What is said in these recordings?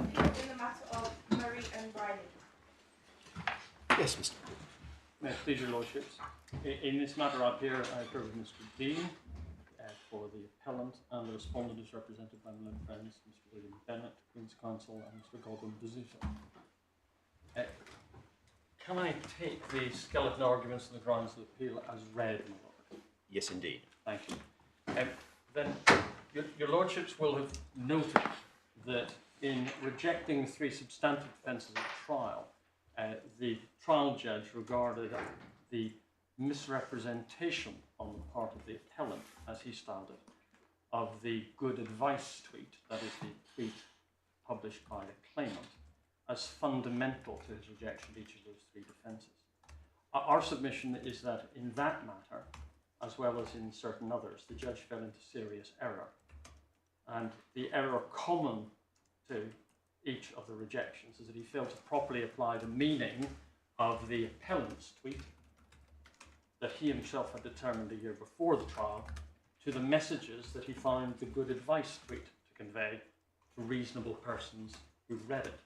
appeal in the matter of Murray and Riley. Yes, Mr. Corbyn. May it please your lordships. In this matter I appear with Mr Dean for the appellant, and the respondent is represented by my own friends, Mr William Bennett, Queen's Counsel, and Mr Corbyn Decision. Can I take the skeleton arguments and the grounds of appeal as read, my lord? Yes, indeed. Thank you. Then your lordships will have noted that in rejecting the three substantive defences at trial, the trial judge regarded the misrepresentation on the part of the appellant, as he styled it, of the good advice tweet, that is the tweet published by the claimant, as fundamental to his rejection of each of those three defences. Our submission is that in that matter, as well as in certain others, the judge fell into serious error. And the error common to each of the rejections is that he failed to properly apply the meaning of the appellant's tweet that he himself had determined a year before the trial to the messages that he found the good advice tweet to convey to reasonable persons who read it.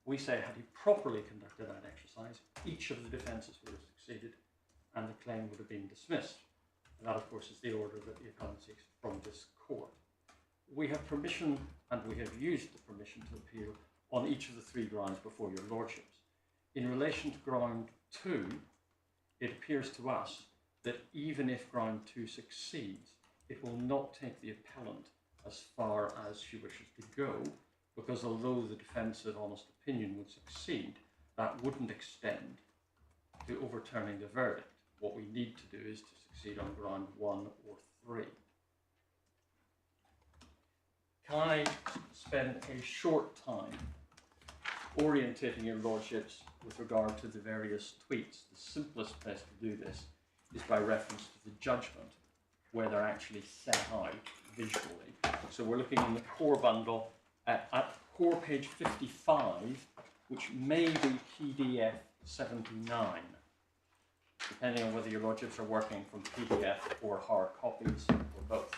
We say, had he properly conducted that exercise, each of the defences would have succeeded and the claim would have been dismissed. And that, of course, is the order that the appellant seeks from this court. We have permission, and we have used the permission to appeal on each of the three grounds before your lordships. In relation to ground 2, it appears to us that even if ground 2 succeeds, it will not take the appellant as far as she wishes to go, because although the defence of honest opinion would succeed, that wouldn't extend to overturning the verdict. What we need to do is to succeed on ground 1 or 3. Can I spend a short time orientating your lordships with regard to the various tweets? The simplest place to do this is by reference to the judgment, where they're actually set out visually. So we're looking in the core bundle at core page 55, which may be PDF 79, depending on whether your lordships are working from PDF or hard copies or both.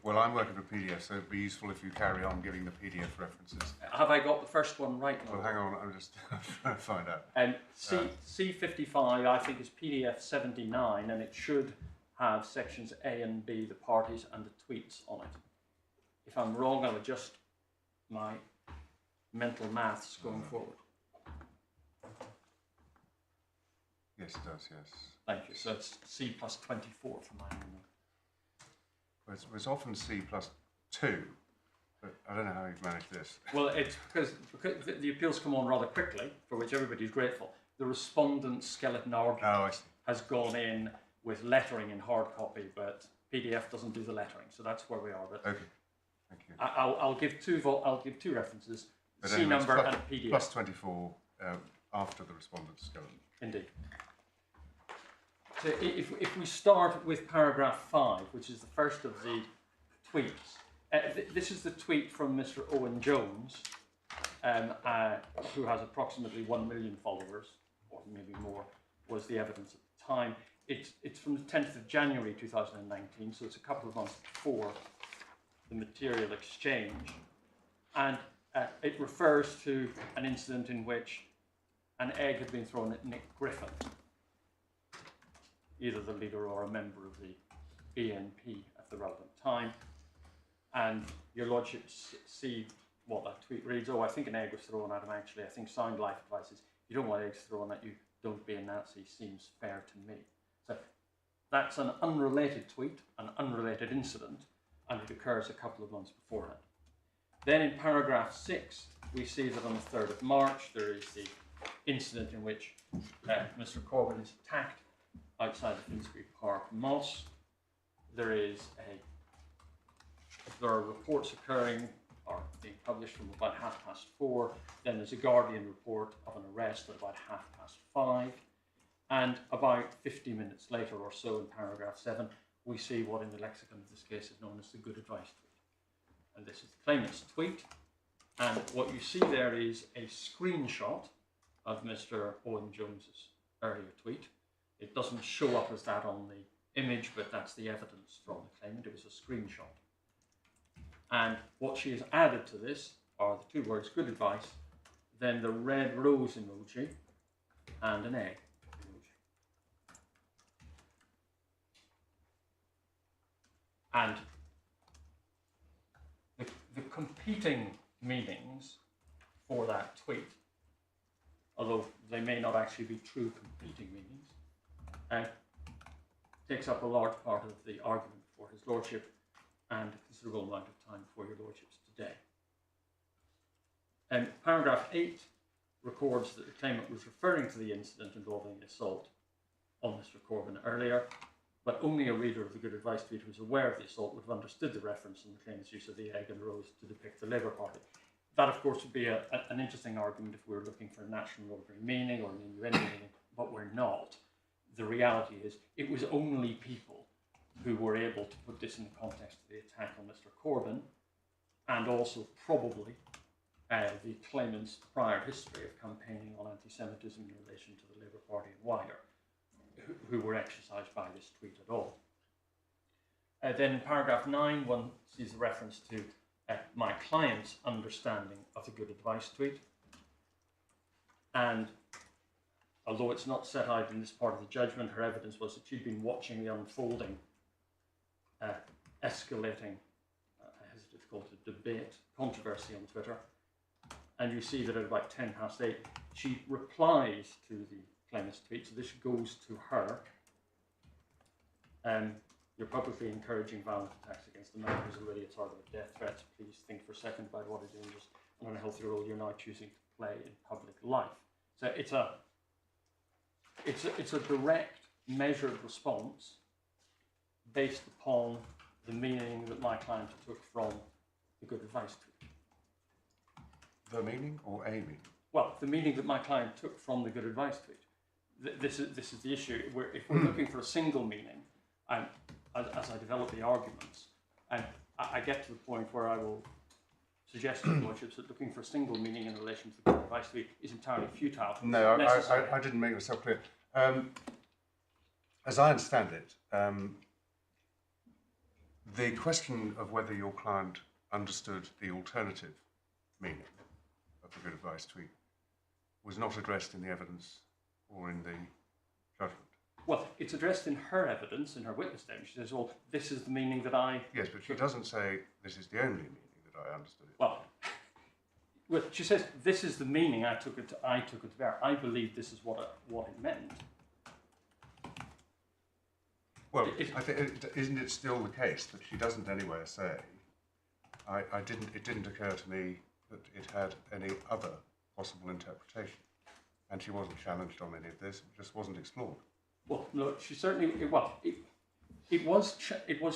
Well, I'm working with PDF, so it'd be useful if you carry on giving the PDF references. Have I got the first one right now? Well, hang on, I'm just trying to find out. C55, I think, is PDF 79, and it should have sections A and B, the parties and the tweets on it. If I'm wrong, I'll adjust my mental maths going forward. Yes, it does, yes. Thank you. So it's C plus 24 for my memory. Well, it's often C plus 2, but I don't know how you've managed this. Well, it's because the appeals come on rather quickly, for which everybody's grateful. The respondent's skeleton argument has gone in with lettering in hard copy, but PDF doesn't do the lettering, so that's where we are. But okay, thank you. I'll give two references: But C anyway, number plus, and PDF. Plus 24 after the respondent's skeleton. Indeed. So if we start with paragraph 5, which is the first of the tweets, this is the tweet from Mr Owen Jones, who has approximately 1 million followers, or maybe more, was the evidence at the time. It's from the 10th of January 2019, so it's a couple of months before the material exchange. And it refers to an incident in which an egg had been thrown at Nick Griffin, either the leader or a member of the BNP at the relevant time. And your lordships see what that tweet reads. Oh, I think an egg was thrown at him, actually. I think sound life advice is, you don't want eggs thrown at you, don't be a Nazi, seems fair to me. So that's an unrelated tweet, an unrelated incident, and it occurs a couple of months beforehand. Then in paragraph 6, we see that on the 3rd of March, there is the incident in which Mr Corbyn is attacked outside the Finsbury Park mosque. There are reports occurring or being published from about 4:30. Then there's a Guardian report of an arrest at about 5:30. And about 50 minutes later or so, in paragraph 7, we see what in the lexicon of this case is known as the good advice tweet. And this is the claimant's tweet. And what you see there is a screenshot of Mr Owen Jones's earlier tweet. It doesn't show up as that on the image, but that's the evidence from the claimant. It was a screenshot. And what she has added to this are the two words good advice, then the red rose emoji, and an egg emoji. And the competing meanings for that tweet, although they may not actually be true competing meanings, takes up a large part of the argument for his lordship and a considerable amount of time for your lordships today. Paragraph 8 records that the claimant was referring to the incident involving the assault on Mr Corbyn earlier, but only a reader of the Good Advice tweet who was aware of the assault would have understood the reference in the claimant's use of the egg and rose to depict the Labour Party. That, of course, would be an interesting argument if we were looking for a national ordinary meaning or an innuendo meaning, but we're not. The reality is it was only people who were able to put this in the context of the attack on Mr Corbyn, and also probably the claimant's prior history of campaigning on anti-Semitism in relation to the Labour Party and wider, who were exercised by this tweet at all. Then in paragraph 9, one sees a reference to my client's understanding of the Good Advice tweet. And although it's not set out in this part of the judgment, her evidence was that she'd been watching the unfolding, escalating, I hesitate to call it a debate, controversy on Twitter. And you see that at about 8:10, she replies to the claimant's tweet. So this goes to her. You're publicly encouraging violent attacks against the man who's already a target of death threats. Please think for a second about what a dangerous and unhealthy role you're now choosing to play in public life. So it's a direct, measured response based upon the meaning that my client took from the Good Advice tweet. The meaning or a meaning? Well, the meaning that my client took from the Good Advice tweet. This is the issue. If we're looking for a single meaning, as I develop the arguments, I get to the point where I will suggest to the lordships that looking for a single meaning in relation to the Good Advice tweet is entirely futile. No, I didn't make myself clear. As I understand it, the question of whether your client understood the alternative meaning of the Good Advice tweet was not addressed in the evidence or in the judgment. Well, it's addressed in her evidence, in her witness statement. She says, well, this is the meaning that I... Yes, but she doesn't say this is the only meaning that I understood it. Well, she says, this is the meaning I took it to bear. I believe this is what it meant. Well, I think, isn't it still the case that she doesn't anywhere say, it didn't occur to me that it had any other possible interpretation, and she wasn't challenged on any of this, it just wasn't explored. Well, no, she certainly, it was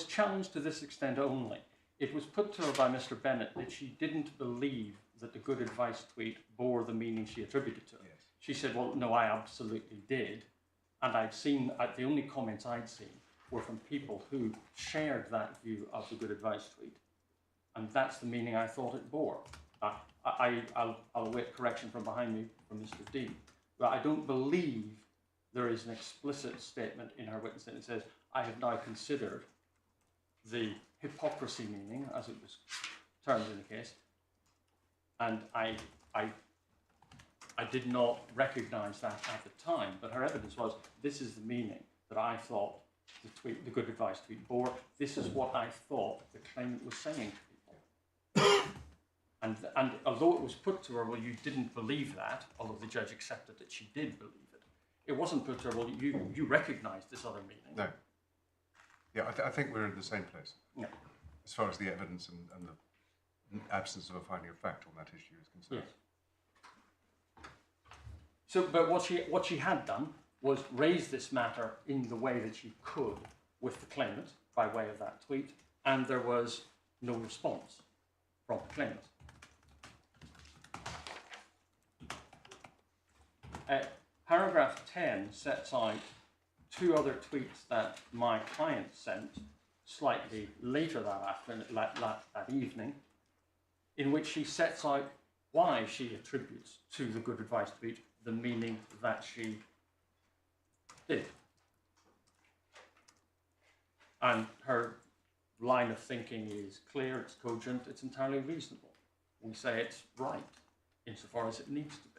challenged to this extent only. It was put to her by Mr Bennett that she didn't believe that the Good Advice tweet bore the meaning she attributed to it. Yes. She said, well, no, I absolutely did. And the only comments I'd seen were from people who shared that view of the Good Advice tweet. And that's the meaning I thought it bore. I'll await correction from behind me from Mr Dean. But I don't believe there is an explicit statement in her witness that says, I have now considered the hypocrisy meaning, as it was termed in the case, and I did not recognise that at the time, but her evidence was, this is the meaning that I thought the Good Advice tweet bore. This is what I thought the claimant was saying to people. And although it was put to her, well, you didn't believe that, although the judge accepted that she did believe it, it wasn't put to her, well, you recognise this other meaning. No. Yeah, I think we're in the same place. Yeah. As far as the evidence and the absence of a finding of fact on that issue is concerned. Yes. So, but what she had done was raise this matter in the way that she could with the claimant by way of that tweet, and there was no response from the claimant. Paragraph 10 sets out two other tweets that my client sent slightly later that evening, in which she sets out why she attributes to the Good Advice tweet the meaning that she did. And her line of thinking is clear, it's cogent, it's entirely reasonable. We say it's right, insofar as it needs to be.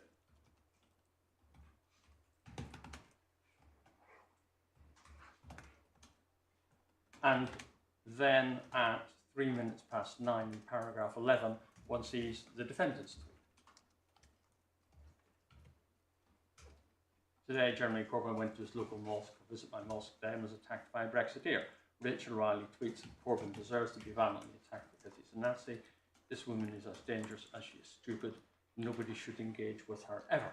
And then at 3 minutes past 9 in paragraph 11, one sees the defendant's tweet. Today, Jeremy Corbyn went to his local mosque to visit my mosque there and was attacked by a Brexiteer. Rachel Riley tweets that Corbyn deserves to be violently attacked because he's a Nazi. This woman is as dangerous as she is stupid. Nobody should engage with her ever.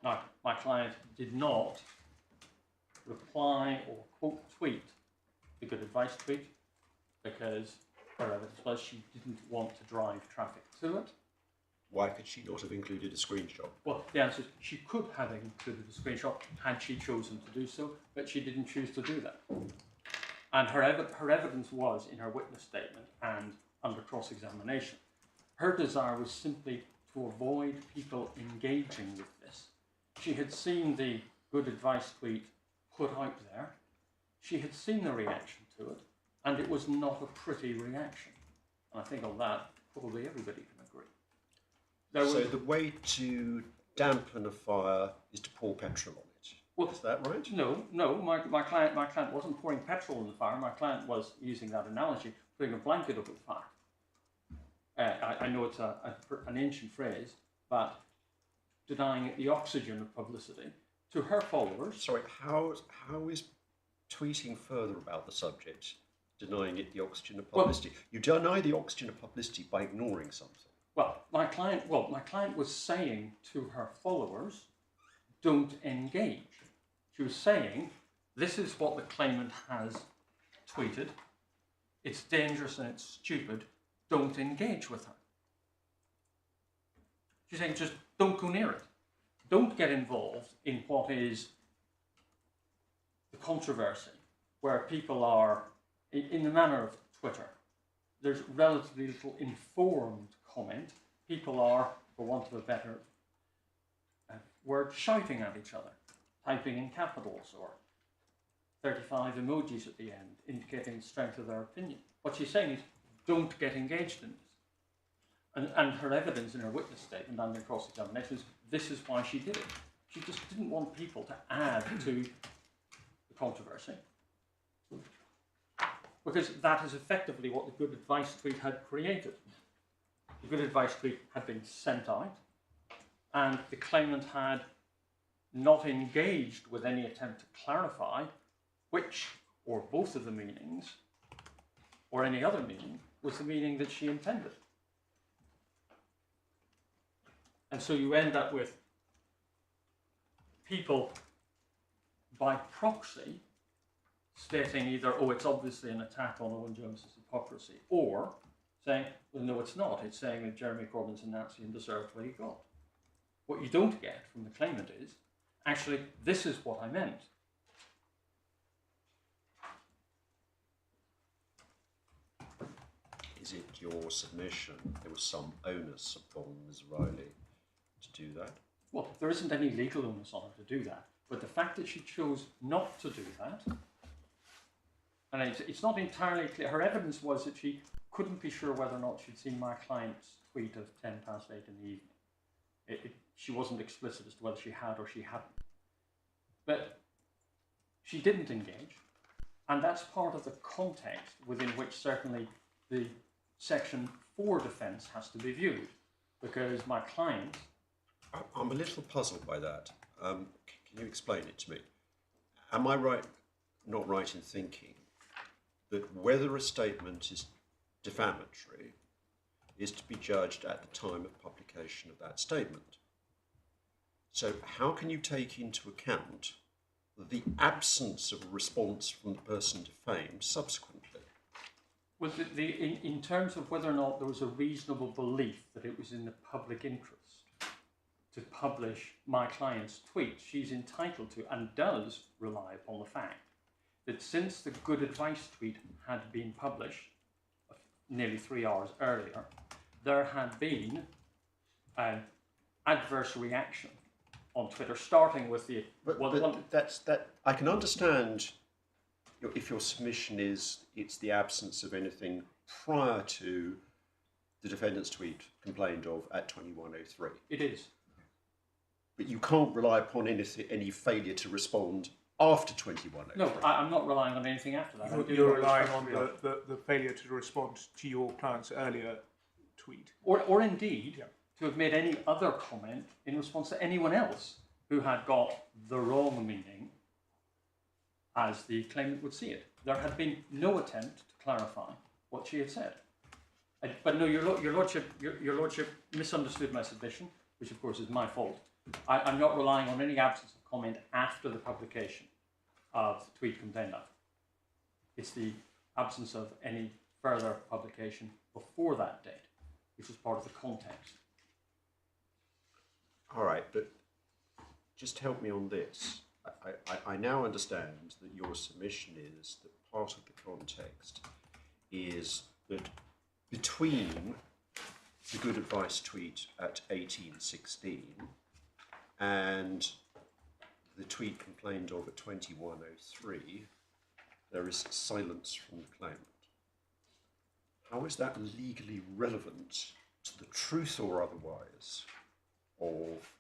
Now, my client did not reply or quote tweet the good advice tweet because her evidence was she didn't want to drive traffic to it. Why could she not have included a screenshot? Well, the answer is she could have included a screenshot had she chosen to do so, but she didn't choose to do that. And her evidence was in her witness statement and under cross-examination. Her desire was simply to avoid people engaging with this. She had seen the good advice tweet put out there. She had seen the reaction to it, and it was not a pretty reaction. And I think on that, probably everybody can agree. So the way to dampen a fire is to pour petrol on it. Well, is that right? No. My client wasn't pouring petrol on the fire. My client was, using that analogy, putting a blanket over the fire. I know it's an ancient phrase, but denying it the oxygen of publicity to her followers. Sorry, how is tweeting further about the subject denying it the oxygen of publicity? Well, you deny the oxygen of publicity by ignoring something. Well, my client was saying to her followers, don't engage. She was saying, this is what the claimant has tweeted. It's dangerous and it's stupid. Don't engage with her. She's saying, just don't go near it. Don't get involved in what is the controversy, where people are, in the manner of Twitter, there's relatively little informed comment. People are, for want of a better word, shouting at each other, typing in capitals or 35 emojis at the end, indicating the strength of their opinion. What she's saying is, don't get engaged in this. And her evidence in her witness statement and in cross-examination is, this is why she did it. She just didn't want people to add to the controversy. Because that is effectively what the good advice tweet had created. The good advice tweet had been sent out, and the claimant had not engaged with any attempt to clarify which or both of the meanings, or any other meaning, was the meaning that she intended. And so you end up with people by proxy stating either, oh, it's obviously an attack on Owen Jones's hypocrisy, or saying, well, no, it's not. It's saying that Jeremy Corbyn's a Nazi and deserved what he got. What you don't get from the claimant is, actually, this is what I meant. Is it your submission there was some onus upon Ms. Riley to do that? Well, there isn't any legal onus on her to do that, but the fact that she chose not to do that, and it's not entirely clear, her evidence was that she couldn't be sure whether or not she'd seen my client's tweet of 8:10 in the evening. She wasn't explicit as to whether she had or she hadn't. But she didn't engage, and that's part of the context within which certainly the Section 4 defence has to be viewed, because my client... I'm a little puzzled by that. Can you explain it to me? Am I not right in thinking that whether a statement is defamatory is to be judged at the time of publication of that statement? So how can you take into account the absence of a response from the person defamed subsequently? Well, in terms of whether or not there was a reasonable belief that it was in the public interest to publish my client's tweet, she's entitled to and does rely upon the fact that since the good advice tweet had been published nearly 3 hours earlier, there had been an adverse reaction on Twitter, starting with the... I can understand if your submission is it's the absence of anything prior to the defendant's tweet complained of at 21:03. It is. But you can't rely upon any failure to respond after 21:03. No, I'm not relying on anything after that. You're relying on the failure to respond to your client's earlier tweet. Or indeed, to have made any other comment in response to anyone else who had got the wrong meaning as the claimant would see it. There had been no attempt to clarify what she had said. But no, your lordship misunderstood my submission, which of course is my fault. I'm not relying on any absence of comment after the publication of the tweet complained of. It's the absence of any further publication before that date, which is part of the context. All right, but just help me on this. I now understand that your submission is that part of the context is that between the good advice tweet at 18:16 and the tweet complained of at 21:03, there is silence from the claimant. How is that legally relevant to the truth or otherwise of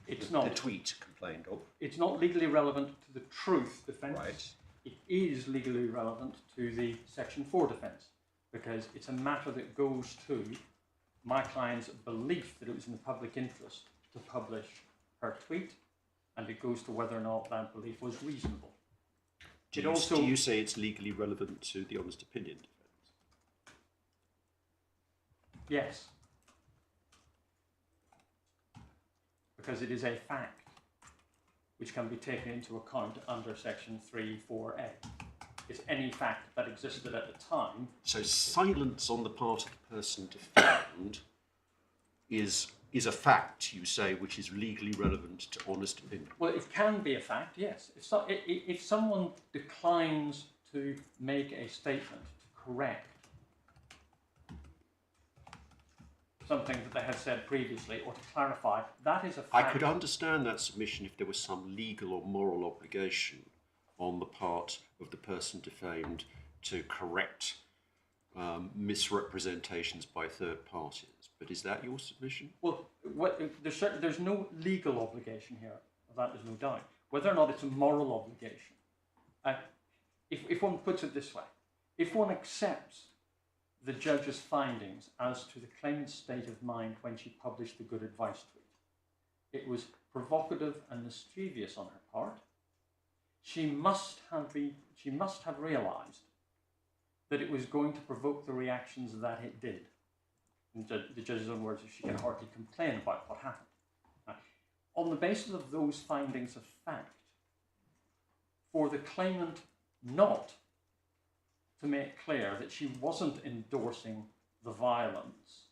the tweet complained of? It's not legally relevant to the truth defence. Right. It is legally relevant to the Section 4 defence, because it's a matter that goes to my client's belief that it was in the public interest to publish her tweet, and it goes to whether or not that belief was reasonable. Do you say it's legally relevant to the honest opinion defence? Yes. Because it is a fact which can be taken into account under Section 3(4)(a). It's any fact that existed at the time. So silence on the part of the person defamed is a fact, you say, which is legally relevant to honest opinion? Well, it can be a fact, yes. If someone declines to make a statement to correct something that they had said previously or to clarify, that is a fact. I could understand that submission if there was some legal or moral obligation on the part of the person defamed to correct misrepresentations by third parties. But is that your submission? Well, there's no legal obligation here, that there's no doubt. Whether or not it's a moral obligation, if one puts it this way, if one accepts the judge's findings as to the claimant's state of mind when she published the good advice tweet, it was provocative and mischievous on her part. She must have realised that it was going to provoke the reactions that it did. In the judge's own words, she can hardly complain about what happened. On the basis of those findings of fact, for the claimant not to make clear that she wasn't endorsing the violence,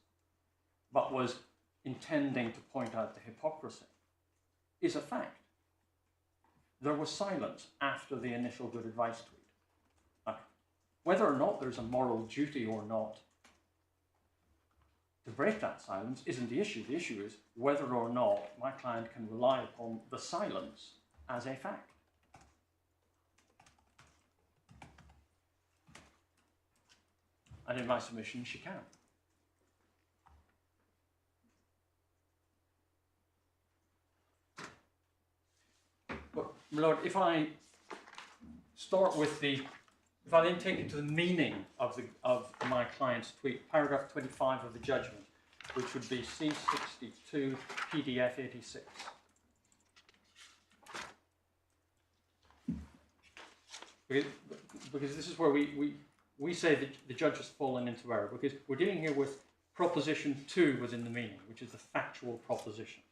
but was intending to point out the hypocrisy, is a fact. There was silence after the initial good advice tweet. Whether or not there's a moral duty or not to break that silence isn't the issue. The issue is whether or not my client can rely upon the silence as a fact. And in my submission, she can. But, my Lord, if I start with if I then take it to the meaning of my client's tweet, paragraph 25 of the judgment, which would be C62 PDF 86. Because this is where we say that the judge has fallen into error, because we're dealing here with proposition 2 within the meaning, which is the factual proposition.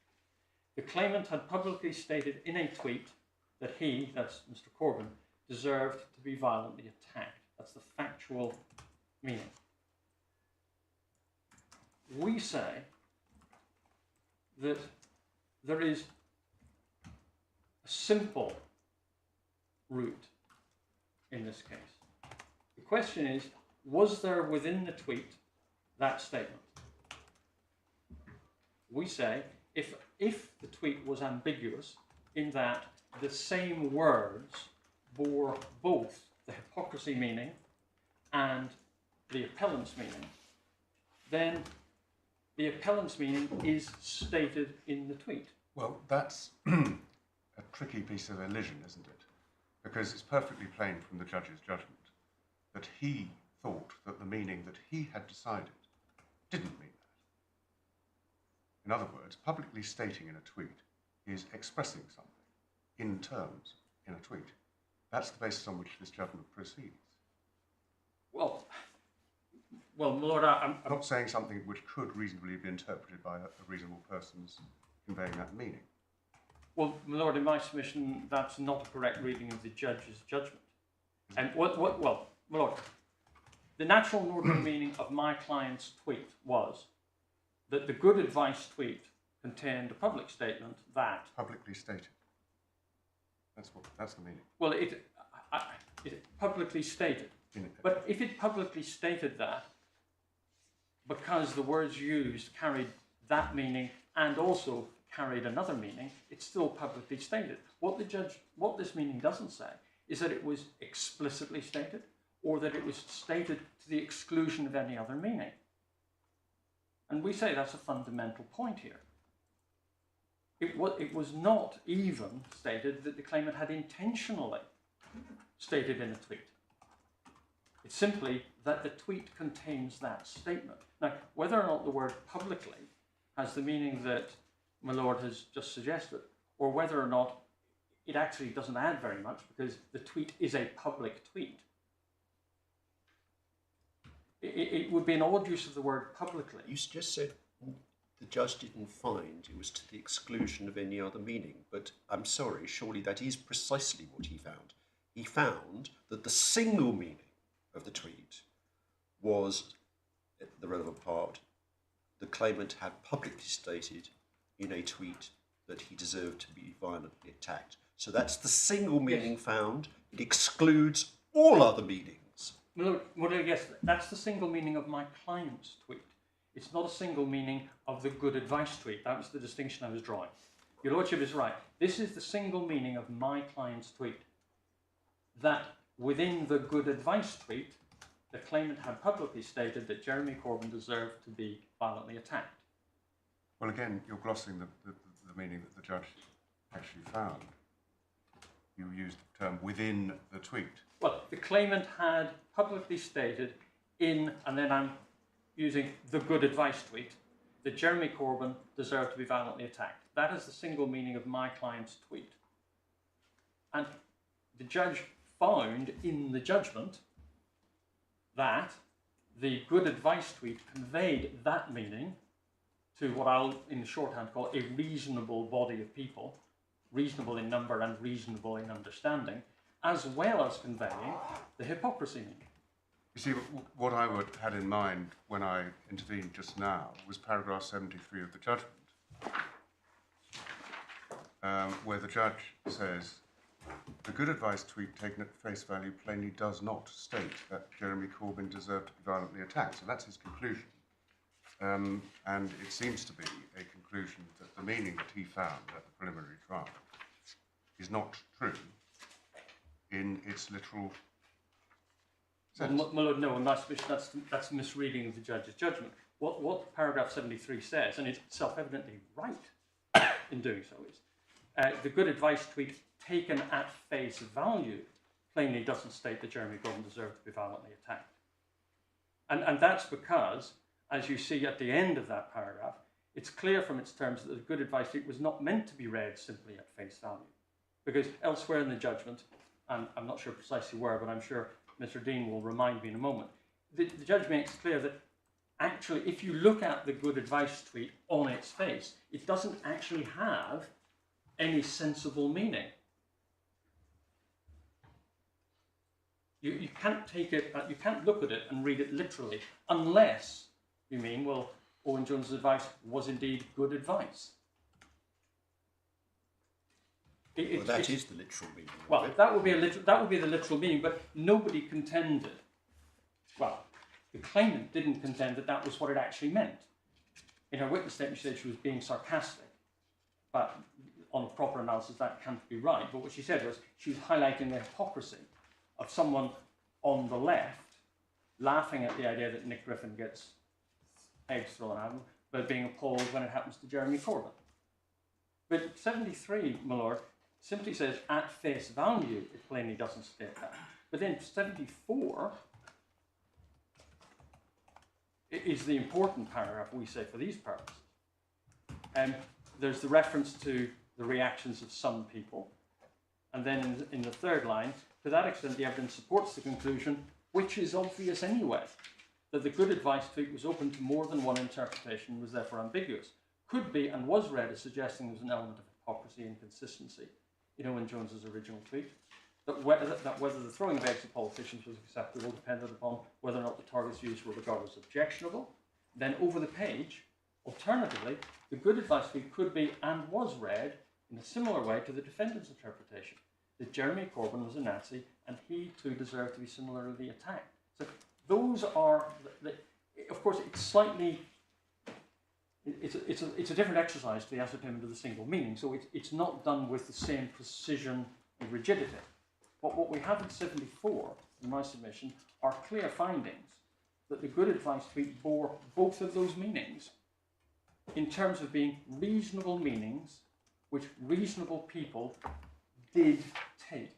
The claimant had publicly stated in a tweet that he, that's Mr Corbyn, deserved to be violently attacked. That's the factual meaning. We say that there is a simple route in this case. The question is, was there within the tweet that statement? We say, if the tweet was ambiguous in that the same words bore both the hypocrisy meaning and the appellant's meaning, then the appellant's meaning is stated in the tweet. Well, that's a tricky piece of elision, isn't it? Because it's perfectly plain from the judge's judgment that he thought that the meaning that he had decided didn't mean that. In other words, publicly stating in a tweet is expressing something in terms in a tweet. That's the basis on which this judgment proceeds. Well, my Lord, I'm not saying something which could reasonably be interpreted by a reasonable person's conveying that meaning. Well, my Lord, in my submission, that's not a correct reading of the judge's judgment. And well, my Lord, the natural and ordinary meaning of my client's tweet was that the good advice tweet contained a public statement that... Publicly stated. That's the meaning. Well, it publicly stated. But if it publicly stated that, because the words used carried that meaning and also carried another meaning, it's still publicly stated. What this meaning doesn't say is that it was explicitly stated or that it was stated to the exclusion of any other meaning. And we say that's a fundamental point here. It was not even stated that the claimant had intentionally stated in a tweet. It's simply that the tweet contains that statement. Now, whether or not the word publicly has the meaning that my Lord has just suggested, or whether or not it actually doesn't add very much because the tweet is a public tweet, it would be an odd use of the word publicly. You just said the judge didn't find it was to the exclusion of any other meaning, but I'm sorry, surely that is precisely what he found. He found that the single meaning of the tweet was, the relevant part, the claimant had publicly stated in a tweet that he deserved to be violently attacked. So that's the single meaning found. It excludes all other meanings. Well, yes, that's the single meaning of my client's tweet. It's not a single meaning of the good advice tweet. That was the distinction I was drawing. Your Lordship is right. This is the single meaning of my client's tweet. That within the good advice tweet, the claimant had publicly stated that Jeremy Corbyn deserved to be violently attacked. Well, again, you're glossing the meaning that the judge actually found. You used the term within the tweet. Well, the claimant had publicly stated in, and then I'm using the good advice tweet, that Jeremy Corbyn deserved to be violently attacked. That is the single meaning of my client's tweet. And the judge found in the judgment that the good advice tweet conveyed that meaning to what I'll, in the shorthand, call a reasonable body of people, reasonable in number and reasonable in understanding, as well as conveying the hypocrisy meaning. You see, what I had in mind when I intervened just now was paragraph 73 of the judgment, where the judge says, the good advice tweet taken at face value plainly does not state that Jeremy Corbyn deserved to be violently attacked. So that's his conclusion. And it seems to be a conclusion that the meaning that he found at the preliminary trial is not true in its literal sense. Well, my Lord, no, in my submission, that's a misreading of the judge's judgment. What paragraph 73 says, and it's self-evidently right in doing so, is the good advice tweet taken at face value plainly doesn't state that Jeremy Corbyn deserved to be violently attacked. And that's because, as you see at the end of that paragraph, it's clear from its terms that the good advice tweet was not meant to be read simply at face value. Because elsewhere in the judgment, and I'm not sure precisely where, but I'm sure Mr. Dean will remind me in a moment, the judge makes clear that actually, if you look at the good advice tweet on its face, it doesn't actually have any sensible meaning. You can't take it, you can't look at it and read it literally, unless you mean, well, Owen Jones's advice was indeed good advice. Well, that is the literal meaning. Well, that would be the literal meaning, but nobody contended. Well, the claimant didn't contend that that was what it actually meant. In her witness statement, she said she was being sarcastic, but on a proper analysis, that can't be right. But what she said was she was highlighting the hypocrisy of someone on the left laughing at the idea that Nick Griffin gets eggs thrown at him, but being appalled when it happens to Jeremy Corbyn. But 73, my lord, simply says, at face value, it plainly doesn't state that. But then 74 is the important paragraph, we say, for these purposes. There's the reference to the reactions of some people. And then in the third line, to that extent, the evidence supports the conclusion, which is obvious anyway, that the good advice tweet was open to more than one interpretation and was therefore ambiguous. Could be and was read as suggesting there was an element of hypocrisy and inconsistency in Owen Jones's original tweet. That whether the throwing of eggs at politicians was acceptable depended upon whether or not the targets used were regarded as objectionable. Then over the page, alternatively, the good advice tweet could be and was read in a similar way to the defendant's interpretation, that Jeremy Corbyn was a Nazi and he too deserved to be similarly attacked. So those are, of course, it's slightly, it's a different exercise to the ascertainment of the single meaning, so it's not done with the same precision and rigidity. But what we have in 74, in my submission, are clear findings that the good advice tweet bore both of those meanings in terms of being reasonable meanings which reasonable people did take.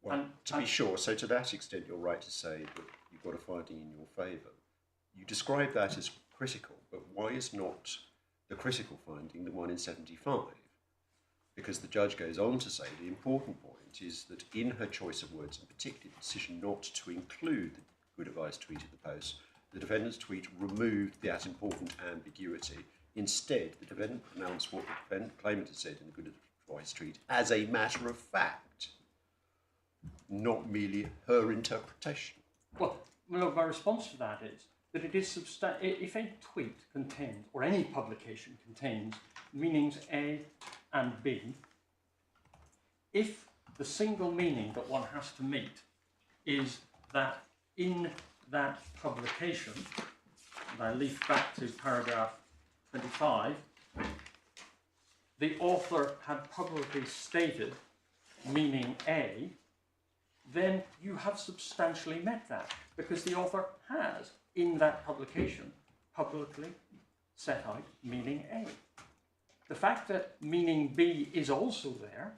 Well, to be sure, so to that extent you're right to say that you've got a finding in your favour. You describe that as critical, but why is not the critical finding the one in 75? Because the judge goes on to say the important point is that in her choice of words, and particularly the decision not to include the good advice tweet at the post, the defendant's tweet removed that important ambiguity. Instead, the defendant pronounced what the claimant had said in the good advice tweet as a matter of fact, not merely her interpretation. Well, my response to that is that it is if a tweet contains, or any publication contains, meanings A and B, if the single meaning that one has to meet is that in that publication, and I leaf back to paragraph 25, the author had publicly stated meaning A, then you have substantially met that, because the author has, in that publication, publicly set out meaning A. The fact that meaning B is also there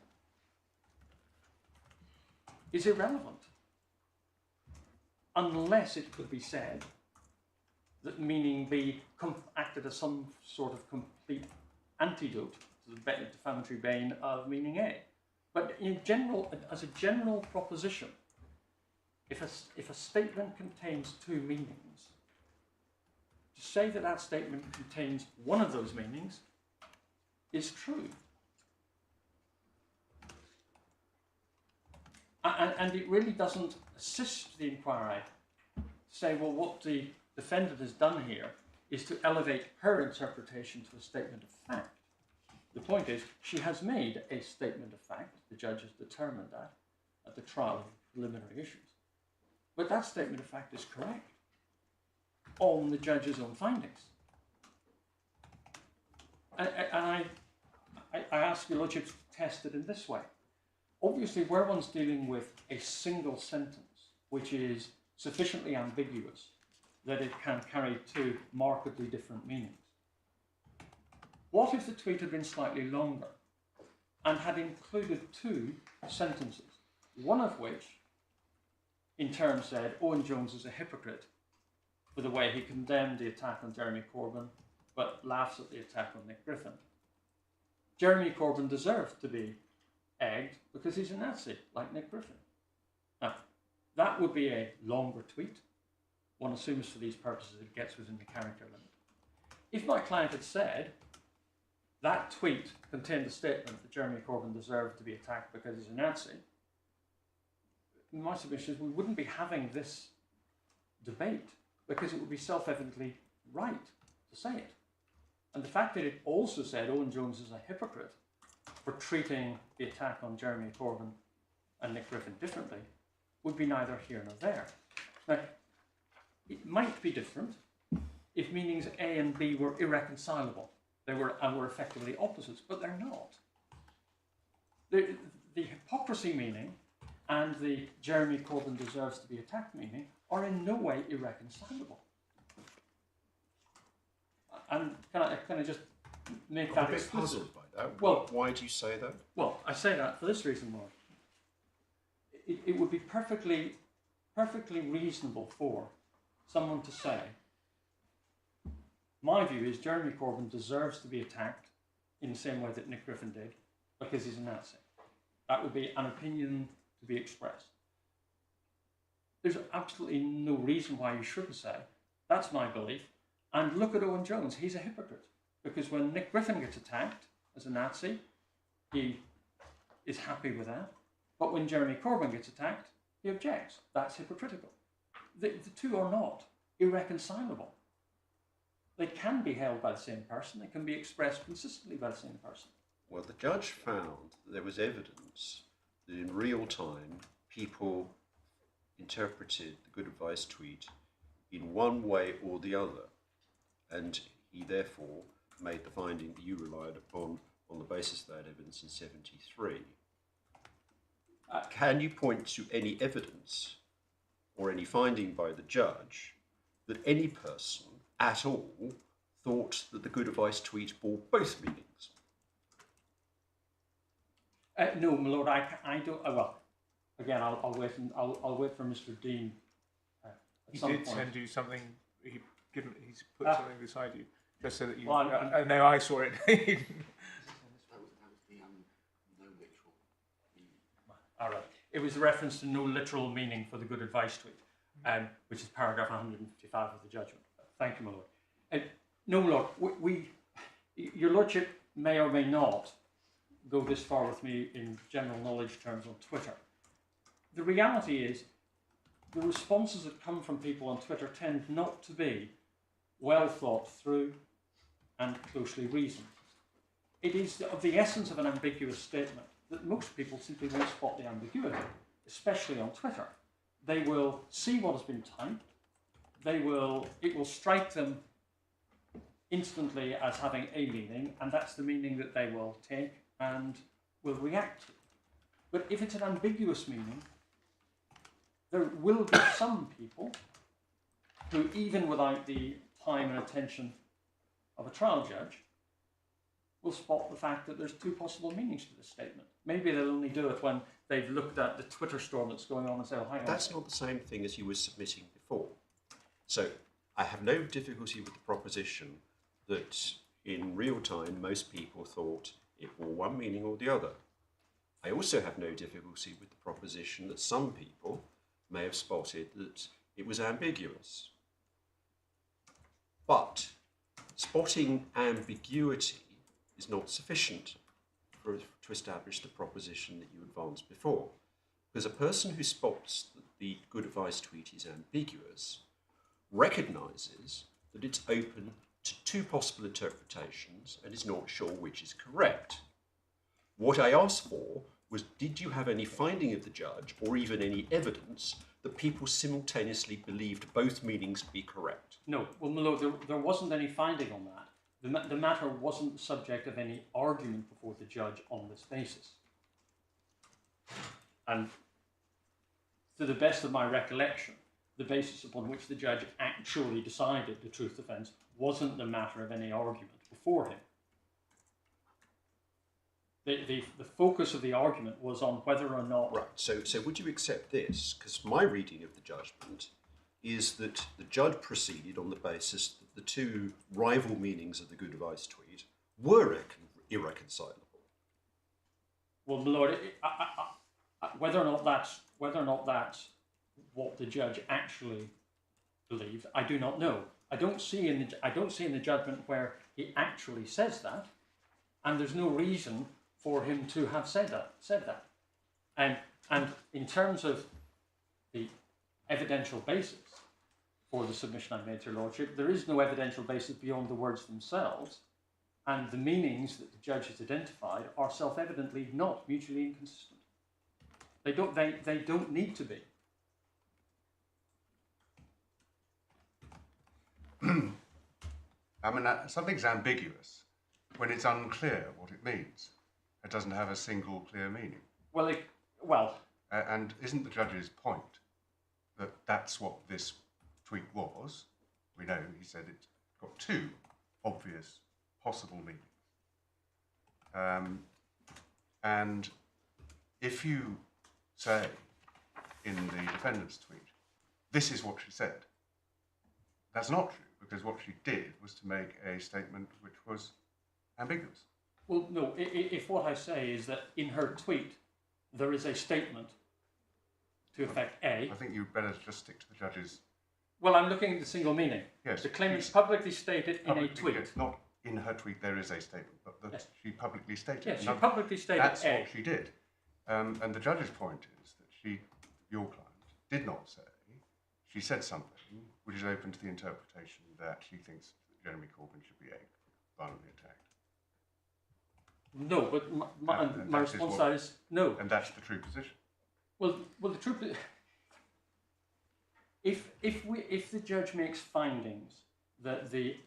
is irrelevant, unless it could be said that meaning B acted as some sort of complete antidote to the defamatory bane of meaning A. But in general, as a general proposition, if a statement contains two meanings, to say that that statement contains one of those meanings is true. And it really doesn't assist the inquiry to say, well, what the defendant has done here is to elevate her interpretation to a statement of fact. The point is, she has made a statement of fact. The judge has determined that at the trial of preliminary issues. But that statement of fact is correct on the judge's own findings. And I ask your lordship to test it in this way. Obviously, where one's dealing with a single sentence, which is sufficiently ambiguous that it can carry two markedly different meanings. What if the tweet had been slightly longer and had included two sentences, one of which in turn said, Owen Jones is a hypocrite for the way he condemned the attack on Jeremy Corbyn, but laughs at the attack on Nick Griffin. Jeremy Corbyn deserved to be egged because he's a Nazi, like Nick Griffin. Now, that would be a longer tweet. One assumes for these purposes it gets within the character limit. If my client had said that tweet contained a statement that Jeremy Corbyn deserved to be attacked because he's a Nazi, my submission is we wouldn't be having this debate because it would be self-evidently right to say it. And the fact that it also said Owen Jones is a hypocrite for treating the attack on Jeremy Corbyn and Nick Griffin differently would be neither here nor there. Now, it might be different if meanings A and B were irreconcilable. They were effectively opposites, but they're not. The hypocrisy meaning and the Jeremy Corbyn deserves to be attacked meaning are in no way irreconcilable. And can I just make that I'm a bit explicit? puzzled by that. Well, why do you say that? Well, I say that for this reason, Lord. It would be perfectly reasonable for someone to say, my view is Jeremy Corbyn deserves to be attacked in the same way that Nick Griffin did because he's a Nazi. That would be an opinion to be expressed. There's absolutely no reason why you shouldn't say, that's my belief, and look at Owen Jones, he's a hypocrite. Because when Nick Griffin gets attacked as a Nazi, he is happy with that. But when Jeremy Corbyn gets attacked, he objects. That's hypocritical. The two are not irreconcilable. They can be held by the same person. They can be expressed consistently by the same person. Well, the judge found that there was evidence that in real time people interpreted the Good Advice tweet in one way or the other, and he therefore made the finding that you relied upon on the basis of that evidence in 73. Can you point to any evidence or any finding by the judge that any person at all thought that the Good Advice tweet bore both meanings? No, my lord, I don't. Well, again, I'll wait. I'll wait for Mr. Dean. He did send you something. He's put something beside you just so that you. Well, no, I saw it. That was the no literal meaning. All right. It was a reference to no literal meaning for the Good Advice tweet, which is paragraph 155 of the judgment. Thank you, my lord. No, my lord, your lordship may or may not go this far with me in general knowledge terms on Twitter. The reality is, the responses that come from people on Twitter tend not to be well thought through and closely reasoned. It is of the essence of an ambiguous statement that most people simply won't spot the ambiguity, especially on Twitter. They will see what has been typed, it will strike them instantly as having a meaning, and that's the meaning that they will take and will react to. But if it's an ambiguous meaning, there will be some people who, even without the time and attention of a trial judge, will spot the fact that there's two possible meanings to this statement. Maybe they'll only do it when they've looked at the Twitter storm that's going on and say, oh, hang on. That's not the same thing as you were submitting before. So I have no difficulty with the proposition that in real time most people thought it bore one meaning or the other. I also have no difficulty with the proposition that some people may have spotted that it was ambiguous. But spotting ambiguity is not sufficient to establish the proposition that you advanced before. Because a person who spots that the Good Advice tweet is ambiguous recognises that it's open to two possible interpretations and is not sure which is correct. What I asked for was, did you have any finding of the judge or even any evidence that people simultaneously believed both meanings to be correct? No, well, my lord, there wasn't any finding on that. The matter wasn't the subject of any argument before the judge on this basis. And to the best of my recollection, the basis upon which the judge actually decided the truth defence wasn't the matter of any argument before him. The focus of the argument was on whether or not... Right, so would you accept this? Because my reading of the judgment is that the judge proceeded on the basis that the two rival meanings of the Good Advice tweet were irreconcilable. Well, my lord, whether or not that's what the judge actually believed, I do not know. I don't see in the judgment where he actually says that, and there's no reason for him to have said that. And in terms of the evidential basis for the submission I made to your lordship, there is no evidential basis beyond the words themselves, and the meanings that the judge has identified are self-evidently not mutually inconsistent. They don't need to be. I mean, something's ambiguous when it's unclear what it means. It doesn't have a single clear meaning. Well, And isn't the judge's point that that's what this tweet was? We know he said it's got two obvious possible meanings. And if you say in the defendant's tweet, this is what she said, that's not true, because what she did was to make a statement which was ambiguous. Well, no, if what I say is that in her tweet there is a statement to effect A. I think you'd better just stick to the judge's... Well, I'm looking at the single meaning. Yes. The claimant publicly stated in a tweet. Yes, not in her tweet there is a statement, but that Yes. she publicly stated. Yes, she Now, publicly stated that's A. what she did. And the judge's point is that your client, did not say, she said something which is open to the interpretation that she thinks that Jeremy Corbyn should be violently attacked. No, but my response to that is no. And that's the true position. Well, the truth is, if the judge makes findings that the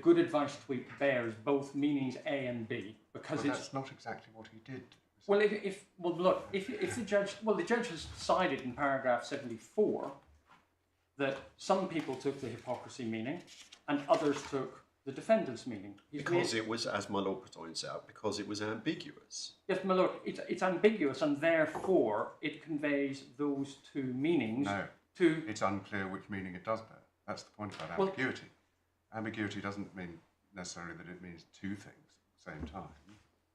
good advice tweet bears both meanings A and B, because Well, that's not exactly what he did. Well, if the judge has decided in paragraph 74 that some people took the hypocrisy meaning and others took the defendant's meaning. Because it was, as my lord points out, because it was ambiguous. Yes, my lord, it's ambiguous, and therefore it conveys those two meanings. No, to it's unclear which meaning it does bear. That's the point about ambiguity. Ambiguity doesn't mean necessarily that it means two things at the same time.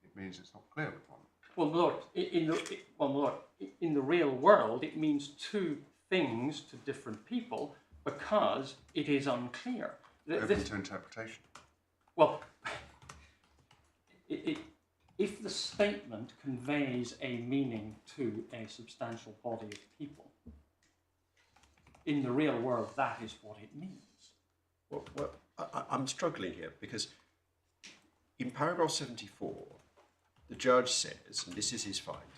It means it's not clear which one. Well, my lord, in the real world, it means two things to different people because it is unclear. Open to interpretation. Well, if the statement conveys a meaning to a substantial body of people, in the real world, that is what it means. Well, I'm struggling here because in paragraph 74, the judge says, and this is his finding,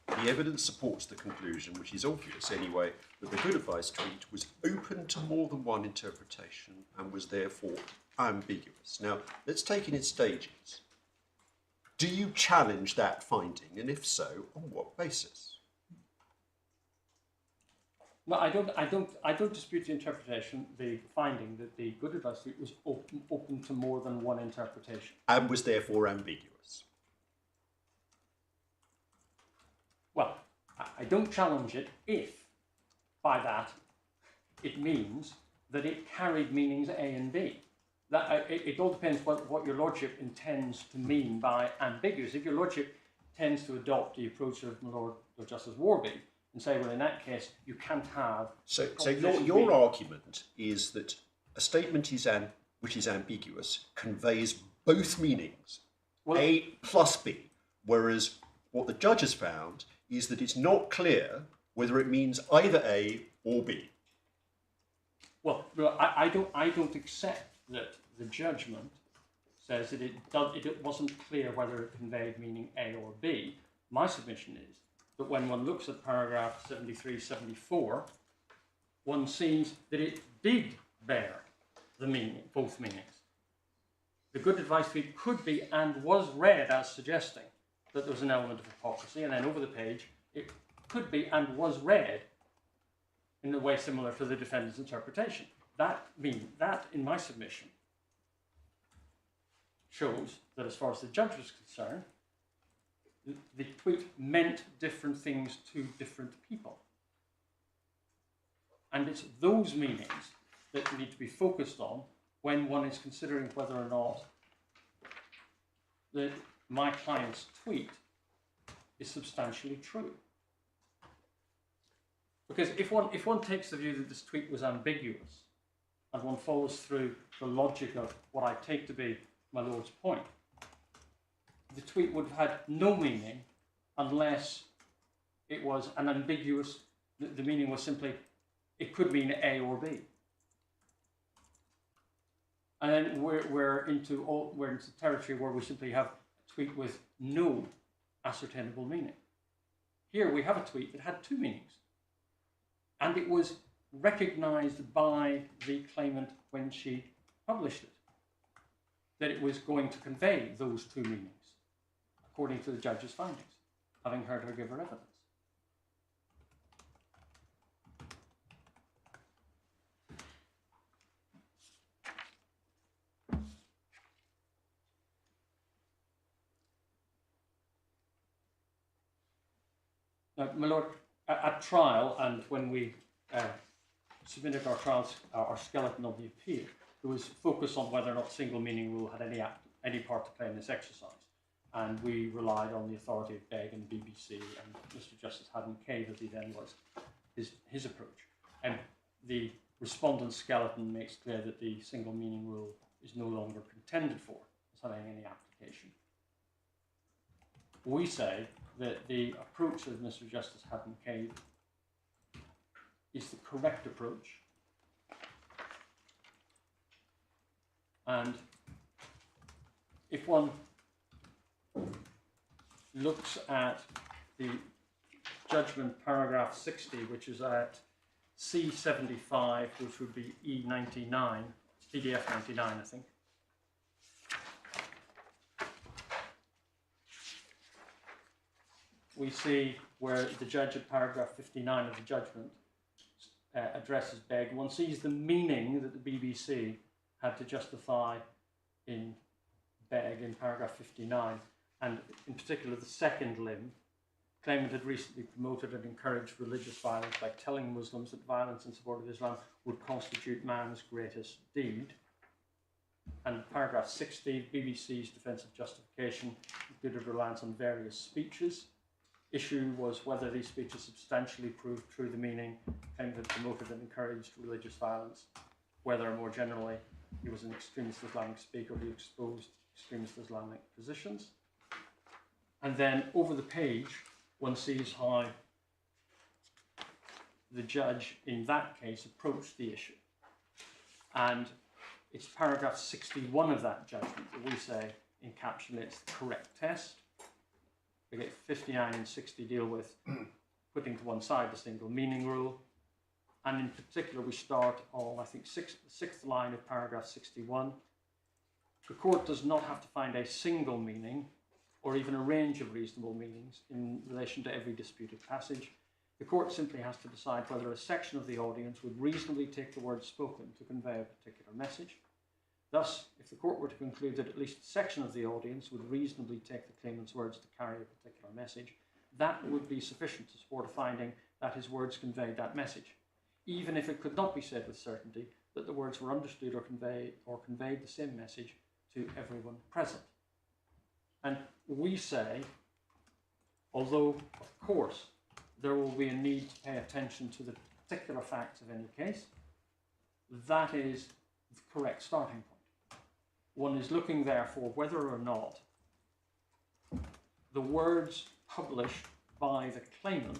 the evidence supports the conclusion, which is obvious anyway, that the good advice tweet was open to more than one interpretation and was therefore ambiguous. Now, let's take it in stages. Do you challenge that finding, and if so, on what basis? No, I don't dispute the interpretation, the finding that the good advice tweet was open to more than one interpretation. And was therefore ambiguous. Well, I don't challenge it if, by that, it means that it carried meanings A and B. It all depends what your lordship intends to mean by ambiguous. If your lordship tends to adopt the approach of my Lord Justice Warby and say, well, in that case, you can't have... So your argument is that a statement which is ambiguous conveys both meanings, well, A plus B, whereas what the judge has found is that it's not clear whether it means either A or B. Well, I don't accept that the judgment says that it wasn't clear whether it conveyed meaning A or B. My submission is that when one looks at paragraph 73, 74, one sees that it did bear the meaning, both meanings. The good advice tweet could be and was read as suggesting that there was an element of hypocrisy, and then over the page, it could be and was read in a way similar to the defendant's interpretation. That, in my submission, shows that as far as the judge was concerned, the tweet meant different things to different people. And it's those meanings that need to be focused on when one is considering whether or not my client's tweet is substantially true. Because if one takes the view that this tweet was ambiguous, and one follows through the logic of what I take to be my Lord's point, the tweet would have had no meaning unless it was an ambiguous, the meaning was simply, it could mean A or B. And then we're into territory where we simply have a tweet with no ascertainable meaning. Here we have a tweet that had two meanings. And it was recognised by the claimant when she published it, that it was going to convey those two meanings, according to the judge's findings, having heard her give her evidence. Now, my lord, at trial and when we submitted our skeleton of the appeal, there was focus on whether or not single meaning rule had any part to play in this exercise. And we relied on the authority of Begg and BBC and Mr Justice Haddon Kay, as he then was, his approach. And the respondent's skeleton makes clear that the single meaning rule is no longer contended for as having any application. We say that the approach of Mr Justice Haddon Kay is the correct approach, and if one looks at the judgment paragraph 60, which is at C75, which would be E99, PDF 99, I think. We see where the judge at paragraph 59 of the judgment addresses Begg. One sees the meaning that the BBC had to justify in Begg in paragraph 59, and in particular the second limb. Claimant had recently promoted and encouraged religious violence by telling Muslims that violence in support of Islam would constitute man's greatest deed. And paragraph 60, BBC's defensive justification included reliance on various speeches. Issue was whether these speeches substantially proved true the meaning Claimant had promoted and encouraged religious violence, whether more generally he was an extremist Islamic speaker who exposed extremist Islamic positions. And then over the page, one sees how the judge in that case approached the issue. And it's paragraph 61 of that judgment that we say encapsulates the correct test. Okay, 59 and 60 deal with putting to one side the single meaning rule. And in particular, we start on, I think, the sixth line of paragraph 61. The court does not have to find a single meaning or even a range of reasonable meanings in relation to every disputed passage. The court simply has to decide whether a section of the audience would reasonably take the words spoken to convey a particular message. Thus, if the court were to conclude that at least a section of the audience would reasonably take the claimant's words to carry a particular message, that would be sufficient to support a finding that his words conveyed that message, even if it could not be said with certainty that the words were understood or conveyed the same message to everyone present. And we say, although, of course, there will be a need to pay attention to the particular facts of any case, that is the correct starting point. One is looking, therefore, whether or not the words published by the claimant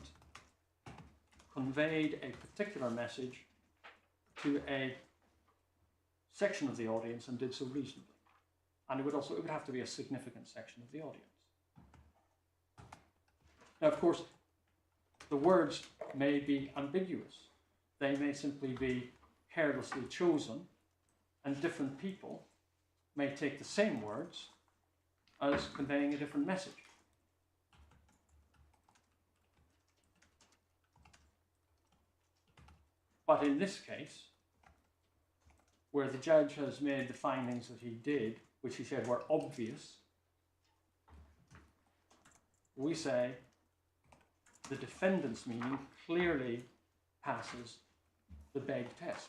conveyed a particular message to a section of the audience and did so reasonably. And it would have to be a significant section of the audience. Now, of course, the words may be ambiguous. They may simply be carelessly chosen, and different people may take the same words as conveying a different message. But in this case, where the judge has made the findings that he did, which he said were obvious, we say the defendant's meaning clearly passes the Begg test.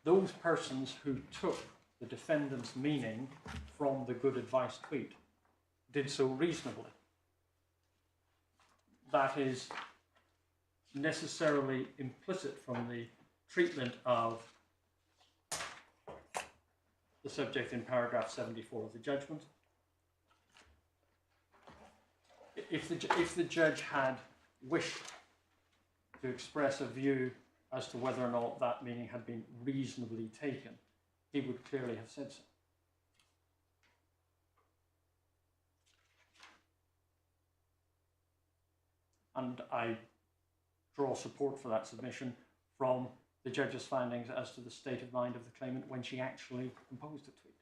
Those persons who took the defendant's meaning from the good advice tweet did so reasonably. That is necessarily implicit from the treatment of the subject in paragraph 74 of the judgment. If the judge had wished to express a view as to whether or not that meaning had been reasonably taken, he would clearly have said so. And I draw support for that submission from the judge's findings as to the state of mind of the claimant when she actually composed the tweet.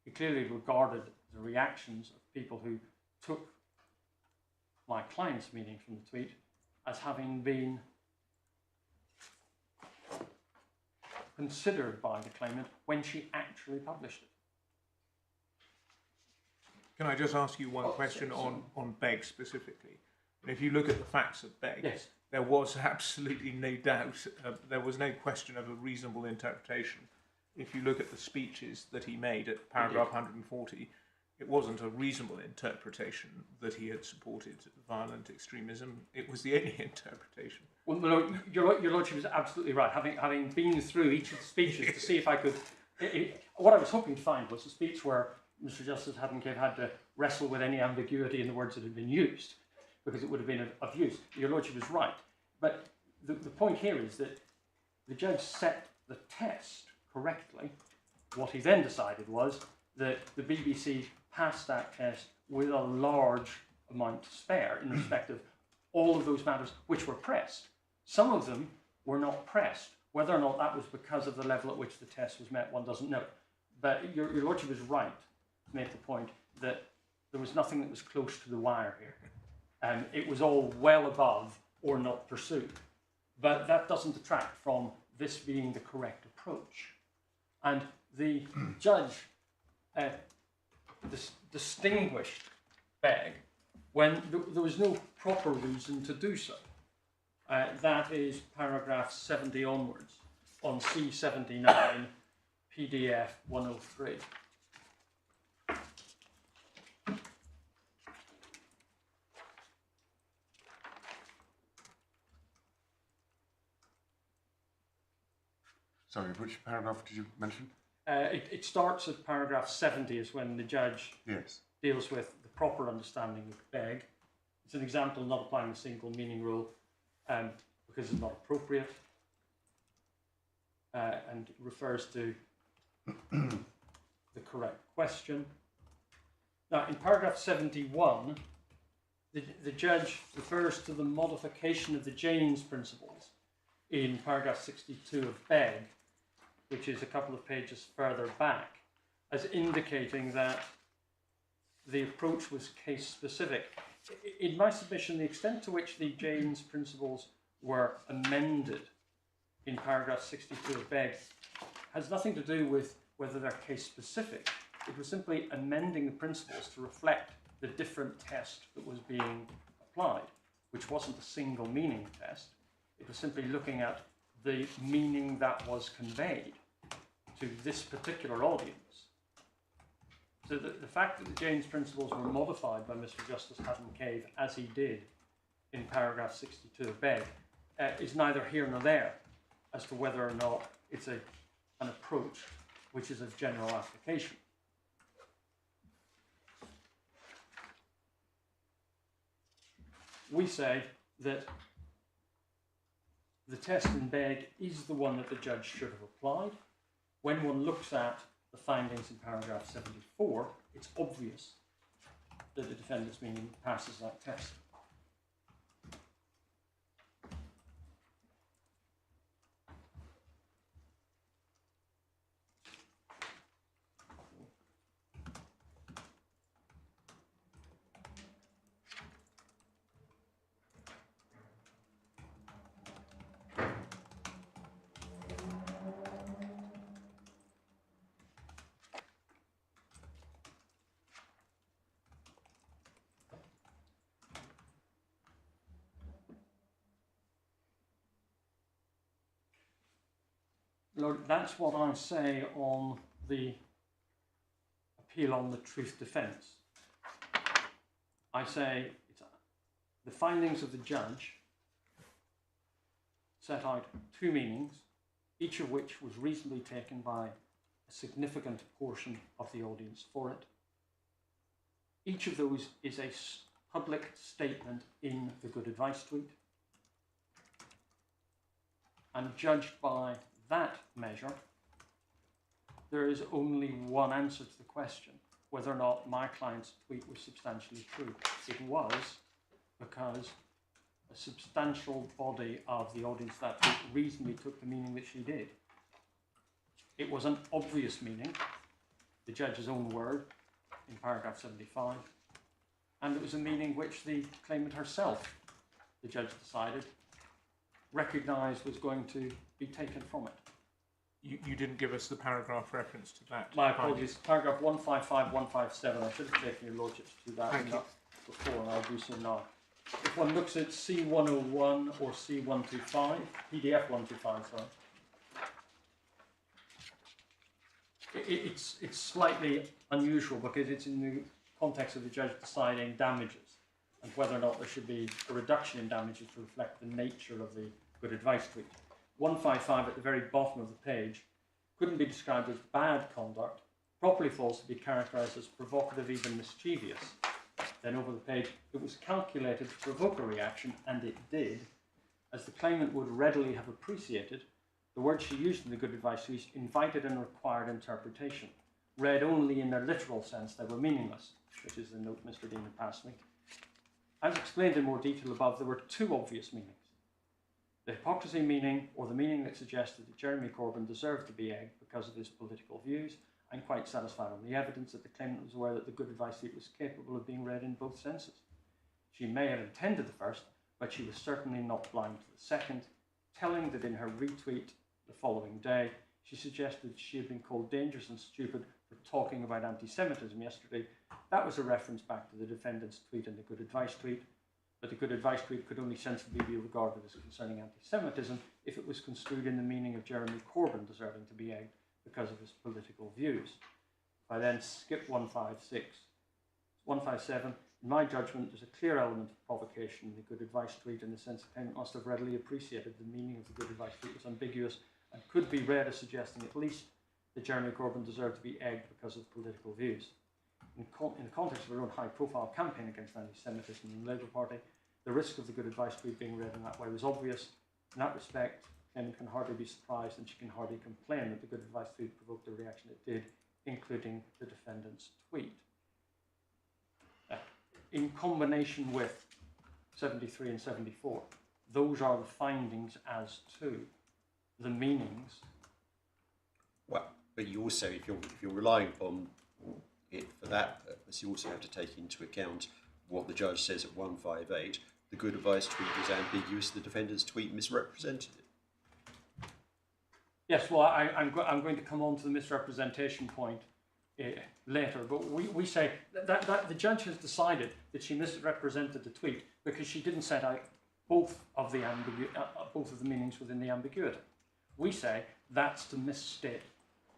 He clearly regarded the reactions of people who took my client's meaning from the tweet as having been considered by the claimant when she actually published it. Can I just ask you one question on Begg specifically? And if you look at the facts of Begg, Yes. there was absolutely no doubt, there was no question of a reasonable interpretation. If you look at the speeches that he made at paragraph 140, it wasn't a reasonable interpretation that he had supported violent extremism. It was the only interpretation. Well, no, your Lordship is absolutely right. Having been through each of the speeches to see if I could... what I was hoping to find was a speech where Mr Justice Haddon-Cave had to wrestle with any ambiguity in the words that had been used, because it would have been of use. Your Lordship is right. But the point here is that the judge set the test correctly. What he then decided was that the BBC passed that test with a large amount to spare in respect of all of those matters which were pressed. Some of them were not pressed. Whether or not that was because of the level at which the test was met, one doesn't know. But your Lordship is right to make the point that there was nothing that was close to the wire here. It was all well above or not pursued. But that doesn't detract from this being the correct approach. And the judge distinguished Begg when there was no proper reason to do so. That is paragraph 70 onwards on C79, PDF 103. Sorry, which paragraph did you mention? It starts at paragraph 70 is when the judge deals with the proper understanding of Begg. It's an example of not applying the single meaning rule because it's not appropriate, and refers to the correct question. Now, in paragraph 71, the judge refers to the modification of the James principles in paragraph 62 of Begg, which is a couple of pages further back, as indicating that the approach was case-specific. In my submission, the extent to which the James principles were amended in paragraph 62 of Begg has nothing to do with whether they're case-specific. It was simply amending the principles to reflect the different test that was being applied, which wasn't a single meaning test. It was simply looking at the meaning that was conveyed to this particular audience. So the fact that the James principles were modified by Mr Justice Haddon-Cave, as he did in paragraph 62 of Begg, is neither here nor there as to whether or not it's an approach which is of general application. We say that the test in Begg is the one that the judge should have applied. When one looks at the findings in paragraph 74, it's obvious that the defendant's meaning passes that test. Lord, that's what I say on the appeal on the truth defence. I say the findings of the judge set out two meanings, each of which was reasonably taken by a significant portion of the audience for it. Each of those is a public statement in the Good Advice tweet, and judged by that measure, there is only one answer to the question whether or not my client's tweet was substantially true. It was, because a substantial body of the audience that tweet reasonably took the meaning that she did. It was an obvious meaning, the judge's own word in paragraph 75, and it was a meaning which the claimant herself, the judge decided, recognised was going to be taken from it. You didn't give us the paragraph reference to that. My apologies. Paragraph 155, 157. I should have taken your lordships to that Thank you. before, and I'll do so now. If one looks at C101 or C125, PDF 125, sorry. It's slightly unusual because it's in the context of the judge deciding damages and whether or not there should be a reduction in damages to reflect the nature of the good advice tweet. 155 at the very bottom of the page couldn't be described as bad conduct, properly falls to be characterised as provocative, even mischievous. Then over the page, it was calculated to provoke a reaction, and it did, as the claimant would readily have appreciated. The words she used in the good advice tweet invited and required interpretation. Read only in their literal sense, they were meaningless, which is the note Mr Dean had passed me. As explained in more detail above, there were two obvious meanings. The hypocrisy meaning, or the meaning that suggested that Jeremy Corbyn deserved to be egged because of his political views. I'm quite satisfied on the evidence that the claimant was aware that the good advice tweet was capable of being read in both senses. She may have intended the first, but she was certainly not blind to the second, telling that in her retweet the following day, she suggested she had been called dangerous and stupid for talking about anti-Semitism yesterday. That was a reference back to the defendant's tweet and the good advice tweet, but the good advice tweet could only sensibly be regarded as concerning anti-Semitism if it was construed in the meaning of Jeremy Corbyn deserving to be egged because of his political views. If I then skip 156, 157, in my judgment, there's a clear element of provocation in the good advice tweet in the sense the claimant must have readily appreciated the meaning of the good advice tweet was ambiguous and could be read as suggesting at least that Jeremy Corbyn deserved to be egged because of political views. In the context of her own high-profile campaign against anti-Semitism in the Labour Party, the risk of the good advice tweet being read in that way was obvious. In that respect, Claimant can hardly be surprised and she can hardly complain that the good advice tweet provoked the reaction it did, including the defendant's tweet. In combination with 73 and 74, those are the findings as to the meanings. Well, but you also, if you're relying on it for that purpose, you also have to take into account what the judge says at 158. The good advice tweet was ambiguous. The defendant's tweet misrepresented it. Yes, well, I'm going to come on to the misrepresentation point later, but we say that the judge has decided that she misrepresented the tweet because she didn't set out both of the meanings within the ambiguity. We say that's to misstate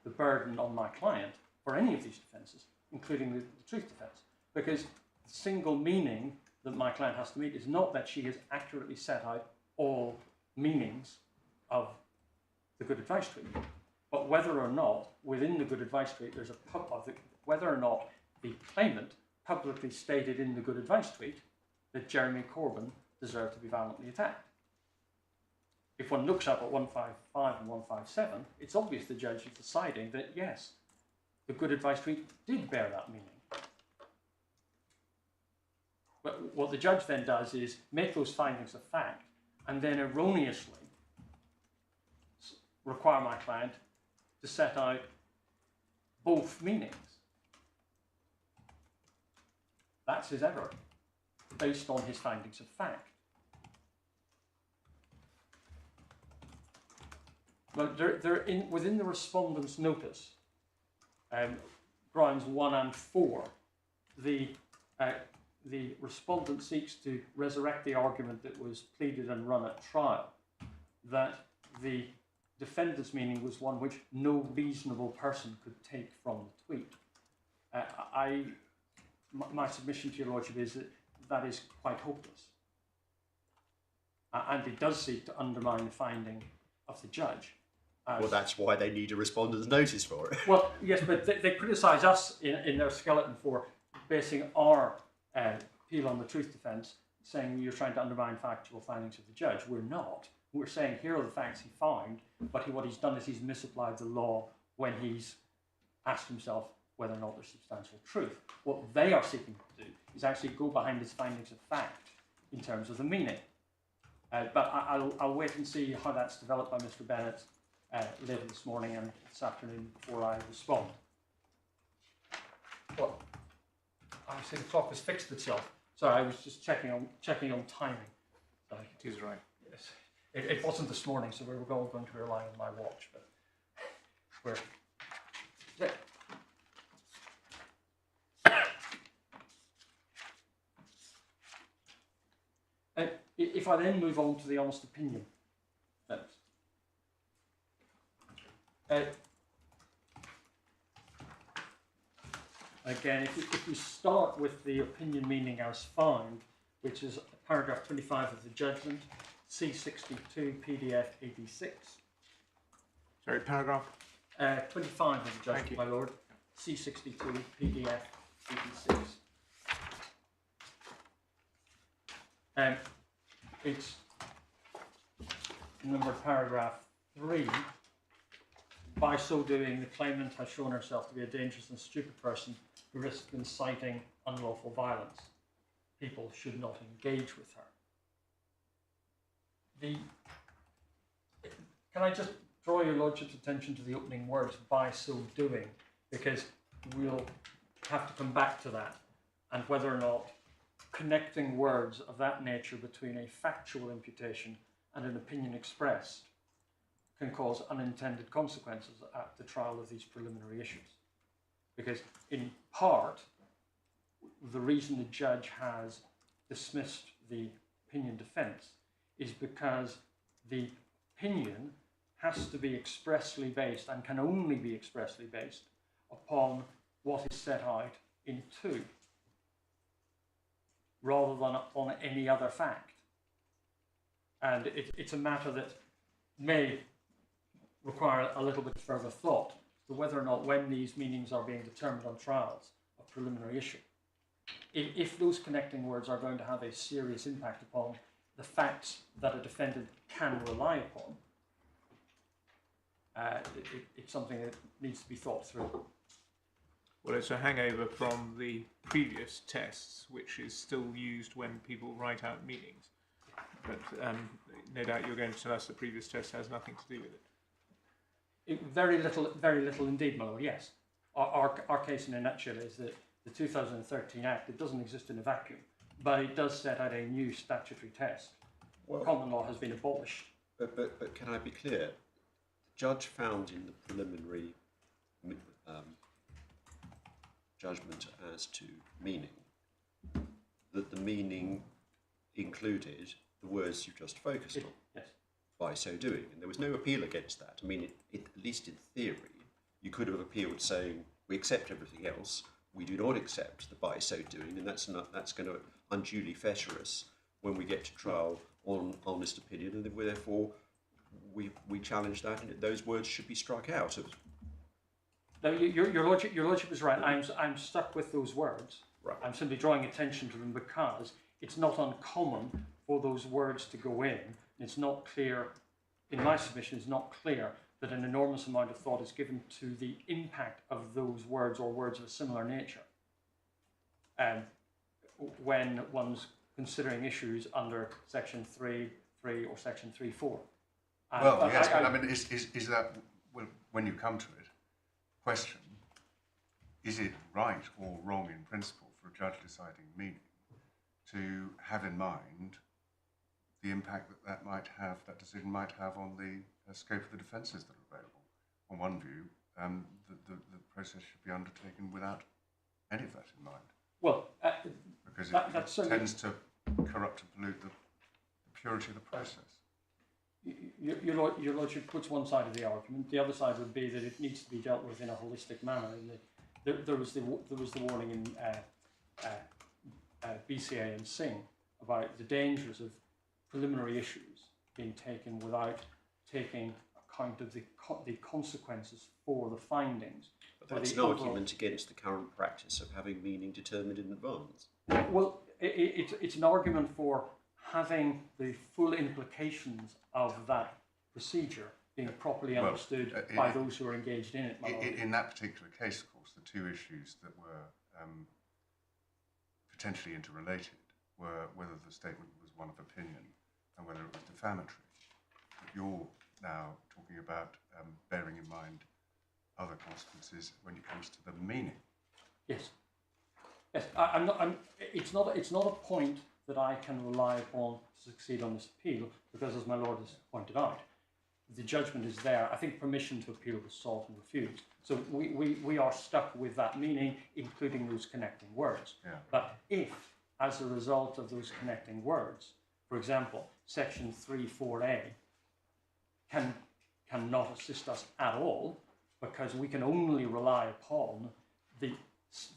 the burden on my client for any of these defences, including the truth defence, because the single meaning that my client has to meet is not that she has accurately set out all meanings of the good advice tweet, but whether or not within the good advice tweet there's whether or not the claimant publicly stated in the good advice tweet that Jeremy Corbyn deserved to be violently attacked. If one looks up at 155 and 157, it's obvious the judge is deciding that yes, the good advice tweet did bear that meaning. But what the judge then does is make those findings a fact and then erroneously require my client to set out both meanings. That's his error, based on his findings of fact. But within the respondent's notice, grounds 1 and 4, the respondent seeks to resurrect the argument that was pleaded and run at trial, that the defendant's meaning was one which no reasonable person could take from the tweet. My submission to your lordship is that is quite hopeless. And it does seek to undermine the finding of the judge. Well, that's why they need a respondent's notice for it. Well, yes, but they criticise us in their skeleton for basing our appeal on the truth defence, saying you're trying to undermine factual findings of the judge. We're not. We're saying here are the facts he found, but what he's done is he's misapplied the law when he's asked himself whether or not there's substantial truth. What they are seeking to do is actually go behind his findings of fact in terms of the meaning. But I'll wait and see how that's developed by Mr Bennett later this morning and this afternoon before I respond. Well, I see the clock has fixed itself. Sorry, I was just checking on timing. It is right. Yes. It wasn't this morning, so we were all going to rely on my watch. But where if I then move on to the honest opinion, again, if we start with the opinion meaning as found, which is paragraph 25 of the judgment, C62 PDF 86. Sorry, paragraph? 25 of the judgment, my lord, C62 PDF 86. It's number paragraph 3. By so doing, the claimant has shown herself to be a dangerous and stupid person who risks inciting unlawful violence. People should not engage with her. Can I just draw your lordship's attention to the opening words, by so doing, because we'll have to come back to that, and whether or not connecting words of that nature between a factual imputation and an opinion expressed can cause unintended consequences at the trial of these preliminary issues. Because in part, the reason the judge has dismissed the opinion defence is because the opinion has to be expressly based and can only be expressly based upon what is set out in 2, rather than on any other fact. And it's a matter that may require a little bit further thought to whether or not, when these meanings are being determined on trials of preliminary issue, if those connecting words are going to have a serious impact upon the facts that a defendant can rely upon, it's something that needs to be thought through. Well, it's a hangover from the previous tests, which is still used when people write out meanings. But no doubt you're going to tell us the previous test has nothing to do with it. Very little indeed, my lord, yes. Our case in a nutshell is that the 2013 Act, it doesn't exist in a vacuum, but it does set out a new statutory test. Well, common law has been abolished. But can I be clear? The judge found in the preliminary judgment as to meaning that the meaning included the words you just focused on. Yes. By so doing, and there was no appeal against that. I mean, at least in theory, you could have appealed saying we accept everything else, we do not accept the by so doing, and that's going to unduly fetter us when we get to trial on honest opinion, and therefore we challenge that, and those words should be struck out. No, your lordship is right. I'm stuck with those words. Right. I'm simply drawing attention to them because it's not uncommon for those words to go in. It's not clear, in my submission, it's not clear that an enormous amount of thought is given to the impact of those words or words of a similar nature when one's considering issues under Section 3.3 or Section 3.4. Well, yes, but I mean, is that, when you come to it, question, is it right or wrong in principle for a judge deciding meaning to have in mind the impact that that decision might have on the scope of the defences that are available? On one view, the process should be undertaken without any of that in mind. Well, because it tends to corrupt and pollute the purity of the process. Your lordship puts one side of the argument. The other side would be that it needs to be dealt with in a holistic manner. There was the warning in BCA and Singh about the dangers of preliminary issues being taken without taking account of the consequences for the findings. But that's an argument against the current practice of having meaning determined in advance. Well, it's an argument for having the full implications of that procedure being properly understood by those who are engaged in it. In that particular case, of course, the two issues that were potentially interrelated were whether the statement was one of opinion and whether it was defamatory. But you're now talking about bearing in mind other consequences when it comes to the meaning. Yes. Yes. It's not a point that I can rely upon to succeed on this appeal, because, as my lord has pointed out, the judgment is there. I think permission to appeal was sought and refused. So we are stuck with that meaning, including those connecting words. Yeah. But if, as a result of those connecting words, for example, Section 3(4)(a) cannot assist us at all, because we can only rely upon the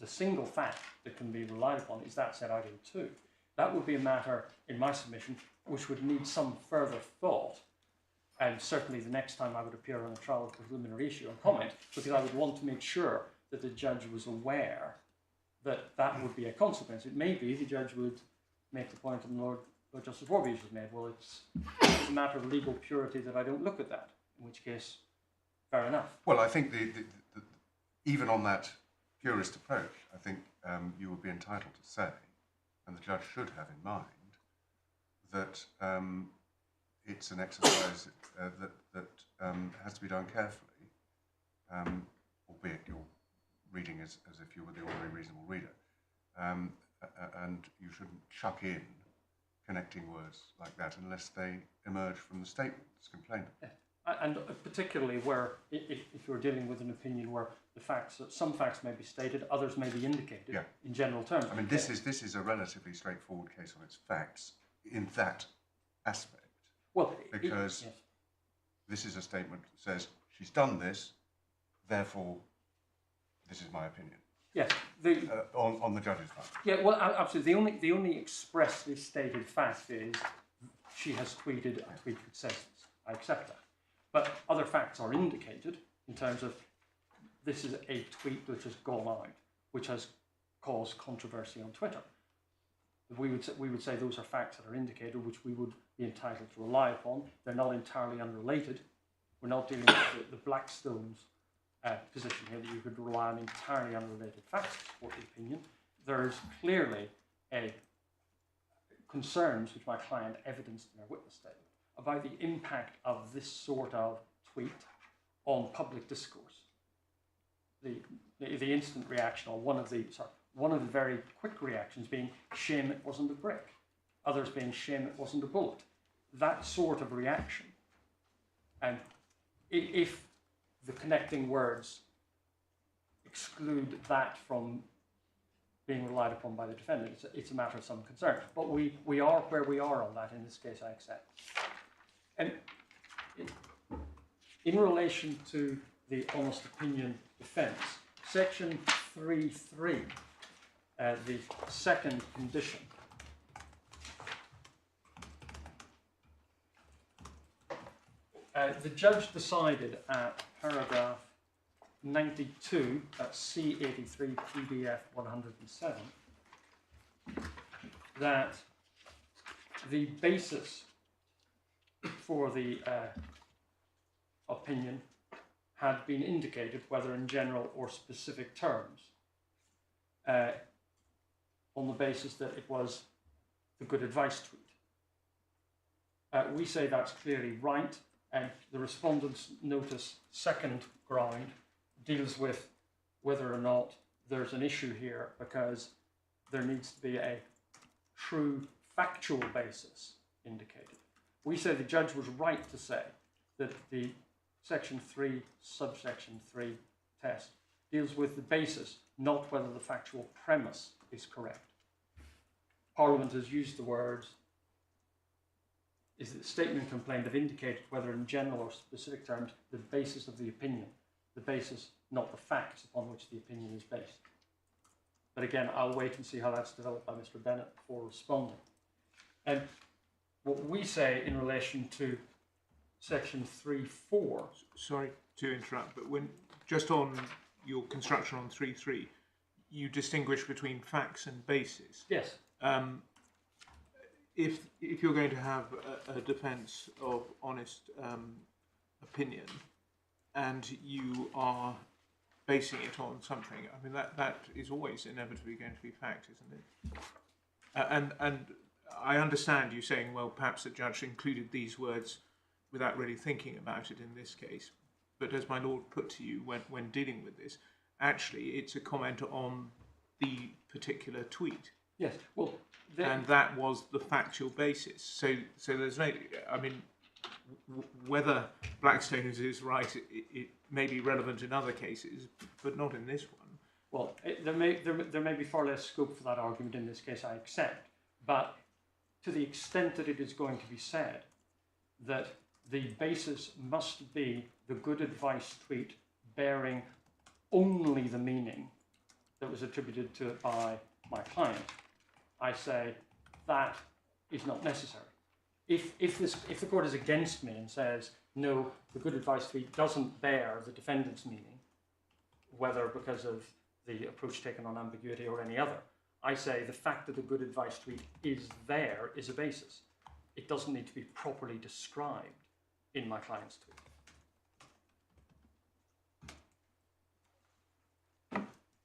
single fact that can be relied upon is that set out in 2. That would be a matter, in my submission, which would need some further thought. And certainly the next time I would appear on a trial with preliminary issue and comment, because I would want to make sure that the judge was aware that that would be a consequence. It may be the judge would make the point that Lord Justice Warby has made, well, it's a matter of legal purity that I don't look at that, in which case, fair enough. Well, I think the even on that purist approach, I think you would be entitled to say, and the judge should have in mind, that it's an exercise that has to be done carefully, albeit you're reading as if you were the ordinary reasonable reader, and you shouldn't chuck in connecting words like that unless they emerge from the statement that's complained of. Yeah. And particularly where, if you're dealing with an opinion where the facts, some facts may be stated, others may be indicated in general terms. I mean, this is a relatively straightforward case on its facts in that aspect. Well, because this is a statement that says she's done this, therefore this is my opinion. Yes, on the judge's part. Yeah, well, absolutely. The only expressly stated fact is she has tweeted a tweet that says this. I accept that. But other facts are indicated in terms of this is a tweet which has gone out, which has caused controversy on Twitter. We would say those are facts that are indicated, which we would be entitled to rely upon. They're not entirely unrelated. We're not dealing with the Blackstone's position here that you could rely on entirely unrelated facts to support the opinion. There is clearly concerns which my client evidenced in her witness statement about the impact of this sort of tweet on public discourse. The instant reaction, or one of the very quick reactions being, shame it wasn't a brick. Others being, shame it wasn't a bullet. That sort of reaction. And if the connecting words exclude that from being relied upon by the defendant, it's a matter of some concern. But we are where we are on that in this case, I accept. And in relation to the honest opinion defence, Section 3(3), the second condition, the judge decided at paragraph 92, that's C83 PDF 107, that the basis for the opinion had been indicated, whether in general or specific terms, on the basis that it was the good advice tweet. We say that's clearly right, and the respondent's notice second ground deals with whether or not there's an issue here, because there needs to be a true factual basis indicated. We say the judge was right to say that the Section 3, Subsection 3 test deals with the basis, not whether the factual premise is correct. Parliament has used the words, is that the statement complained have indicated whether in general or specific terms the basis of the opinion, the basis, not the facts upon which the opinion is based. But again, I'll wait and see how that's developed by Mr Bennett before responding. And what we say in relation to Section 3(4). Sorry to interrupt, but when just on your construction on 3(3), you distinguish between facts and basis. Yes. If you're going to have a defence of honest opinion, and you are basing it on something, I mean that is always inevitably going to be fact, isn't it? And I understand you saying, well, perhaps the judge included these words without really thinking about it in this case. But as my lord put to you when dealing with this, actually it's a comment on the particular tweet. Yes. Well, and that was the factual basis. So there's no, I mean, Whether Blackstone's is right, it may be relevant in other cases, but not in this one. Well, there may be far less scope for that argument in this case, I accept. But to the extent that it is going to be said that the basis must be the good advice tweet bearing only the meaning that was attributed to it by my client, I say that is not necessary. If the court is against me and says, no, the good advice tweet doesn't bear the defendant's meaning, whether because of the approach taken on ambiguity or any other, I say the fact that the good advice tweet is there is a basis. It doesn't need to be properly described in my client's tweet.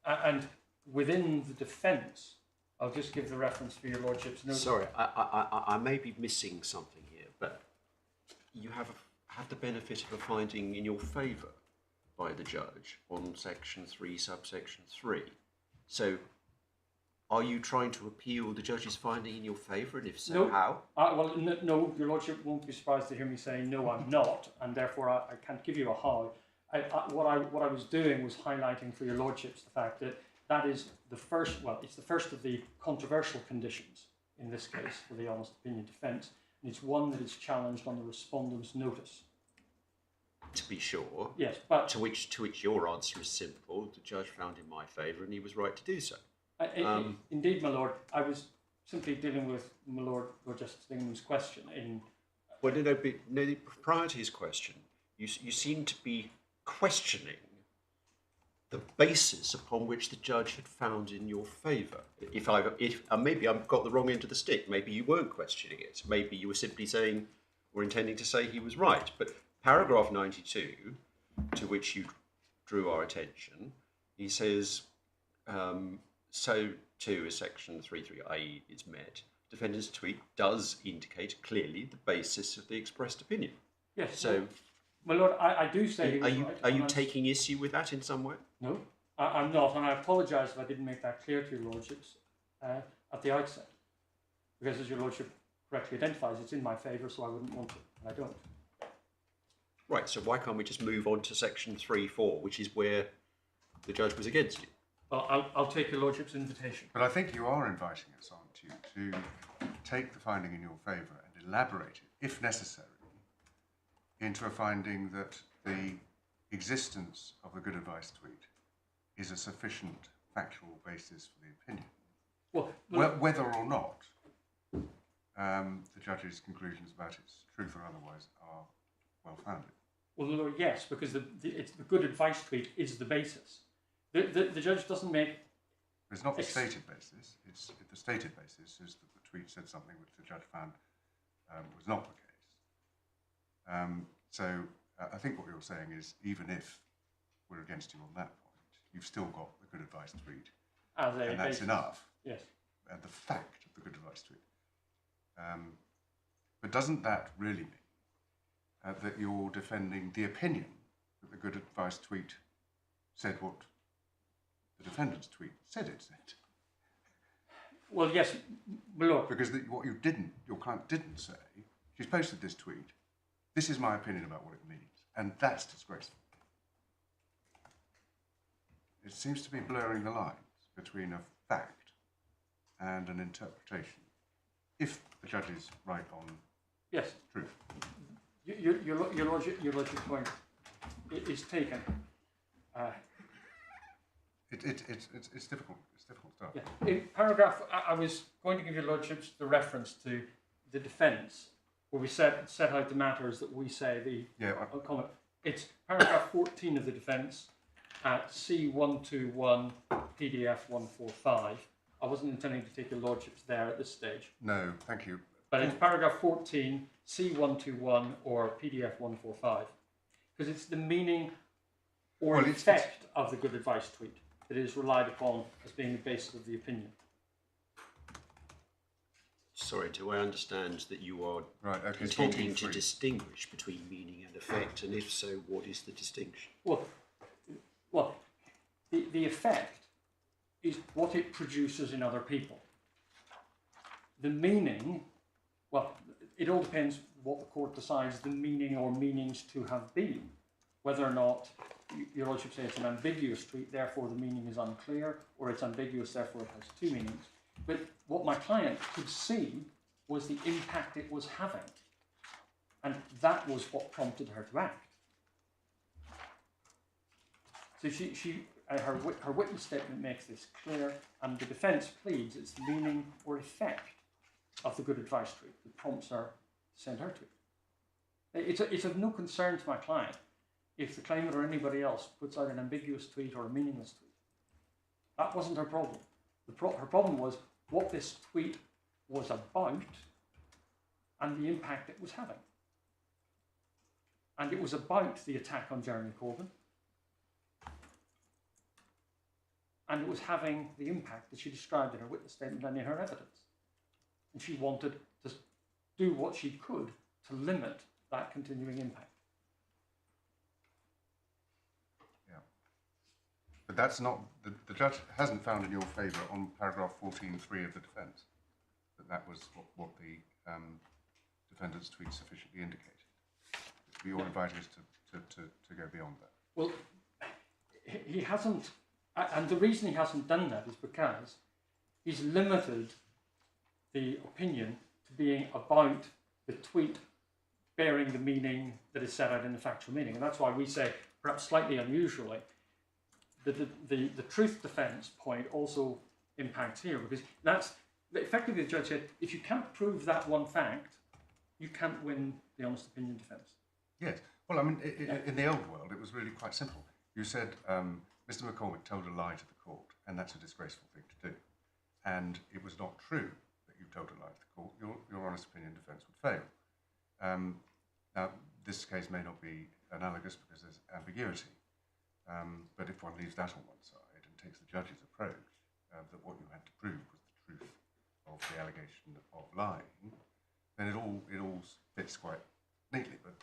And within the defence, I'll just give the reference for your lordship's notice. Sorry, I may be missing something here, but you have the benefit of a finding in your favour by the judge on Section 3, Subsection 3. So, are you trying to appeal the judge's finding in your favour, and if so, No. how? Well, no, your lordship won't be surprised to hear me say, no, I'm not, and therefore I can't give you a how. What I was doing was highlighting for your lordships the fact that that is the first, well, it's the first of the controversial conditions, in this case, for the honest opinion defence, and it's one that is challenged on the respondent's notice. To be sure. Yes, but... To which your answer is simple. The judge found in my favour, and he was right to do so. Indeed, my lord, I was simply dealing with my Lord Justice Dingemans' question in... Well, no, prior to his question, you seem to be questioning the basis upon which the judge had found in your favour. If maybe I've got the wrong end of the stick, maybe you weren't questioning it. Maybe you were simply saying, or intending to say he was right. But paragraph 92, to which you drew our attention, he says, so too as section 3.3, i.e. is met, defendant's tweet does indicate clearly the basis of the expressed opinion. Yes. So, my lord, I do say he was right. Are you taking issue with that in some way? No, I'm not, and I apologise if I didn't make that clear to your lordships at the outset. Because as your lordship correctly identifies, it's in my favour, so I wouldn't want it, and I don't. Right, so why can't we just move on to section 3.4, which is where the judge was against you? Well, I'll take your lordship's invitation. But I think you are inviting us, aren't you, to take the finding in your favour and elaborate it, if necessary, into a finding that the existence of the good advice tweet is a sufficient factual basis for the opinion. Well, whether or not the judge's conclusions about its truth or otherwise are well-founded. Well, Lord, yes, because the good advice tweet is the basis. The judge doesn't make... It's not the stated basis. The stated basis is that the tweet said something which the judge found was not the case. So I think what you're saying is, even if we're against you on that point, you've still got the good advice tweet, and that's enough. Yes. And the fact of the good advice tweet. But doesn't that really mean that you're defending the opinion that the good advice tweet said what the defendant's tweet said it said? Well, yes, look. Because what your client didn't say, she's posted this tweet, this is my opinion about what it means, and that's disgraceful. It seems to be blurring the lines between a fact and an interpretation, if the judge is right on truth. Your lordship's point is taken. It's difficult. It's difficult stuff. Yeah. In paragraph, I was going to give your lordships the reference to the defence, where we set out the matters that we say comment. It's paragraph 14 of the defence at C121 PDF 145. I wasn't intending to take your lordships there at this stage. No, thank you. But it's paragraph 14, C121 or PDF 145. Because it's the meaning or effect of the good advice tweet that is relied upon as being the basis of the opinion. Sorry, do I understand that you are intending to distinguish between meaning and effect, and if so, what is the distinction? Well, the effect is what it produces in other people. The meaning, well, it all depends what the court decides the meaning or meanings to have been. Whether or not your lordship say it's an ambiguous tweet, therefore the meaning is unclear, or it's ambiguous, therefore it has two meanings. But what my client could see was the impact it was having. And that was what prompted her to act. So her witness statement makes this clear, and the defence pleads it's the meaning or effect of the good advice tweet that prompts her to send her tweet. It's of no concern to my client if the claimant or anybody else puts out an ambiguous tweet or a meaningless tweet. That wasn't her problem. Her problem was what this tweet was about and the impact it was having. And it was about the attack on Jeremy Corbyn. And it was having the impact that she described in her witness statement and in her evidence. And she wanted to do what she could to limit that continuing impact. Yeah. But that's not, the judge hasn't found in your favour on paragraph 14.3 of the defence that was what the defendant's tweet sufficiently indicated. Your advice is to go beyond that. Well, he hasn't, and the reason he hasn't done that is because he's limited the opinion to being about the tweet bearing the meaning that is set out in the factual meaning. And that's why we say, perhaps slightly unusually, that the truth defence point also impacts here, because that's effectively the judge said, if you can't prove that one fact, you can't win the honest opinion defence. Yes. Well, I mean, in the old world, it was really quite simple. You said, Mr McCormick told a lie to the court, and that's a disgraceful thing to do. And it was not true that you told a lie to the court. Your honest opinion defence would fail. Now, this case may not be analogous because there's ambiguity. But if one leaves that on one side and takes the judge's approach, that what you had to prove was the truth of the allegation of lying, then it all fits quite neatly. But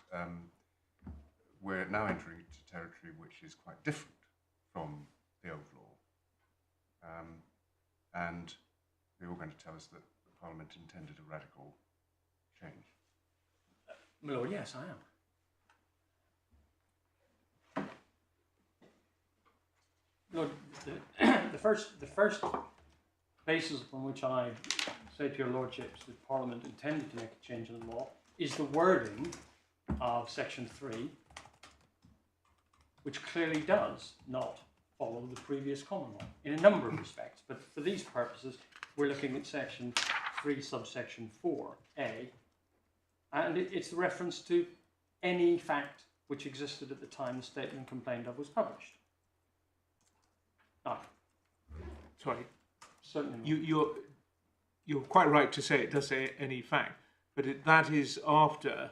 we're now entering into territory which is quite different from the old law. And you're going to tell us that the Parliament intended a radical change. My Lord, yes, I am. Lord, the first basis upon which I say to your lordships that Parliament intended to make a change in the law is the wording of Section 3, which clearly does not follow the previous common law in a number of respects. But for these purposes, we're looking at Section 3, subsection 4a, and it's the reference to any fact which existed at the time the statement complained of was published. Now, Sorry, certainly you're quite right to say it does say any fact, but that is after,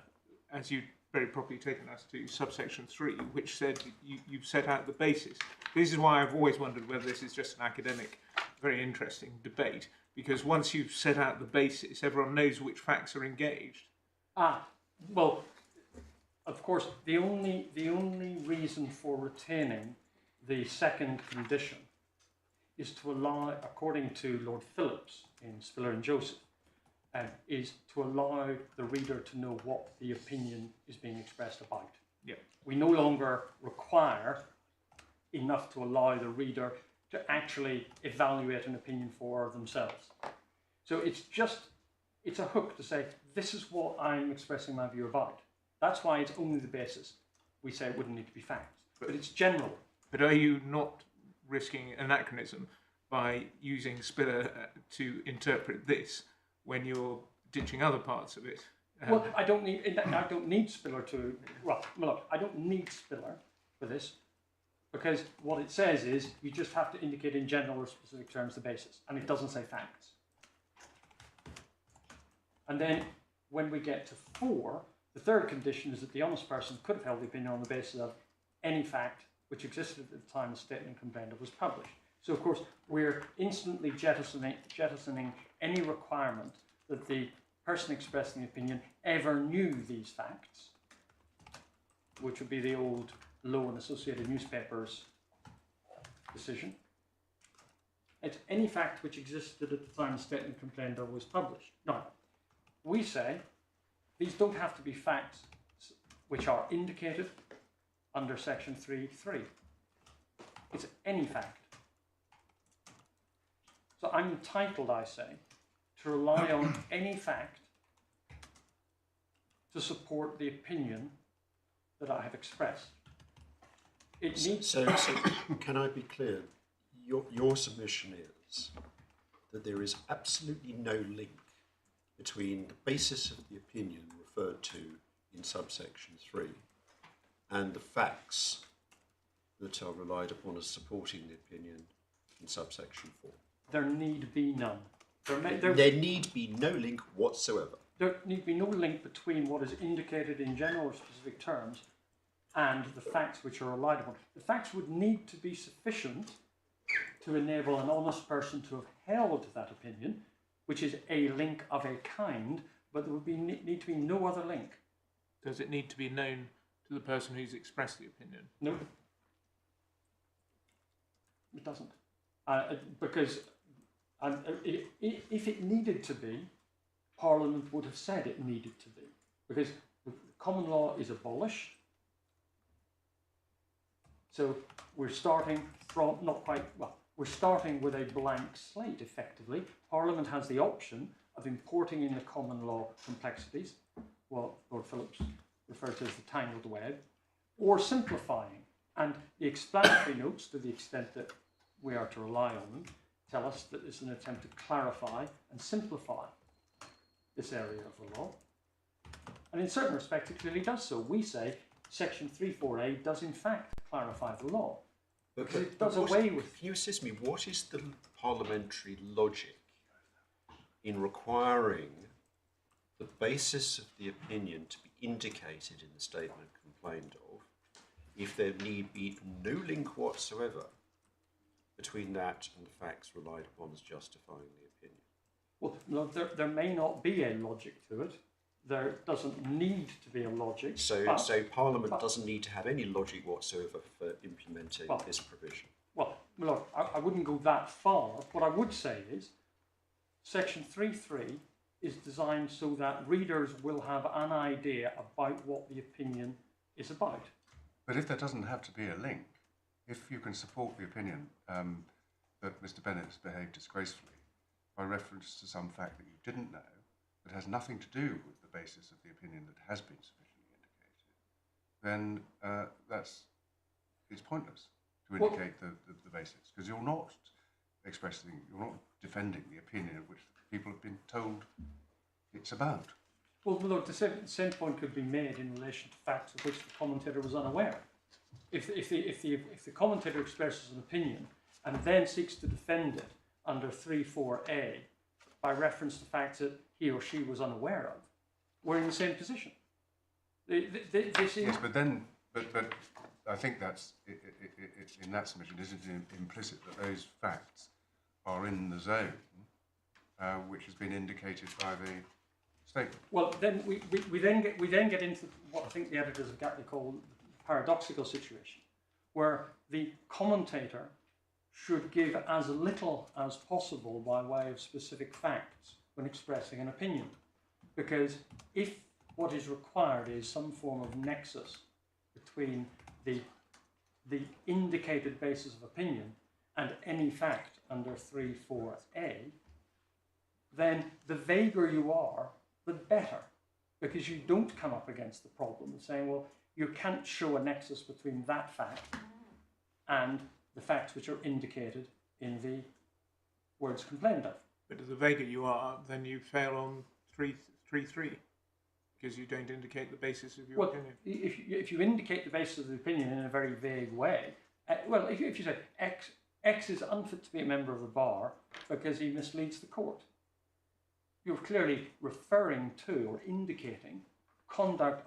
as you very properly taken us to, subsection 3, which said you've set out the basis. This is why I've always wondered whether this is just an academic, very interesting debate, because once you've set out the basis, everyone knows which facts are engaged. Well, of course, the only reason for retaining the second condition is to allow, according to Lord Phillips in Spiller and Joseph, is to allow the reader to know what the opinion is being expressed about. Yep. We no longer require enough to allow the reader to actually evaluate an opinion for themselves. So it's a hook to say, this is what I'm expressing my view about. That's why it's only the basis. We say it wouldn't need to be facts, but it's general. But are you not risking anachronism by using Spiller to interpret this when you're ditching other parts of it? Well, I don't need Spiller to. Well, look, I don't need Spiller for this, because what it says is you just have to indicate in general or specific terms the basis, and it doesn't say facts. And then when we get to 4, the third condition is that the honest person could have held the opinion on the basis of any fact which existed at the time the statement complained of was published. So, of course, we're instantly jettisoning any requirement that the person expressing the opinion ever knew these facts, which would be the old Low and Associated Newspapers decision. It's any fact which existed at the time the statement complained of was published. Now, we say these don't have to be facts which are indicated under Section 3.3. It's any fact. So I'm entitled, I say, to rely on any fact to support the opinion that I have expressed. It needs. So can I be clear? Your submission is that there is absolutely no link between the basis of the opinion referred to in subsection 3 and the facts that are relied upon as supporting the opinion in subsection 4. There need be none. There need be no link whatsoever. There need be no link between what is indicated in general or specific terms and the facts which are relied upon. The facts would need to be sufficient to enable an honest person to have held that opinion, which is a link of a kind, but there would need to be no other link. Does it need to be known to the person who's expressed the opinion? No. It doesn't. Because if it needed to be, Parliament would have said it needed to be. Because the common law is abolished. So we're starting from, not quite, well, we're starting with a blank slate, effectively. Parliament has the option of importing in the common law complexities, what Lord Phillips referred to as the tangled web, or simplifying. And the explanatory notes, to the extent that we are to rely on them, tell us that it's an attempt to clarify and simplify this area of the law. And in certain respects, it clearly does so. We say Section 3.4a does in fact clarify the law. Because it does away with... Can you assist me? What is the parliamentary logic in requiring the basis of the opinion to be indicated in the statement complained of if there need be no link whatsoever between that and the facts relied upon as justifying the opinion? Well, no, there may not be a logic to it. There doesn't need to be a logic. So Parliament doesn't need to have any logic whatsoever for implementing this provision. Well, look, I wouldn't go that far. What I would say is Section 3.3 is designed so that readers will have an idea about what the opinion is about. But if there doesn't have to be a link, if you can support the opinion that Mr Bennet has behaved disgracefully by reference to some fact that you didn't know that has nothing to do with the basis of the opinion that has been sufficiently indicated, then it's pointless to indicate the basis, because you're not defending the opinion of which people have been told it's about. Well, look, the same point could be made in relation to facts of which the commentator was unaware. If the commentator expresses an opinion and then seeks to defend it under 3.4a by reference to facts that he or she was unaware of, we're in the same position. Yes, but I think that's in that submission, isn't it implicit that those facts are in the zone which has been indicated by the statement? Well, then we then get into what I think the editors have got to call the paradoxical situation, where the commentator should give as little as possible by way of specific facts when expressing an opinion. Because if what is required is some form of nexus between the indicated basis of opinion and any fact under 3.4a, then the vaguer you are, the better. Because you don't come up against the problem of saying, well, you can't show a nexus between that fact and the facts which are indicated in the words complained of. But the vaguer you are, then you fail on 3.3, because you don't indicate the basis of your opinion. If you indicate the basis of the opinion in a very vague way, if you say X is unfit to be a member of the bar because he misleads the court, you're clearly referring to or indicating conduct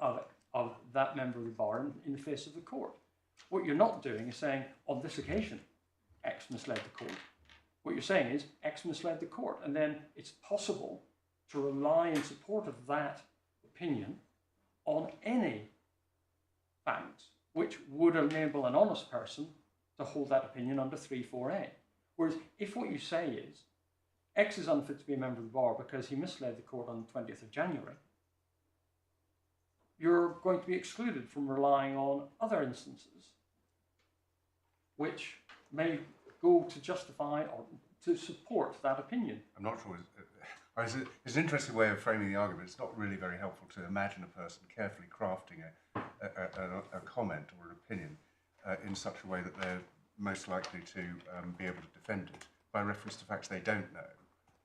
of that member of the bar in the face of the court. What you're not doing is saying, on this occasion, X misled the court. What you're saying is, X misled the court, and then it's possible to rely in support of that opinion on any facts which would enable an honest person to hold that opinion under 3.4a. Whereas if what you say is, X is unfit to be a member of the bar because he misled the court on the 20th of January, you're going to be excluded from relying on other instances which may go to justify or to support that opinion. I'm not sure. It's an interesting way of framing the argument. It's not really very helpful to imagine a person carefully crafting a comment or an opinion in such a way that they're most likely to be able to defend it by reference to facts they don't know,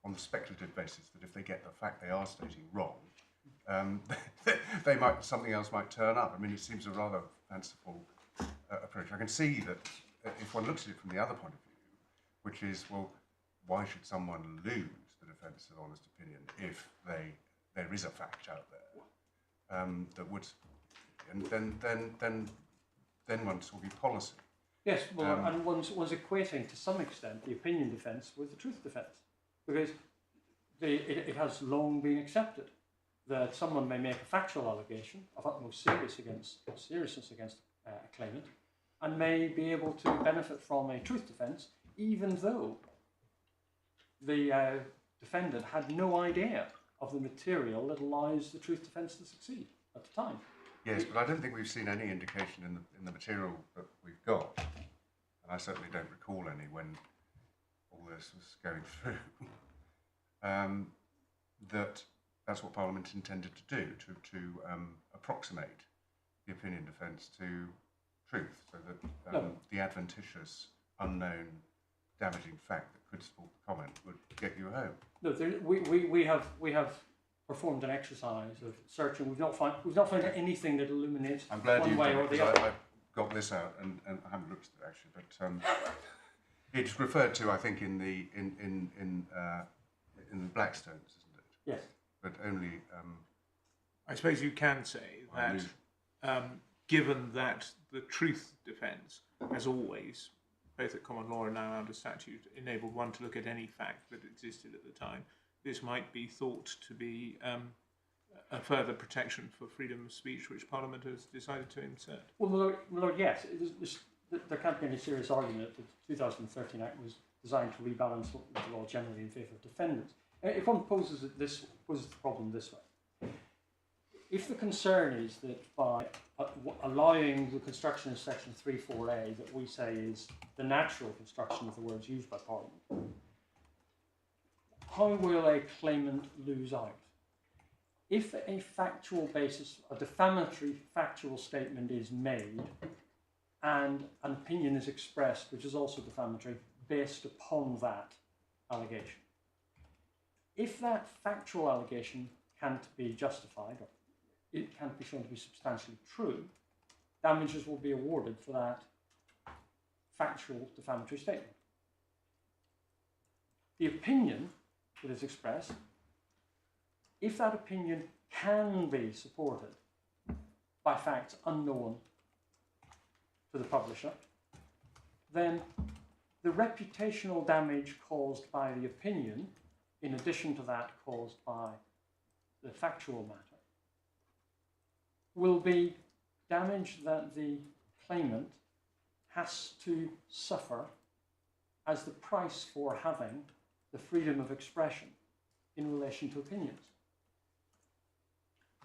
on the speculative basis that if they get the fact they are stating wrong, something else might turn up. I mean, it seems a rather fanciful approach. I can see that if one looks at it from the other point of view, which is, well, why should someone lose the defence of honest opinion if there is a fact out there that would, and then one's talking policy. Yes, well, and one's equating to some extent the opinion defence with the truth defence, because it has long been accepted that someone may make a factual allegation of utmost seriousness against a claimant, and may be able to benefit from a truth defence, even though the defendant had no idea of the material that allows the truth defence to succeed at the time. Yes, but I don't think we've seen any indication in the material that we've got, and I certainly don't recall any when all this was going through, that's what Parliament intended to do, to approximate the opinion defence to truth, so that the adventitious, unknown, damaging fact that could support the comment would get you home. No, we have performed an exercise of searching. We've not found anything that illuminates I'm glad one you way did, or the because other. I got this out and I haven't looked at it actually, but it's referred to, I think, in the Blackstones, isn't it? Yes. But only. I suppose you can say that, given that the truth defence, as always, both at common law and now under statute, enabled one to look at any fact that existed at the time, this might be thought to be a further protection for freedom of speech, which Parliament has decided to insert. Well, Lord, yes. There can't be any serious argument that the 2013 Act was designed to rebalance the law generally in favour of defendants. If one poses the problem this way, if the concern is that by allowing the construction of Section 3(4)(a) that we say is the natural construction of the words used by Parliament, how will a claimant lose out? If a factual basis, a defamatory factual statement is made and an opinion is expressed which is also defamatory based upon that allegation, if that factual allegation can't be justified, or it can't be shown to be substantially true, damages will be awarded for that factual defamatory statement. The opinion that is expressed, if that opinion can be supported by facts unknown to the publisher, then the reputational damage caused by the opinion, in addition to that caused by the factual matter, will be damage that the claimant has to suffer as the price for having the freedom of expression in relation to opinions.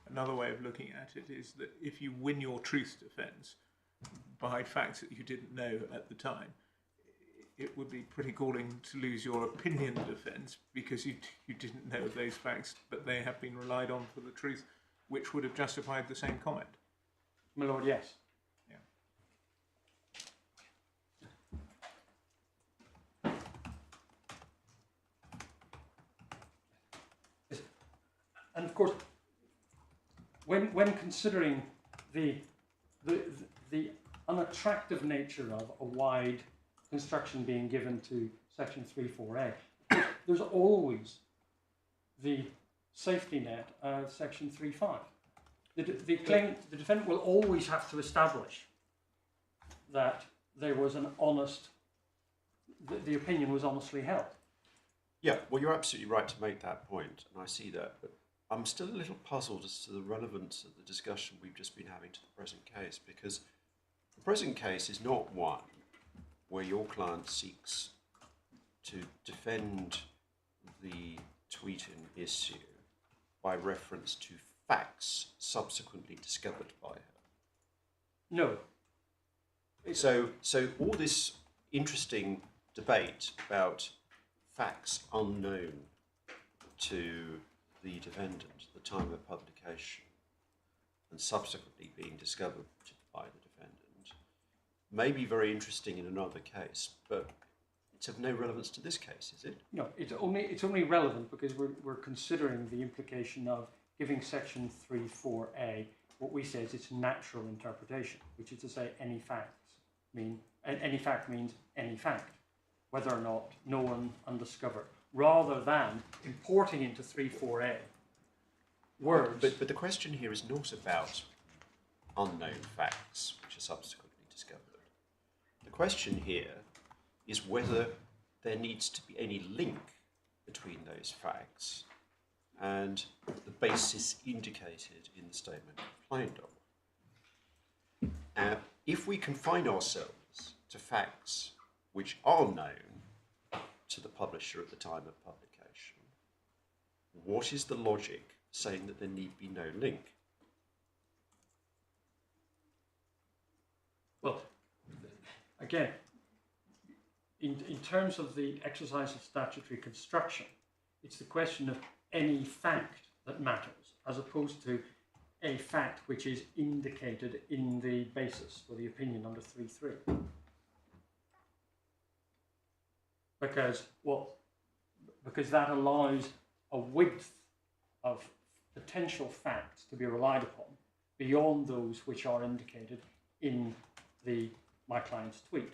Another way of looking at it is that if you win your truth defence by facts that you didn't know at the time, it would be pretty galling to lose your opinion defence because you didn't know those facts, but they have been relied on for the truth, which would have justified the same comment. My lord, yes. Yeah. And of course, when considering the unattractive nature of a wide construction being given to Section 3(4)(a), there's always the safety net of Section 3(5). The defendant will always have to establish that there was an honest, the opinion was honestly held. Yeah, well, you're absolutely right to make that point, and I see that, but I'm still a little puzzled as to the relevance of the discussion we've just been having to the present case, because the present case is not one where your client seeks to defend the tweeting issue by reference to facts subsequently discovered by her? No. So all this interesting debate about facts unknown to the defendant at the time of publication and subsequently being discovered by the defendant may be very interesting in another case, but it's of no relevance to this case, is it? No, it's only relevant because we're considering the implication of giving Section 3(4)(a) what we say is its natural interpretation, which is to say any fact means any fact, whether or not known, undiscovered, rather than importing into 3(4)(a) words. But the question here is not about unknown facts which are subsequently discovered. The question here is whether there needs to be any link between those facts and the basis indicated in the statement complained of. If we confine ourselves to facts which are known to the publisher at the time of publication, what is the logic saying that there need be no link? Well, again, in terms of the exercise of statutory construction, it's the question of any fact that matters, as opposed to a fact which is indicated in the basis for the opinion under 3(3). Because that allows a width of potential facts to be relied upon beyond those which are indicated in my client's tweet.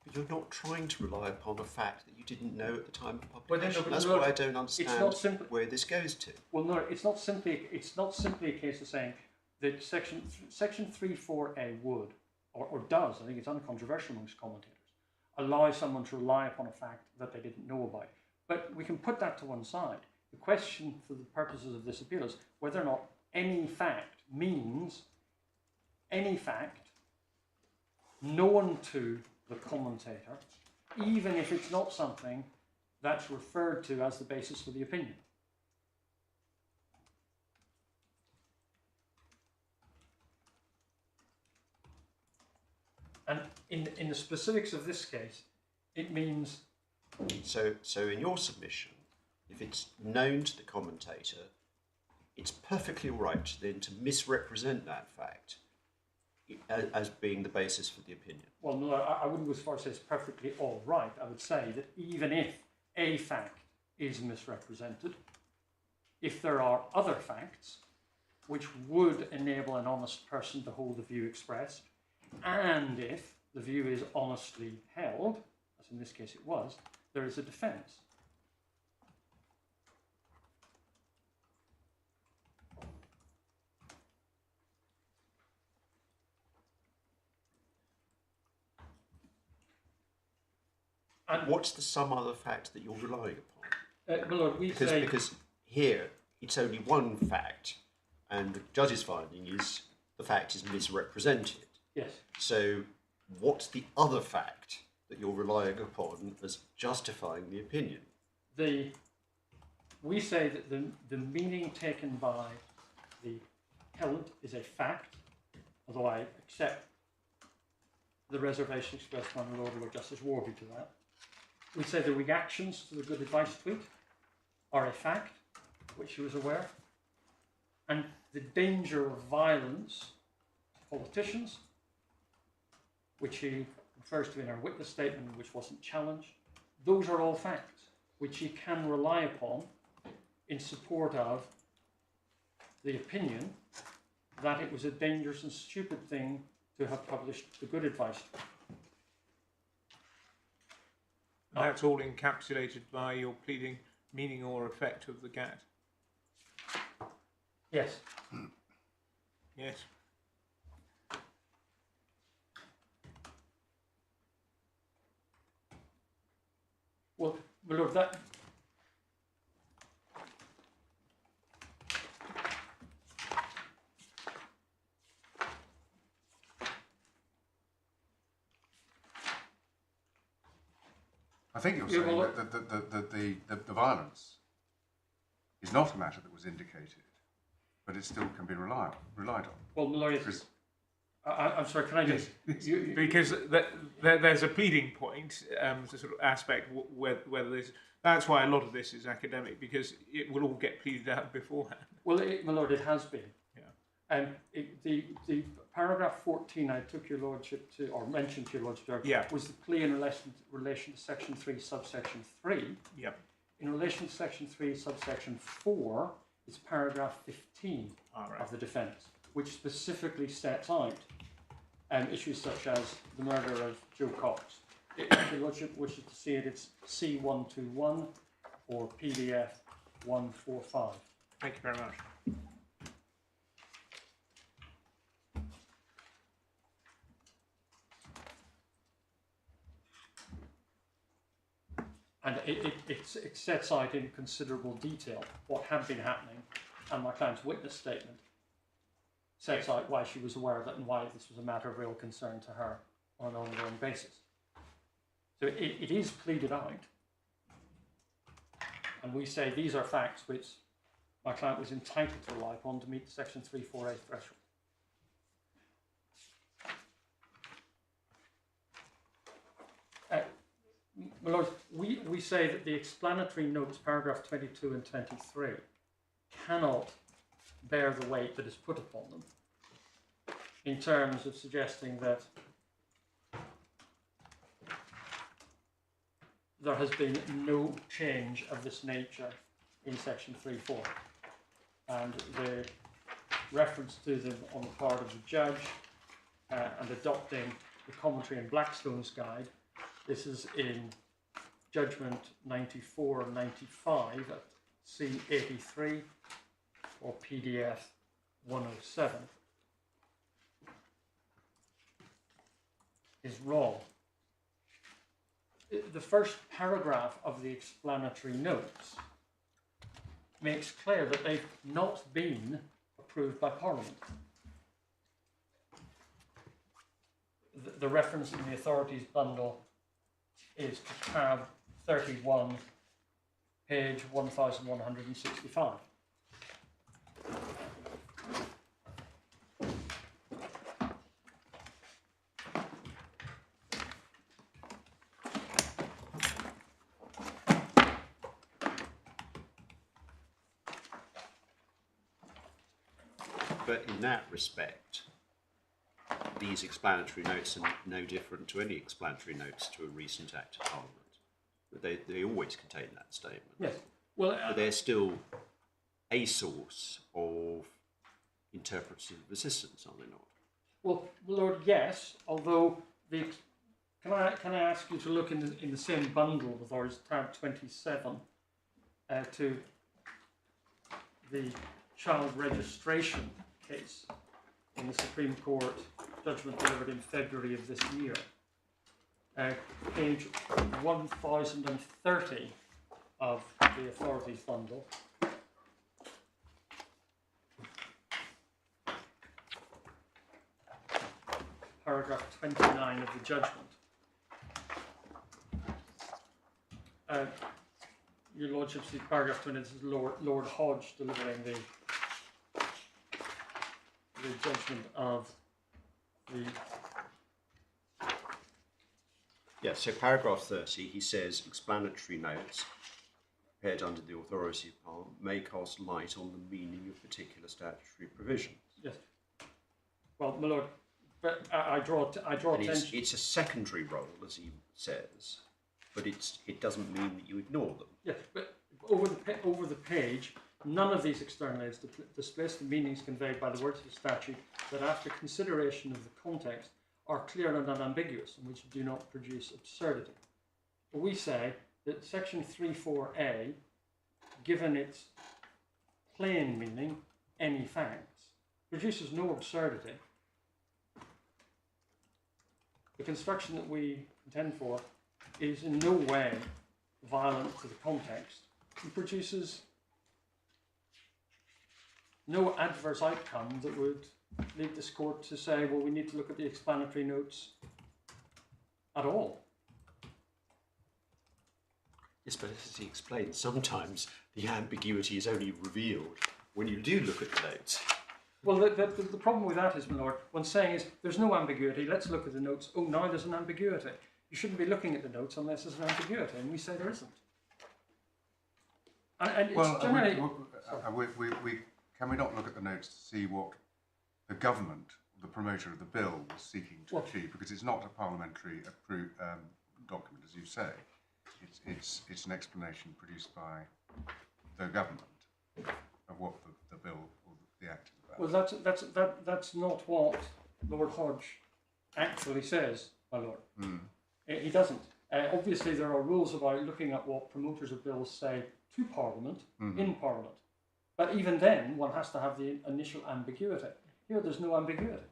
But you're not trying to rely upon a fact that you didn't know at the time of Well, publication. no, That's no, what I don't understand where this goes to. Well, no, it's not simply a case of saying that Section 3(4)(a) would, or does, I think it's uncontroversial amongst commentators, allow someone to rely upon a fact that they didn't know about. But we can put that to one side. The question for the purposes of this appeal is whether or not any fact means any fact known to the commentator, even if it's not something that's referred to as the basis for the opinion. And in the specifics of this case, it means... So in your submission, if it's known to the commentator, it's perfectly all right then to misrepresent that fact as being the basis for the opinion. Well, no, I wouldn't go as far as say it's perfectly all right. I would say that even if a fact is misrepresented, if there are other facts which would enable an honest person to hold the view expressed, and if the view is honestly held, as in this case it was, there is a defence. And what's the some other fact that you're relying upon? Well, Lord, because here it's only one fact, and the judge's finding is the fact is misrepresented. Yes. So what's the other fact that you're relying upon as justifying the opinion? We say that the meaning taken by the appellant is a fact, although I accept the reservation expressed by my Lord Justice Warby to that. We say the reactions to the good advice tweet are a fact, which he was aware, and the danger of violence to politicians, which he refers to in our witness statement, which wasn't challenged, those are all facts which he can rely upon in support of the opinion that it was a dangerous and stupid thing to have published the good advice. And that's all encapsulated by your pleading meaning or effect of the GAT. Yes. Yes. Well, my Lord, that... I think you're saying that the violence is not a matter that was indicated, but it still can be relied on. Well, my lord, I'm sorry, can I just... Because there's a pleading point, the sort of aspect whether this... That's why a lot of this is academic, because it will all get pleaded out beforehand. Well, my lord, it has been. Yeah. The paragraph 14 I took your lordship to, or mentioned to your lordship, Yeah. was the plea in relation to section 3, subsection 3. Yeah. In relation to section 3, subsection 4, it's paragraph 15 of the defence, which specifically sets out issues such as the murder of Joe Cox. If your lordship wishes to see it, it's C121 or PDF 145. Thank you very much. And it sets out in considerable detail what had been happening, and my client's witness statement sets out why she was aware of it and why this was a matter of real concern to her on an ongoing basis. So it is pleaded out, and we say these are facts which my client was entitled to rely upon to meet the section 348 threshold. My lords, we say that the explanatory notes, paragraph 22 and 23, cannot bear the weight that is put upon them in terms of suggesting that there has been no change of this nature in section 3.4, and the reference to them on the part of the judge and adopting the commentary in Blackstone's guide. This is in judgment 94 and 95 at C83 or PDF 107 is wrong. The first paragraph of the explanatory notes makes clear that they've not been approved by Parliament. The reference in the authorities bundle is to tab 31, page 1165. But in that respect, these explanatory notes are no different to any explanatory notes to a recent Act of Parliament. They always contain that statement. Yes. Well, but they're still a source of interpretive assistance, are they not? Well, Lord, yes. Although can I ask you to look in the same bundle with ours, tab 27, to the child registration case in the Supreme Court judgment delivered in February of this year. Page 1030 of the authorities bundle. Paragraph 29 of the judgment. Your Lordship sees paragraph 20, this is Lord Hodge delivering the judgment of the... Yes, so paragraph 30, he says, explanatory notes prepared under the authority of Parliament may cast light on the meaning of particular statutory provisions. Yes. Well, my Lord, but I draw attention... It's a secondary role, as he says, but it doesn't mean that you ignore them. Yes, but over the page, none of these external aids displace the meanings conveyed by the words of the statute that, after consideration of the context, are clear and unambiguous and which do not produce absurdity. But we say that section 3.4a, given its plain meaning, any facts, produces no absurdity. The construction that we contend for is in no way violent to the context. It produces no adverse outcome that would lead this court to say, well, we need to look at the explanatory notes at all. Yes, but as he explained, sometimes the ambiguity is only revealed when you do look at the notes. Well, the problem with that is, my lord, when saying is there's no ambiguity, let's look at the notes. Oh, now there's an ambiguity. You shouldn't be looking at the notes unless there's an ambiguity, and we say there isn't. And Well, it's generally... can we not look at the notes to see what the government, the promoter of the bill, was seeking to achieve? Because it's not a parliamentary document, as you say. It's an explanation produced by the government of what the bill or the act is about. Well, that's not what Lord Hodge actually says, my lord. He doesn't. Obviously, there are rules about looking at what promoters of bills say to Parliament, in Parliament. But even then, one has to have the initial ambiguity. Here, there's no ambiguity.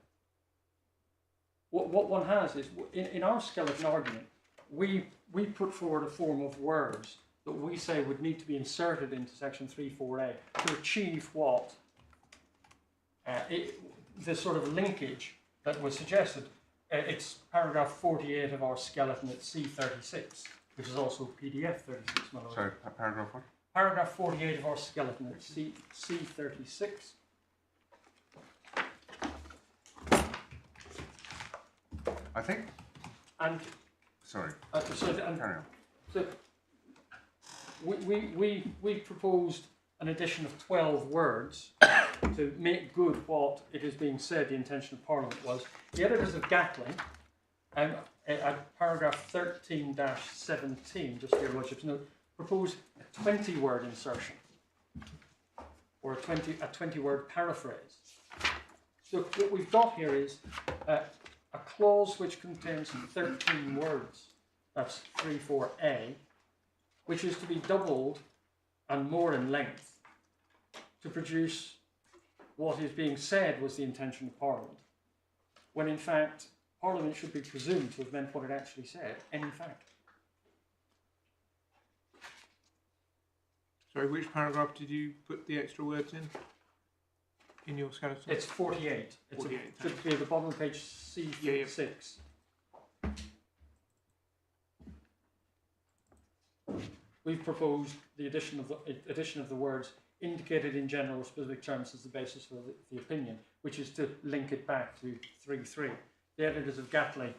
What one has is, in our skeleton argument, we put forward a form of words that we say would need to be inserted into section 3.4a to achieve what the sort of linkage that was suggested. It's paragraph 48 of our skeleton at C36, which is also PDF 36, my lord. Sorry, paragraph what? Paragraph 48 of our skeleton at C36. I think. And sorry. Carry on. So we proposed an addition of 12 words to make good what it is being said the intention of Parliament was. The editors of Gatling, at paragraph 13-17, just for your lordship's note, proposed a 20-word insertion or a 20-word paraphrase. So what we've got here is a clause which contains 13 words. That's 3.4a, which is to be doubled and more in length to produce what is being said was the intention of Parliament, when in fact Parliament should be presumed to have meant what it actually said, and in fact. Sorry, which paragraph did you put the extra words in your skeleton? It's 48. It should be at the bottom of page C6. We've proposed the addition of the words indicated in general or specific terms as the basis for the opinion, which is to link it back to 3.3. The editors of Gatley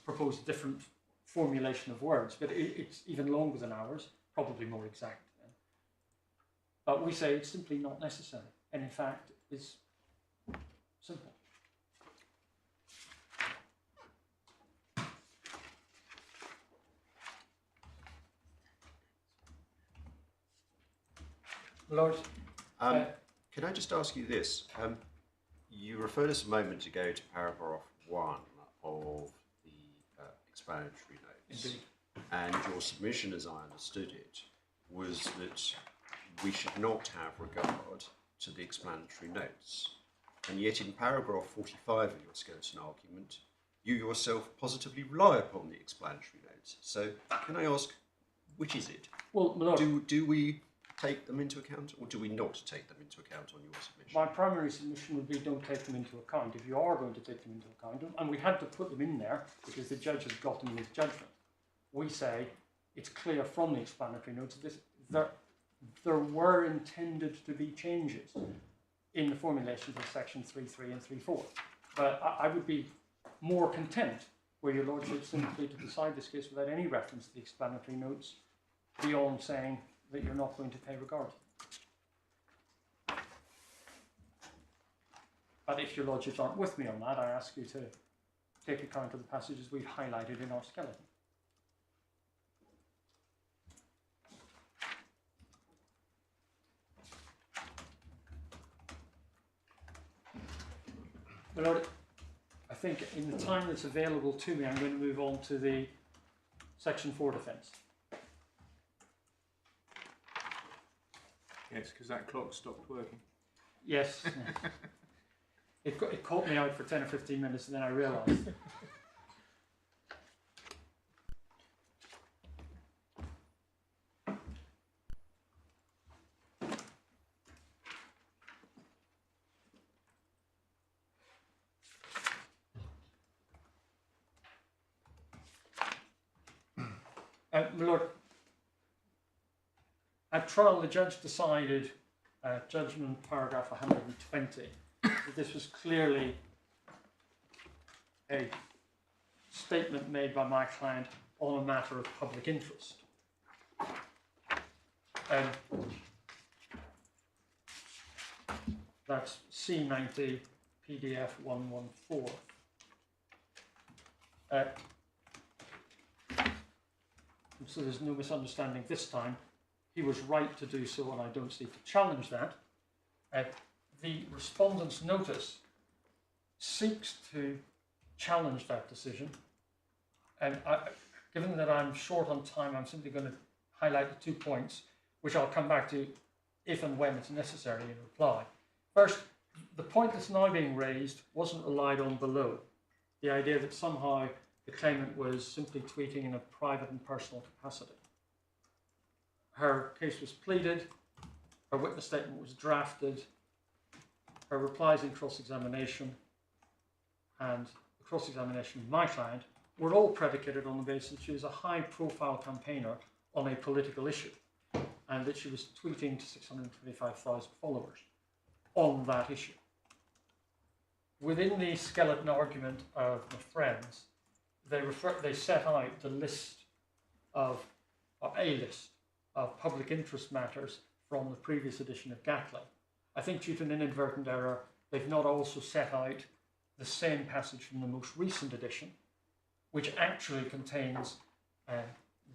proposed a different formulation of words, but it's even longer than ours, probably more exact. But we say it's simply not necessary, and in fact is simple. Lord, can I just ask you this? You referred us a moment ago to paragraph 1 of the explanatory notes. Indeed. And your submission, as I understood it, was that we should not have regard to the explanatory notes. And yet in paragraph 45 of your skeleton argument, you yourself positively rely upon the explanatory notes. So can I ask, which is it? Well, my lord, do we take them into account, or do we not take them into account on your submission? my primary submission would be don't take them into account. If you are going to take them into account, and we had to put them in there because the judge has got them in his judgment, we say it's clear from the explanatory notes that there were intended to be changes in the formulations of section 3.3 and 3.4. But I would be more content were your lordship simply to decide this case without any reference to the explanatory notes beyond saying that you're not going to pay regard. But if your lordships aren't with me on that, I ask you to take account of the passages we've highlighted in our skeleton. My lord, I think in the time that's available to me, I'm going to move on to the section 4 defence. Yes, because that clock stopped working. Yes. It caught me out for 10 or 15 minutes and then I realised. My lord, At trial, the judge decided, judgment paragraph 120, that this was clearly a statement made by my client on a matter of public interest. That's C90 PDF 114. So there's no misunderstanding this time. He was right to do so, and I don't seek to challenge that. The respondent's notice seeks to challenge that decision. And given that I'm short on time, I'm simply going to highlight the 2 points, which I'll come back to if and when it's necessary in reply. First, the point that's now being raised wasn't relied on below. The idea that somehow the claimant was simply tweeting in a private and personal capacity. Her case was pleaded, her witness statement was drafted, her replies in cross-examination and the cross-examination of my client were all predicated on the basis that she was a high-profile campaigner on a political issue and that she was tweeting to 625,000 followers on that issue. Within the skeleton argument of my friends, they set out the list of, or a list of public interest matters from the previous edition of Gatlin. I think due to an inadvertent error, they've not also set out the same passage from the most recent edition, which actually contains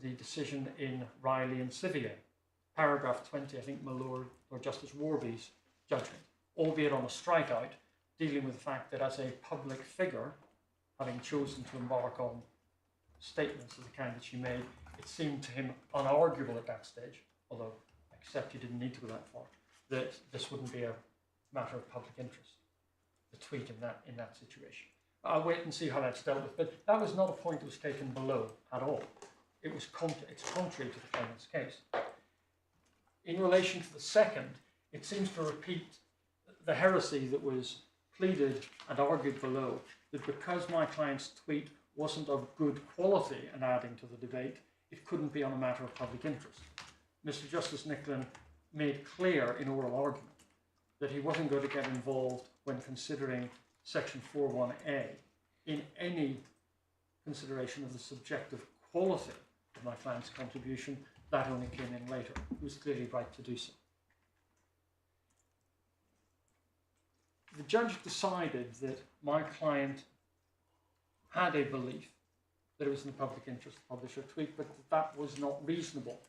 the decision in Riley and Sivier, paragraph 20, I think, my Lord Justice Warby's judgment, albeit on a strikeout, dealing with the fact that as a public figure, having chosen to embark on statements of the kind that she made, it seemed to him unarguable at that stage, although I accept you didn't need to go that far, that this wouldn't be a matter of public interest, the tweet in that situation. I'll wait and see how that's dealt with, but that was not a point that was taken below at all. It's contrary to the claimant's case. In relation to the second, it seems to repeat the heresy that was pleaded and argued below, that because my client's tweet wasn't of good quality and adding to the debate, it couldn't be on a matter of public interest. Mr. Justice Nicklin made clear in oral argument that he wasn't going to get involved when considering Section 4.1a in any consideration of the subjective quality of my client's contribution. That only came in later. He was clearly right to do so. The judge decided that my client had a belief that it was in the public interest to publish her tweet, but that was not reasonable.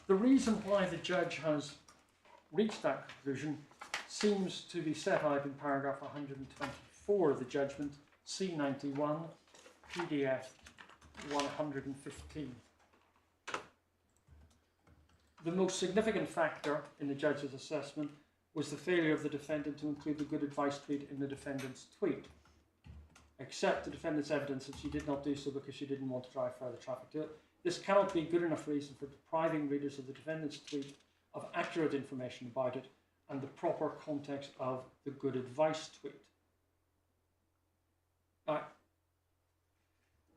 The reason why the judge has reached that conclusion seems to be set out in paragraph 124 of the judgment, C91, PDF 115. The most significant factor in the judge's assessment was the failure of the defendant to include the good advice tweet in the defendant's tweet. Accept the defendant's evidence that she did not do so because she didn't want to drive further traffic to it. This cannot be good enough reason for depriving readers of the defendant's tweet of accurate information about it and the proper context of the good advice tweet.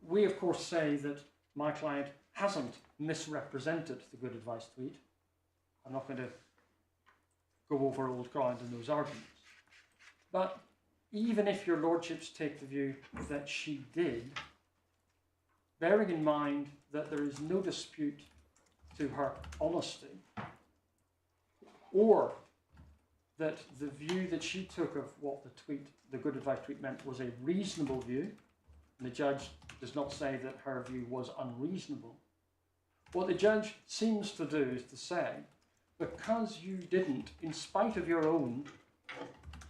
We of course say that my client hasn't misrepresented the good advice tweet. I'm not going to go over old ground in those arguments. But even if your lordships take the view that she did, bearing in mind that there is no dispute to her honesty, or that the view that she took of what the good advice tweet meant was a reasonable view, and the judge does not say that her view was unreasonable, what the judge seems to do is to say, because you didn't, in spite of your own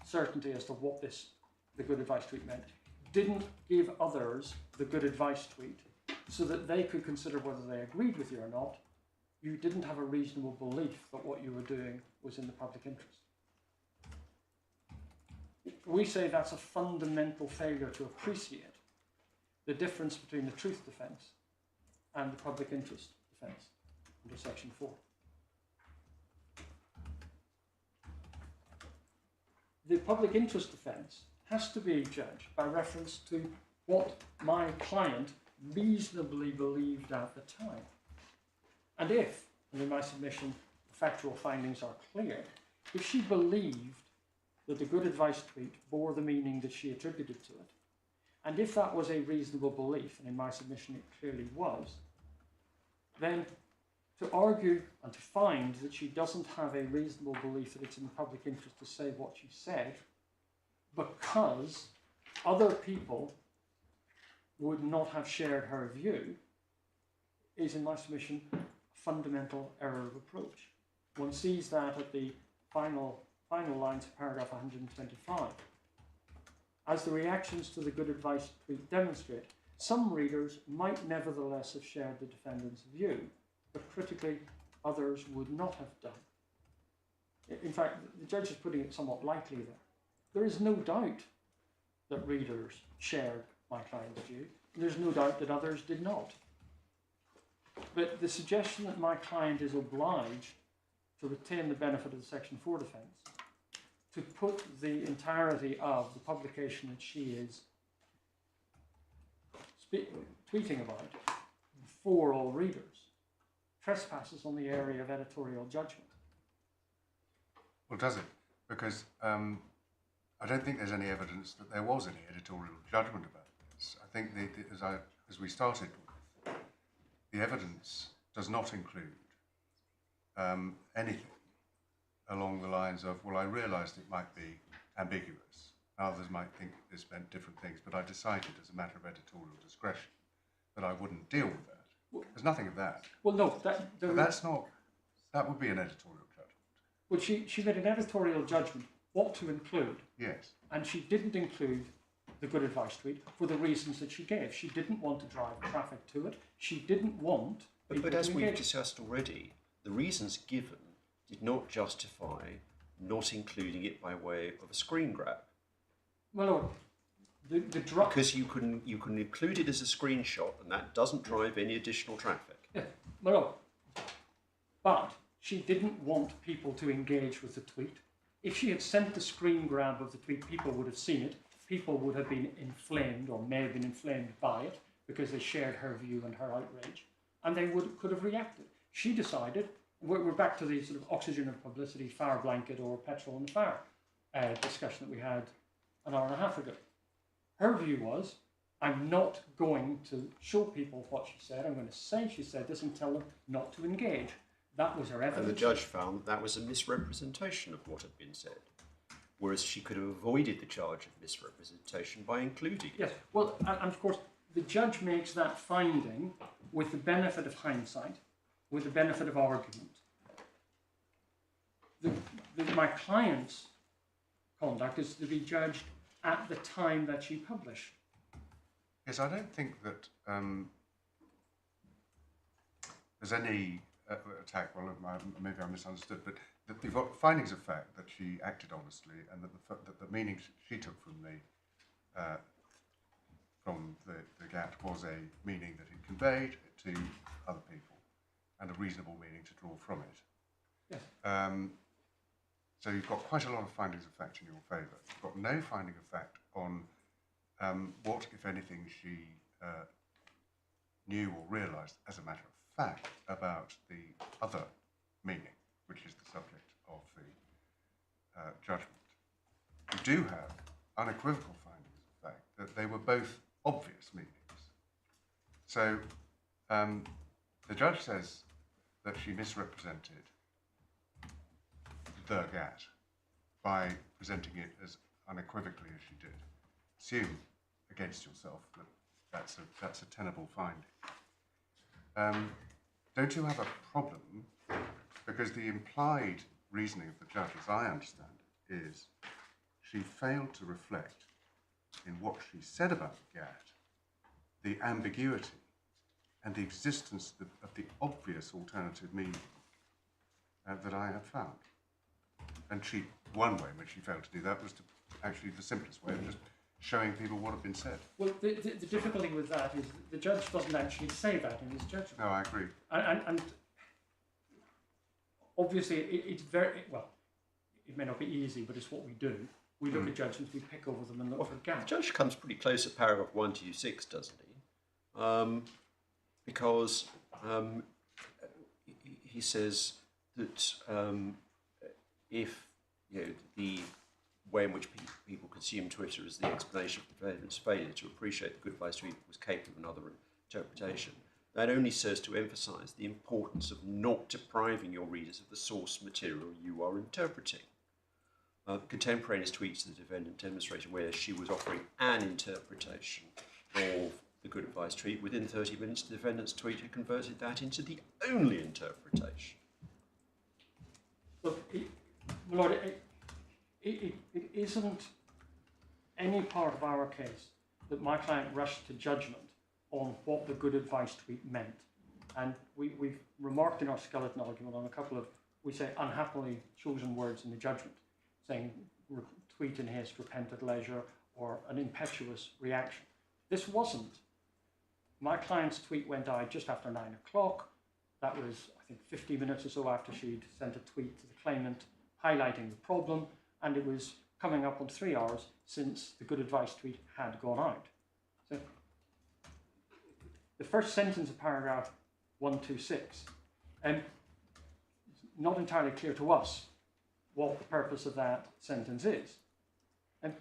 certainty as to what the good advice tweet meant, didn't give others the good advice tweet so that they could consider whether they agreed with you or not, you didn't have a reasonable belief that what you were doing was in the public interest. We say that's a fundamental failure to appreciate the difference between the truth defence and the public interest defence under Section 4. The public interest defence has to be judged by reference to what my client reasonably believed at the time. And if, and in my submission, the factual findings are clear, if she believed that the good advice tweet bore the meaning that she attributed to it, and if that was a reasonable belief, and in my submission it clearly was, then to argue and to find that she doesn't have a reasonable belief that it's in the public interest to say what she said because other people would not have shared her view is, in my submission, a fundamental error of approach. One sees that at the final lines of paragraph 125. As the reactions to the good advice tweet demonstrate, some readers might nevertheless have shared the defendant's view, but critically, others would not have done. In fact, the judge is putting it somewhat lightly there. There is no doubt that readers shared my client's view. There's no doubt that others did not. But the suggestion that my client is obliged to retain the benefit of the Section 4 defence, to put the entirety of the publication that she is tweeting about before all readers, trespasses on the area of editorial judgment. Well, does it? Because I don't think there's any evidence that there was any editorial judgment about this. I think as we started with, the evidence does not include anything along the lines of, well, I realised it might be ambiguous. Others might think this meant different things, but I decided as a matter of editorial discretion that I wouldn't deal with that. There's nothing of that. Well, no, that would be an editorial judgment. Well, she made an editorial judgment what to include. Yes. And she didn't include the good advice tweet for the reasons that she gave. She didn't want to drive traffic to it. She didn't want people But as to we've engage. discussed already, the reasons given did not justify not including it by way of a screen grab. Well, no, the drop. Because you can include it as a screenshot, and that doesn't drive any additional traffic. Yeah, well, no. But she didn't want people to engage with the tweet. If she had sent the screen grab of the tweet, people would have seen it. People would have been inflamed, or may have been inflamed by it, because they shared her view and her outrage, and they could have reacted. She decided, we're back to the sort of oxygen of publicity, fire blanket, or petrol in the fire discussion that we had an hour and a half ago. Her view was, I'm not going to show people what she said. I'm going to say she said this and tell them not to engage. That was her evidence. And the judge found that was a misrepresentation of what had been said, whereas she could have avoided the charge of misrepresentation by including it. Yes, well, and of course, the judge makes that finding with the benefit of hindsight, with the benefit of argument. My client's conduct is to be judged at the time that she published. Yes, I don't think that there's any attack. Well, maybe I misunderstood, but you've got findings of fact that she acted honestly, and that the meaning she took from the GAT was a meaning that it conveyed to other people, and a reasonable meaning to draw from it. Yes. So you've got quite a lot of findings of fact in your favour. You've got no finding of fact on what, if anything, she knew or realised as a matter of fact about the other meaning, which is the subject of the judgment. You do have unequivocal findings of fact that they were both obvious meanings. So the judge says that she misrepresented the GAT by presenting it as unequivocally as she did. Assume against yourself that that's a tenable finding. Don't you have a problem? Because the implied reasoning of the judge, as I understand it, is she failed to reflect in what she said about the GAT the ambiguity and the existence of the obvious alternative meaning that I have found. And one way in which she failed to do that was actually the simplest way of just showing people what had been said. Well, the difficulty with that is the judge doesn't actually say that in his judgment. No, I agree. And obviously, it's very, well, it may not be easy, but it's what we do. We look at judgments, we pick over them and look for The gaps. judge comes pretty close at paragraph 126, doesn't he? Because he says that if the way in which people consume Twitter is the explanation of the defendant's failure to appreciate the good advice tweet was capable of another interpretation, that only serves to emphasise the importance of not depriving your readers of the source material you are interpreting. Contemporaneous tweets to the defendant demonstrated where she was offering an interpretation of the good advice tweet. Within 30 minutes, the defendant's tweet had converted that into the only interpretation. Look, Lord, it isn't any part of our case that my client rushed to judgment on what the good advice tweet meant. And we've remarked in our skeleton argument on a couple of, we say, unhappily chosen words in the judgment, saying tweet in haste, repent at leisure, or an impetuous reaction. This wasn't. My client's tweet went out just after 9 o'clock. That was, I think, 50 minutes or so after she'd sent a tweet to the claimant highlighting the problem, and it was coming up on 3 hours since the good advice tweet had gone out. So the first sentence of paragraph 126, it's not entirely clear to us what the purpose of that sentence is. And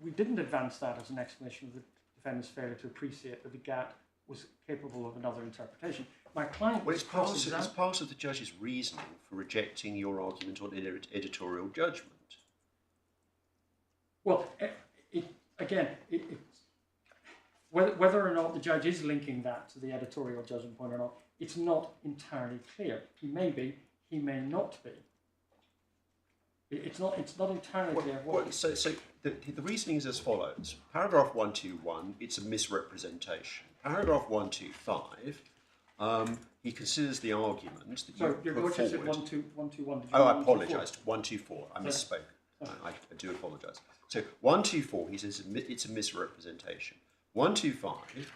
we didn't advance that as an explanation of the defendant's failure to appreciate that the GAT was capable of another interpretation. My client Well, it's part of the judge's reasoning for rejecting your argument on editorial judgment. Well, whether or not the judge is linking that to the editorial judgment point or not, it's not entirely clear. He may be, he may not be. It's not entirely clear. So the reasoning is as follows. Paragraph 121, it's a misrepresentation. Paragraph 125, he considers the argument that you put forward. Said 121. Oh, I apologise. 124. I misspoke. I do apologise. So 124, he says it's a misrepresentation. 125,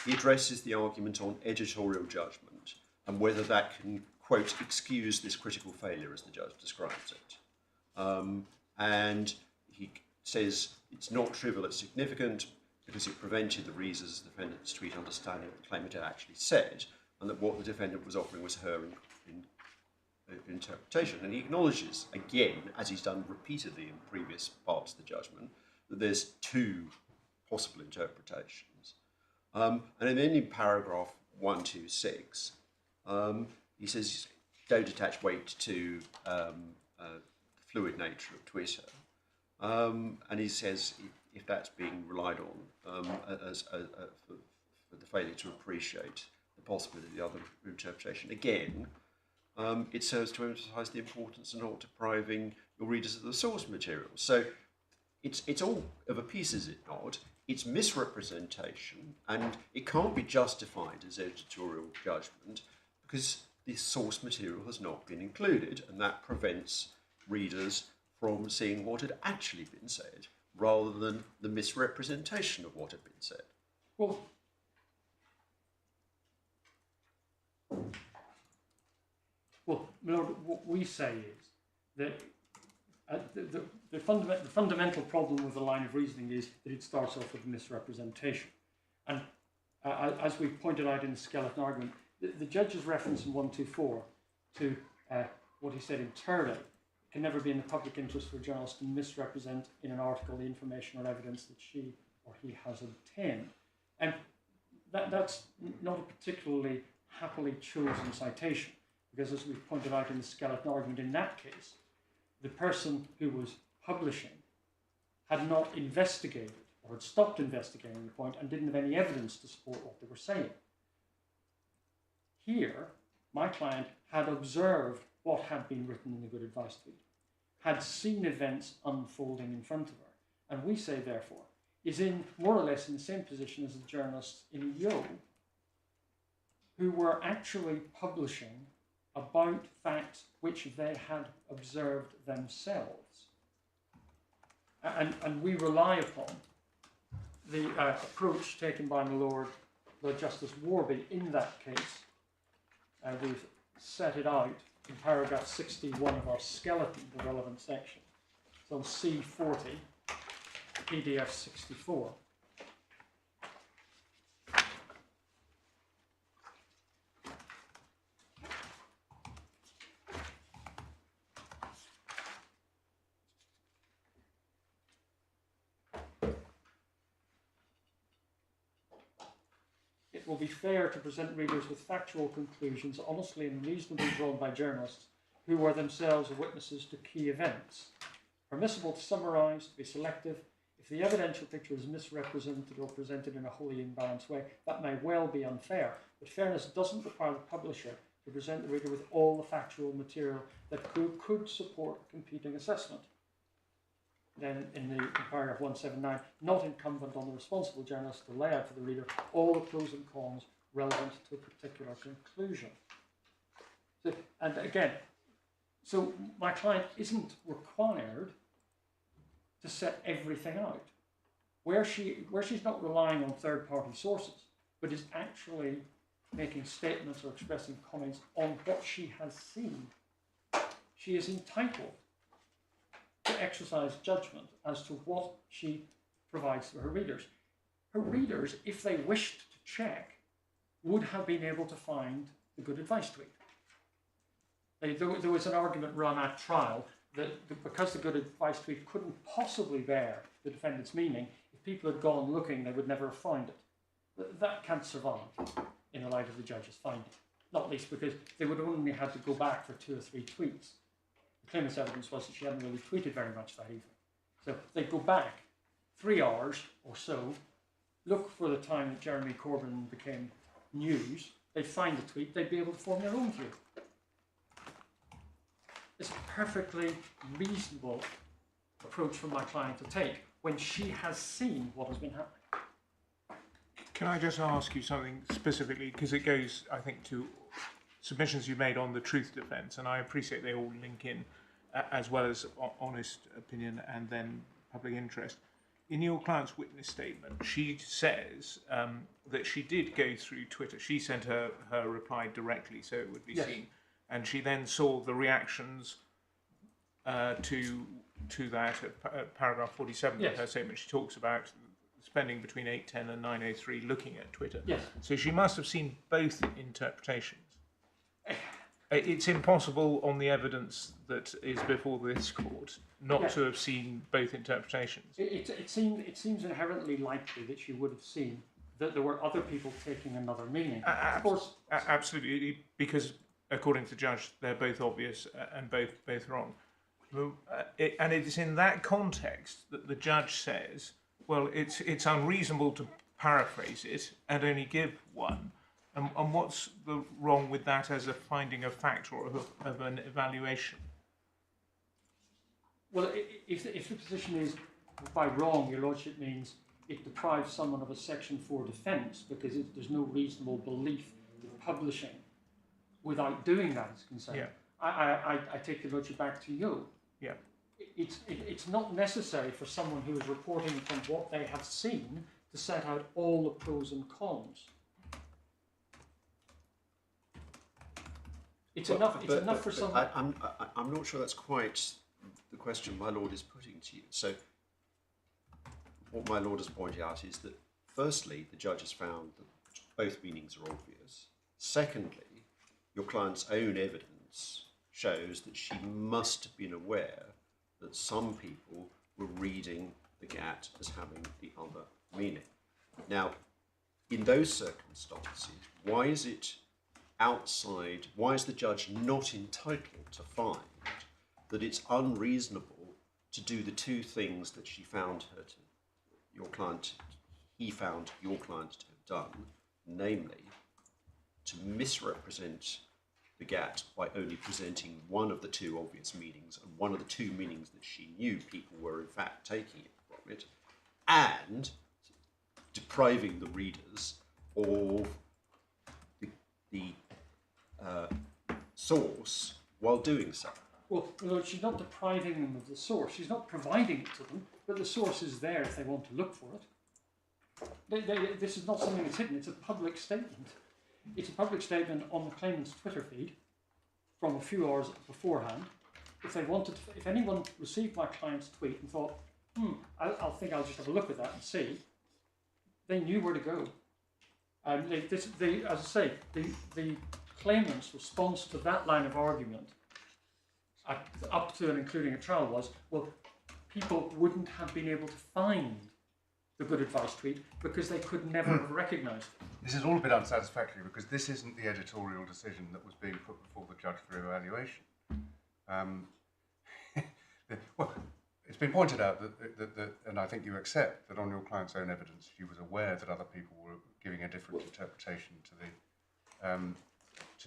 he addresses the argument on editorial judgment and whether that can, quote, excuse this critical failure as the judge describes it. And he says it's not trivial, it's significant because it prevented the reasons of the defendant's tweet understanding what the claimant had actually said, and that what the defendant was offering was her interpretation. And he acknowledges, again, as he's done repeatedly in previous parts of the judgment, that there's two possible interpretations. And then in paragraph 126, he says, don't attach weight to the fluid nature of Twitter. And he says, if that's being relied on for the failure to appreciate the possibility of the other interpretation, again, it serves to emphasise the importance of not depriving your readers of the source material. So it's all of a piece, is it not? It's misrepresentation, and it can't be justified as editorial judgment because the source material has not been included, and that prevents readers from seeing what had actually been said rather than the misrepresentation of what had been said. Well, Lord, what we say is that the fundamental problem with the line of reasoning is that it starts off with misrepresentation. And as we pointed out in the skeleton argument, the judge's reference in 124 to what he said in Turley, it can never be in the public interest for a journalist to misrepresent in an article the information or evidence that she or he has obtained. And that's not a particularly happily chosen citation, because as we pointed out in the skeleton argument, in that case, the person who was publishing had not investigated or had stopped investigating the point and didn't have any evidence to support what they were saying. Here, my client had observed what had been written in the good advice tweet, had seen events unfolding in front of her, and we say, therefore, is in more or less in the same position as the journalists in Yo, who were actually publishing about facts which they had observed themselves. And we rely upon the approach taken by my Lord Justice Warby in that case. We've set it out in paragraph 61 of our skeleton, the relevant section. It's on C40, PDF 64. it will be fair to present readers with factual conclusions honestly and reasonably drawn by journalists who are themselves witnesses to key events. Permissible to summarise, to be selective. If the evidential picture is misrepresented or presented in a wholly imbalanced way, that may well be unfair, but fairness doesn't require the publisher to present the reader with all the factual material that could support competing assessment. Then in paragraph 179, not incumbent on the responsible journalist to lay out for the reader all the pros and cons relevant to a particular conclusion. So, and again, so my client isn't required to set everything out. Where she's not relying on third-party sources, but is actually making statements or expressing comments on what she has seen, she is entitled to exercise judgment as to what she provides to her readers. Her readers, if they wished to check, would have been able to find the good advice tweet. There was an argument run at trial that because the good advice tweet couldn't possibly bear the defendant's meaning, if people had gone looking, they would never have found it. But that can't survive in the light of the judge's finding, not least because they would have only had to go back for 2 or 3 tweets. The claimant's evidence was that she hadn't really tweeted very much that evening. So they'd go back 3 hours or so, look for the time that Jeremy Corbyn became news, they'd find the tweet, they'd be able to form their own view. It's a perfectly reasonable approach for my client to take when she has seen what has been happening. Can I just ask you something specifically, because it goes, I think, to submissions you made on the truth defence, and I appreciate they all link in, as well as honest opinion and then public interest. In your client's witness statement, she says that she did go through Twitter. She sent her reply directly so it would be seen. And she then saw the reactions to that at paragraph 47 of her statement. She talks about spending between 8:10 and 9:03 looking at Twitter. Yes. So she must have seen both interpretations. It's impossible on the evidence that is before this court not to have seen both interpretations. It seems inherently likely that she would have seen that there were other people taking another meaning. Of course, absolutely, because according to the judge, they're both obvious and both wrong. And it is in that context that the judge says, well, it's unreasonable to paraphrase it and only give one. And what's the wrong with that as a finding of fact or of an evaluation? Well, if the position is by wrong, your lordship means it deprives someone of a Section 4 defence because there's no reasonable belief that publishing without doing that is concerned. Yeah. I take the lordship back to you. Yeah. It's not necessary for someone who is reporting from what they have seen to set out all the pros and cons. It's enough for someone. I'm not sure that's quite the question my lord is putting to you. So, what my lord has pointed out is that, firstly, the judge has found that both meanings are obvious. Secondly, your client's own evidence shows that she must have been aware that some people were reading the GAT as having the other meaning. Now, in those circumstances, why is the judge not entitled to find that it's unreasonable to do the two things that he found your client to have done, namely to misrepresent the GAT by only presenting one of the two obvious meanings and one of the two meanings that she knew people were in fact taking it from it, and depriving the readers of the source while doing so? Well, she's not depriving them of the source. She's not providing it to them, but the source is there if they want to look for it. This is not something that's hidden. It's a public statement. It's a public statement on the claimant's Twitter feed from a few hours beforehand. If anyone received my client's tweet and thought, I'll just have a look at that and see, they knew where to go. As I say, the claimant's response to that line of argument, up to and including a trial, was, well, people wouldn't have been able to find the good advice tweet because they could never have recognised it. This is all a bit unsatisfactory because this isn't the editorial decision that was being put before the judge for evaluation. Well, it's been pointed out that, and I think you accept that on your client's own evidence, she was aware that other people were giving a different interpretation to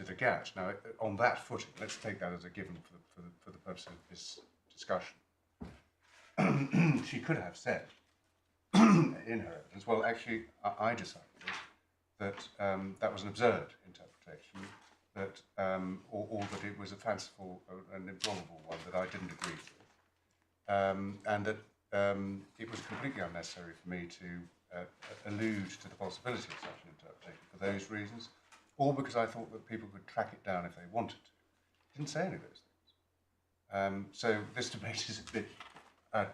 the GAT. Now, on that footing, let's take that as a given for the purpose of this discussion. She could have said in her evidence, well, actually, I decided that that was an absurd interpretation, that or that it was a fanciful and improbable one that I didn't agree with. And that it was completely unnecessary for me to allude to the possibility of such an interpretation for those reasons, or because I thought that people could track it down if they wanted to. I didn't say any of those things. So this debate is a bit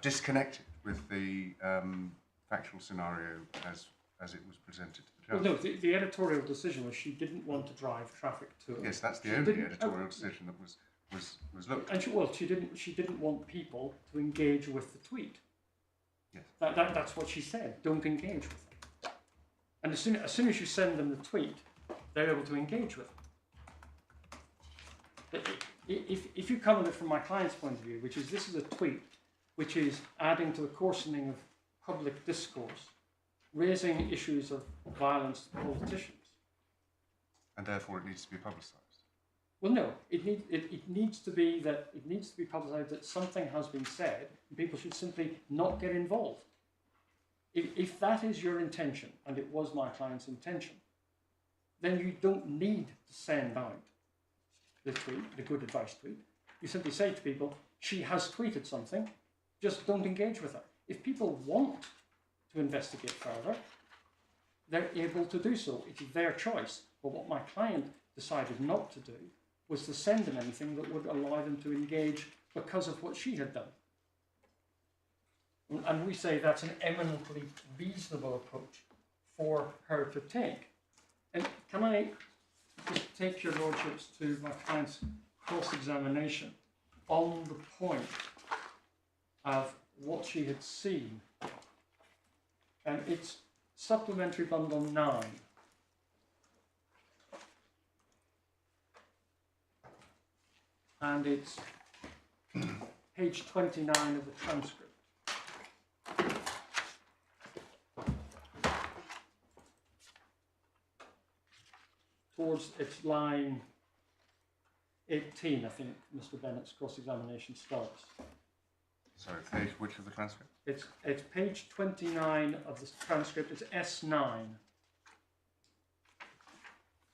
disconnected with the factual scenario as it was presented to the judge. Well, no, the editorial decision was she didn't want to drive traffic to her. Yes, that's the only editorial decision that was looked at. And she didn't want people to engage with the tweet. Yes. That's what she said. Don't engage with them. And as soon as you send them the tweet, they're able to engage with it. If you come at it from my client's point of view, which is this is a tweet which is adding to the coarsening of public discourse, raising issues of violence to politicians. And therefore it needs to be publicised. Well, no, it needs to be publicised that something has been said, and people should simply not get involved. If that is your intention, and it was my client's intention, then you don't need to send out the tweet, the good advice tweet. You simply say to people, she has tweeted something, just don't engage with her. If people want to investigate further, they're able to do so. It's their choice. But what my client decided not to do was to send them anything that would allow them to engage because of what she had done. And we say that's an eminently reasonable approach for her to take. And can I just take your lordships to my client's cross-examination on the point of what she had seen? And it's Supplementary Bundle 9. And it's page 29 of the transcript. Towards its line 18, I think Mr. Bennett's cross-examination starts. Sorry, page which of the transcript? It's page 29 of the transcript. It's S9.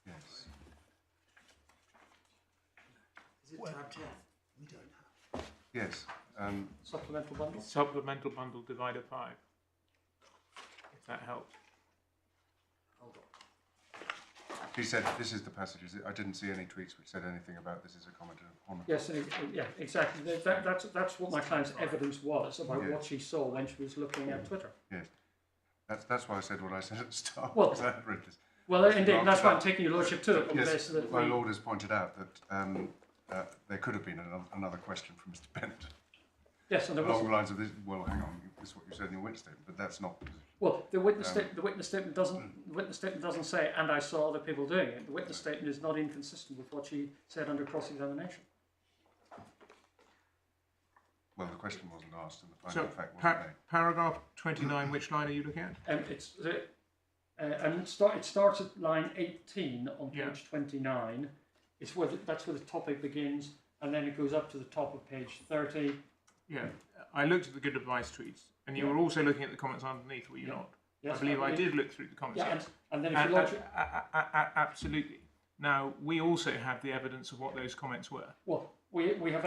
Yes. Is it tab 10? We don't have. Yes. Supplemental bundle? Supplemental bundle divider 5. If that helps. Hold on. He said this is the passage. I didn't see any tweets which said anything about this is a comment on. Yes, yeah, exactly. That's what my client's evidence was about what she saw when she was looking at Twitter. Yes. That's why I said what I said at the start. Well, because I had read this. Well, indeed, that's why I'm taking your lordship to it. On the Yes, basis that my lord has pointed out that there could have been another question from Mr. Bennett. Yes, and there along was. the lines of this. Well, hang on, this is what you said in your witness statement, but that's not. Well, the witness statement doesn't say, and I saw other people doing it. The witness statement is not inconsistent with what she said under cross-examination. Well, the question wasn't asked, and the final fact wasn't made. Paragraph 29. Which line are you looking at? It starts at line 18 on page 29. That's where the topic begins, and then it goes up to the top of page 30. Yeah, I looked at the good advice tweets, and you were also looking at the comments underneath, were you not? Yes, I believe I did look through the comments. Yeah, and then if you launch absolutely. Now we also have the evidence of what those comments were. Well, we have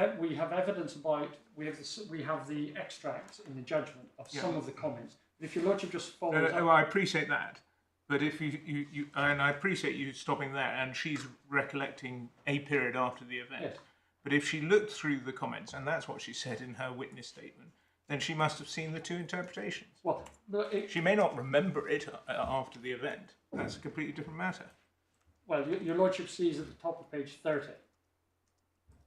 evidence about we have the extracts in the judgment of some of the comments. But if your lordship just follows, I appreciate that. But if you and I appreciate you stopping there, and she's recollecting a period after the event. Yes. But if she looked through the comments, and that's what she said in her witness statement, then she must have seen the two interpretations. Well, she may not remember it after the event. That's a completely different matter. Well, your lordship sees at the top of page 30.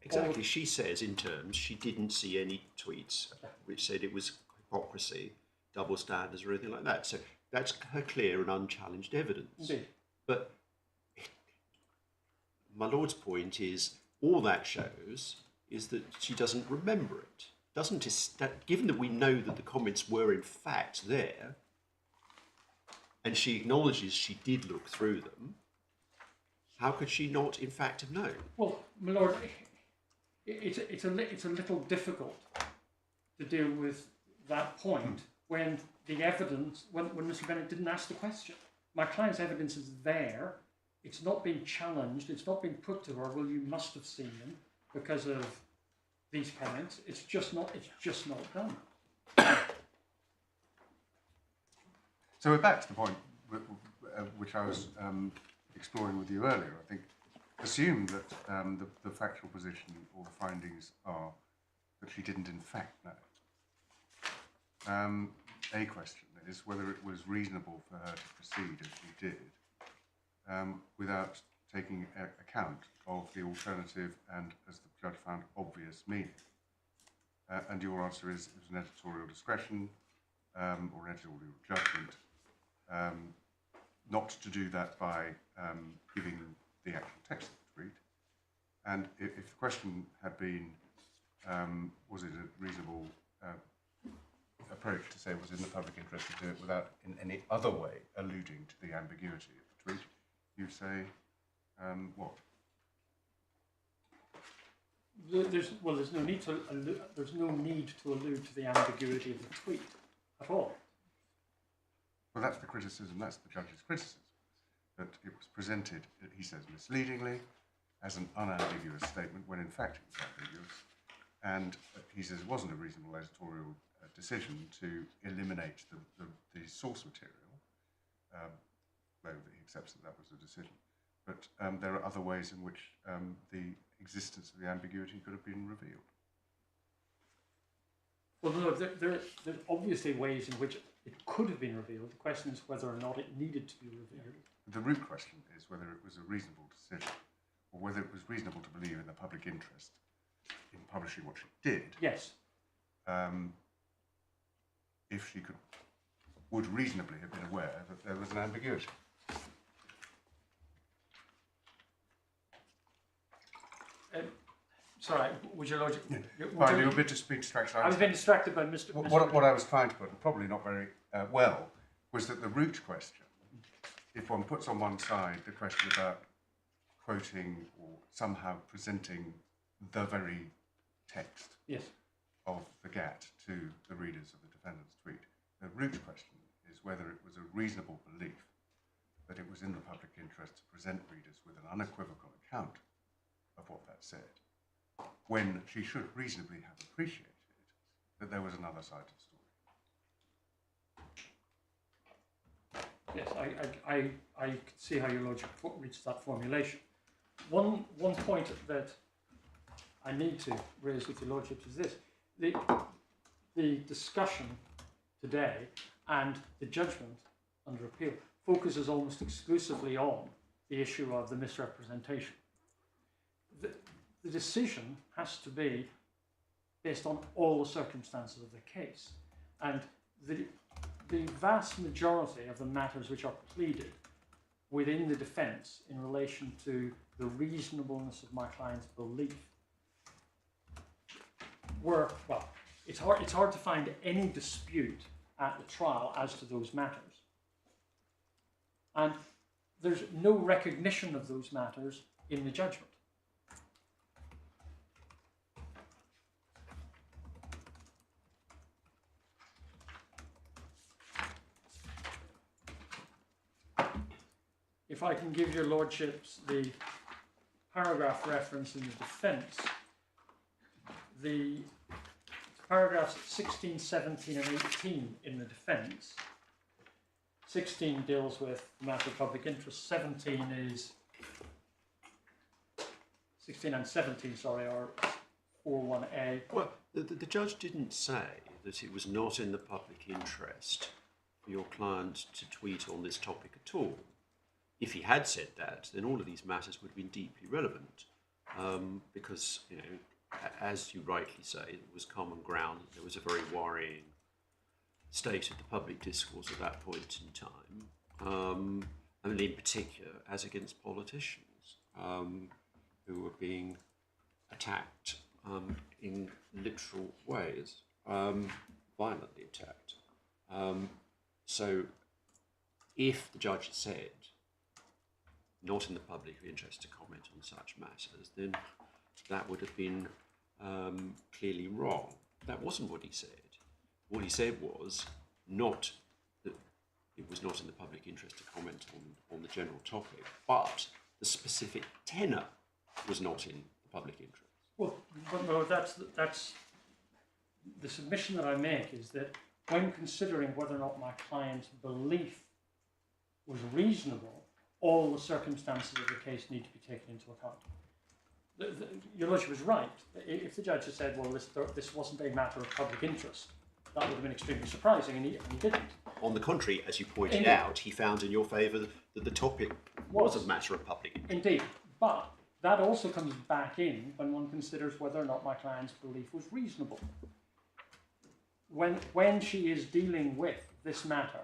Exactly. She says in terms she didn't see any tweets which said it was hypocrisy, double standards or anything like that. So that's her clear and unchallenged evidence. Indeed. But my lord's point is, all that shows is that she doesn't remember it. Given that we know that the comments were in fact there, and she acknowledges she did look through them, how could she not in fact have known? Well, my lord, it's a little difficult to deal with that point when the evidence, when Mr Bennett didn't ask the question. My client's evidence is there. It's not been challenged. It's not been put to her. Well, you must have seen them because of these comments. It's just not done. So we're back to the point which I was exploring with you earlier. I think assume that the factual position or the findings are that she didn't in fact know. A question is whether it was reasonable for her to proceed as she did without taking account of the alternative and, as the judge found, obvious meaning. And your answer is it was an editorial discretion or an editorial judgment not to do that by giving the actual text of the tweet. And if the question had been, was it a reasonable approach to say it was in the public interest to do it without in any other way alluding to the ambiguity of the tweet, you'd say, what? There's no need to allude to the ambiguity of the tweet at all. Well, that's the criticism, that's the judge's criticism, that it was presented, he says, misleadingly, as an unambiguous statement, when in fact it was ambiguous. And he says it wasn't a reasonable editorial decision to eliminate the source material, though he accepts that that was a decision. But there are other ways in which the existence of the ambiguity could have been revealed. Well, no, there are obviously ways in which it could have been revealed. The question is whether or not it needed to be revealed. The root question is whether it was a reasonable decision, or whether it was reasonable to believe in the public interest in publishing what she did. Yes. If she would reasonably have been aware that there was an ambiguity. Sorry, would your lordship... Fine, you were a bit distracted. I was being distracted by Mr. What I was trying to put, and probably not very well, was that the root question, if one puts on one side the question about quoting or somehow presenting the very text of the GAT to the readers of the defendant's tweet, the root question is whether it was a reasonable belief that it was in the public interest to present readers with an unequivocal account of what that said, when she should reasonably have appreciated that there was another side to the story. Yes, I can see how your lordship reached that formulation. One point that I need to raise with your lordship is this: the discussion today and the judgment under appeal focuses almost exclusively on the issue of the misrepresentation. The decision has to be based on all the circumstances of the case, and the vast majority of the matters which are pleaded within the defence in relation to the reasonableness of my client's belief were, well, it's hard to find any dispute at the trial as to those matters. And there's no recognition of those matters in the judgment. If I can give your lordships the paragraph reference in the defence, the paragraphs 16, 17 and 18 in the defence. 16 deals with the matter of public interest, 16 and 17, sorry, are 4.1a. Well, the judge didn't say that it was not in the public interest for your client to tweet on this topic at all. If he had said that, then all of these matters would have been deeply relevant, because, you know, as you rightly say, it was common ground that there was a very worrying state of the public discourse at that point in time. And in particular, has against politicians who are being attacked in literal ways, violently attacked. So if the judge had said, not in the public interest to comment on such matters, then that would have been clearly wrong. That wasn't what he said. What he said was not that it was not in the public interest to comment on the general topic, but the specific tenor was not in the public interest. Well, but no, that's the submission that I make is that when considering whether or not my client's belief was reasonable, all the circumstances of the case need to be taken into account. Your Lordship was right. If the judge had said, well, this wasn't a matter of public interest, that would have been extremely surprising, and he didn't. On the contrary, as you pointed out, he found in your favour that the topic was a matter of public interest. Indeed, but that also comes back in when one considers whether or not my client's belief was reasonable. When she is dealing with this matter,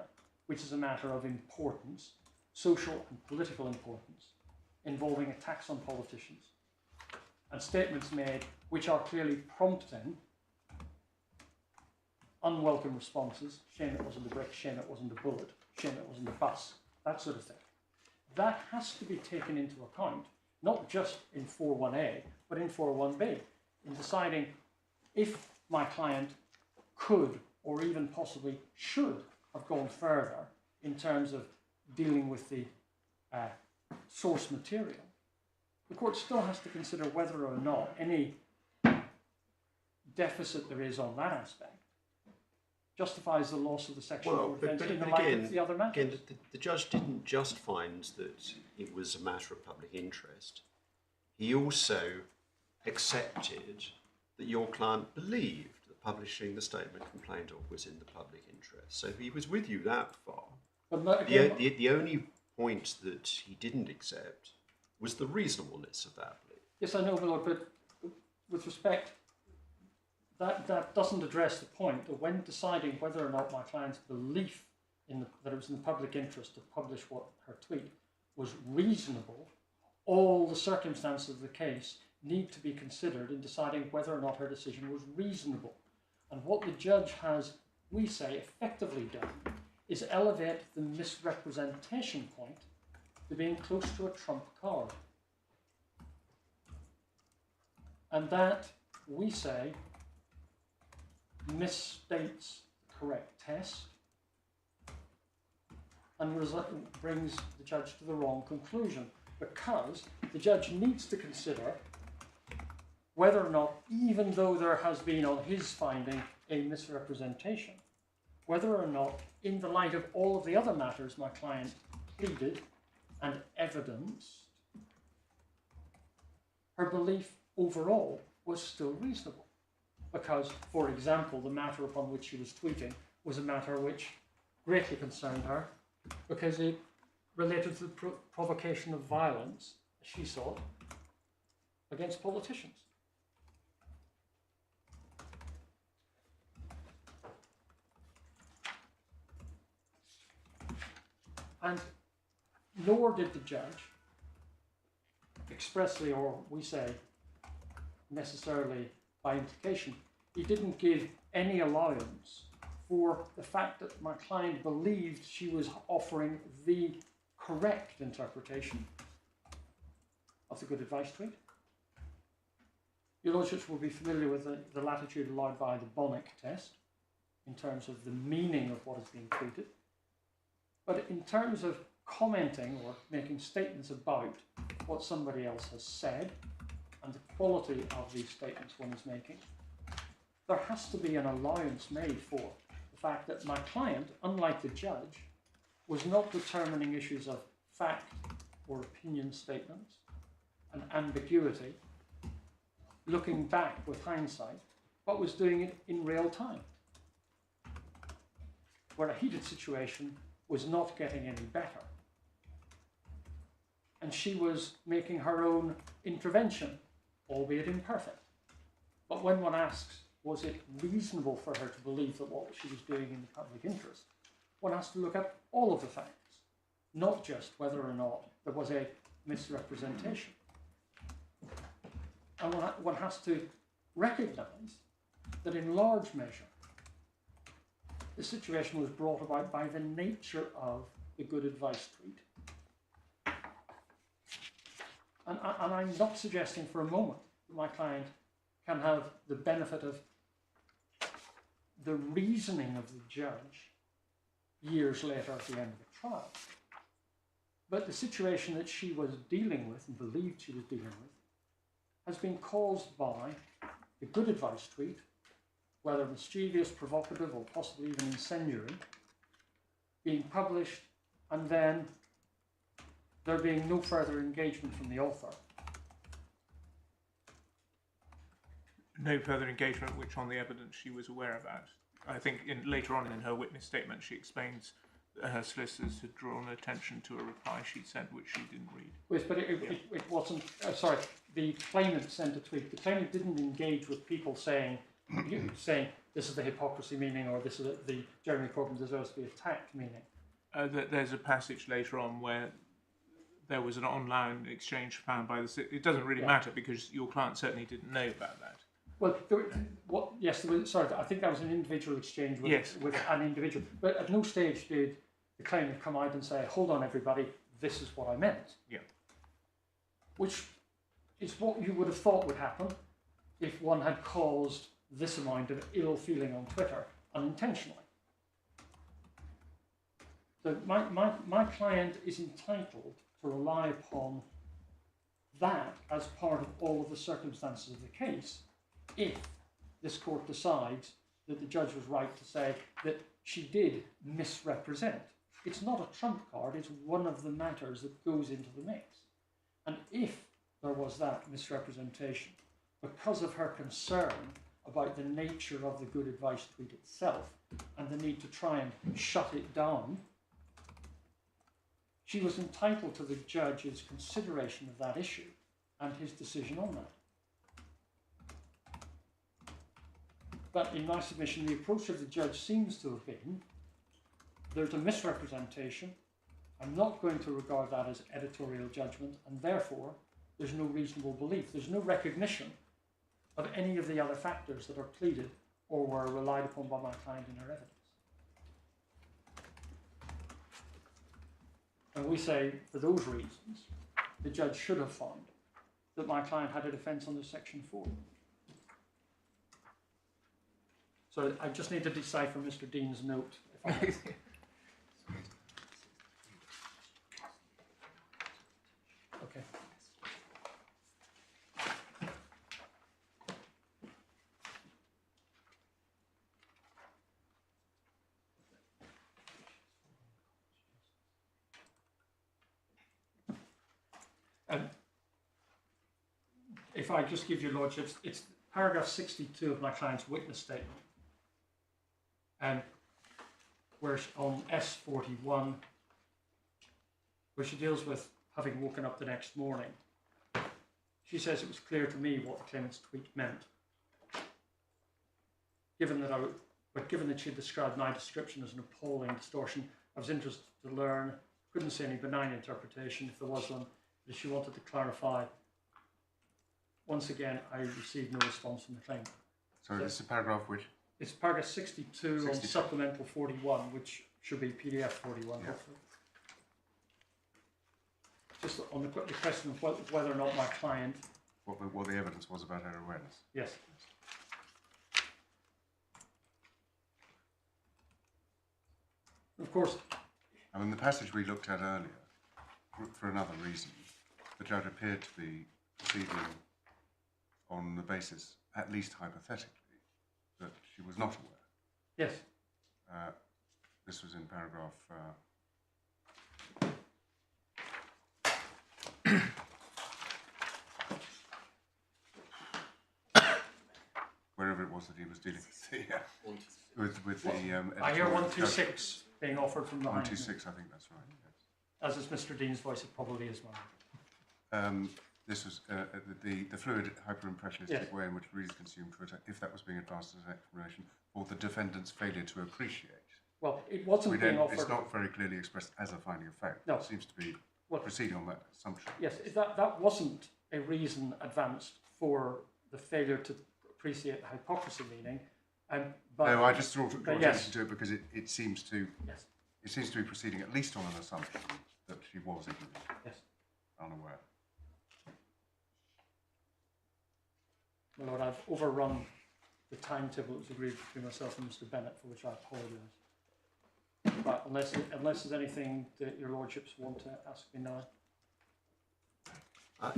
which is a matter of importance, social and political importance, involving attacks on politicians, and statements made which are clearly prompting unwelcome responses, shame it wasn't a brick, shame it wasn't a bullet, shame it wasn't a bus, that sort of thing. That has to be taken into account, not just in 4.1a, but in 4.1b, in deciding if my client could or even possibly should have gone further in terms of dealing with the source material. The court still has to consider whether or not any deficit there is on that aspect justifies the loss of the sexual offence in the light of the other matters. Again, the judge didn't just find that it was a matter of public interest. He also accepted that your client believed that publishing the statement complained of was in the public interest. So he was with you that far. But again, The only point that he didn't accept was the reasonableness of that belief. yes, I know, my Lord, but with respect, that doesn't address the point that when deciding whether or not my client's belief that it was in the public interest to publish her tweet was reasonable, all the circumstances of the case need to be considered in deciding whether or not her decision was reasonable. And what the judge has, we say, effectively done is elevate the misrepresentation point to being close to a trump card. And that, we say, misstates the correct test and brings the judge to the wrong conclusion, because the judge needs to consider whether or not, even though there has been on his finding a misrepresentation, whether or not, in the light of all of the other matters my client pleaded and evidenced, her belief overall was still reasonable. Because, for example, the matter upon which she was tweeting was a matter which greatly concerned her because it related to the provocation of violence, as she saw it, against politicians. And nor did the judge expressly, or we say necessarily by implication, he didn't give any allowance for the fact that my client believed she was offering the correct interpretation of the good advice tweet. Your Lordships will be familiar with the latitude allowed by the Bonnick test in terms of the meaning of what is being tweeted. But in terms of commenting or making statements about what somebody else has said and the quality of these statements one is making, there has to be an allowance made for the fact that my client, unlike the judge, was not determining issues of fact or opinion statements and ambiguity, looking back with hindsight, but was doing it in real time, where a heated situation was not getting any better. And she was making her own intervention, albeit imperfect. But when one asks, was it reasonable for her to believe that what she was doing in the public interest, one has to look at all of the facts. not just whether or not there was a misrepresentation. And one has to recognise that in large measure, the situation was brought about by the nature of the good advice tweet. And I'm not suggesting for a moment that my client can have the benefit of the reasoning of the judge years later at the end of the trial. But the situation that she was dealing with and believed she was dealing with has been caused by the good advice tweet, whether mischievous, provocative, or possibly even incendiary, being published, and then there being no further engagement from the author. No further engagement, which on the evidence she was aware about. I think later on in her witness statement, she explains that her solicitors had drawn attention to a reply she'd sent, which she didn't read. Yes, but it wasn't, sorry, the claimant sent a tweet. The claimant didn't engage with people saying this is the hypocrisy meaning, or this is the Jeremy Corbyn deserves to be attacked meaning. There's a passage later on where there was an online exchange found by the... It doesn't really matter because your client certainly didn't know about that. Well, yes, there was, sorry, I think that was an individual exchange with an individual. But at no stage did the claimant come out and say, hold on everybody, this is what I meant. Yeah. Which is what you would have thought would happen if one had caused this amount of ill feeling on Twitter unintentionally. So my client is entitled to rely upon that as part of all of the circumstances of the case, if this court decides that the judge was right to say that she did misrepresent. It's not a trump card, it's one of the matters that goes into the mix. And if there was that misrepresentation, because of her concern about the nature of the good advice tweet itself and the need to try and shut it down, she was entitled to the judge's consideration of that issue and his decision on that. But in my submission, the approach of the judge seems to have been, there's a misrepresentation, I'm not going to regard that as editorial judgment, and therefore there's no reasonable belief. There's no recognition of any of the other factors that are pleaded or were relied upon by my client in her evidence. And we say, for those reasons, the judge should have found that my client had a defence under Section 4. So I just need to decipher Mr. Dean's note. If okay. If I just give your lordships, it's paragraph 62 of my client's witness statement. And where on S41, where she deals with having woken up the next morning, she says it was clear to me what the claimant's tweet meant. Given that she described my description as an appalling distortion, I was interested to learn. Couldn't see any benign interpretation if there was one, but if she wanted to clarify. Once again, I received no response from the claimant. So this is a paragraph which? It's paragraph 62 on supplemental 41, which should be PDF 41, hopefully. Just on the question of whether or not my client... What the evidence was about her awareness. Yes. Of course... I mean, the passage we looked at earlier, for another reason, the judge appeared to be proceeding on the basis, at least hypothetically, that she was not aware. Yes. This was in paragraph... wherever it was that he was dealing with the... I hear 126 being offered from behind. 126, I think that's right, yes. As is Mr. Dean's voice, it probably is mine. This was the fluid hyper-impressionistic way in which readers consume Twitter, if that was being advanced as an explanation for the defendant's failure to appreciate Well, it wasn't being offered. It's not very clearly expressed as a finding of fact. No. It seems to be proceeding on that assumption. Yes, that wasn't a reason advanced for the failure to appreciate the hypocrisy meaning. No, I just draw yes. attention to it because it seems to Yes. it seems to be proceeding at least on an assumption that she was ignorant, Yes. unaware. My Lord, I've overrun the timetable that was agreed between myself and Mr Bennett, for which I apologise. But unless there's anything that your lordships want to ask me now.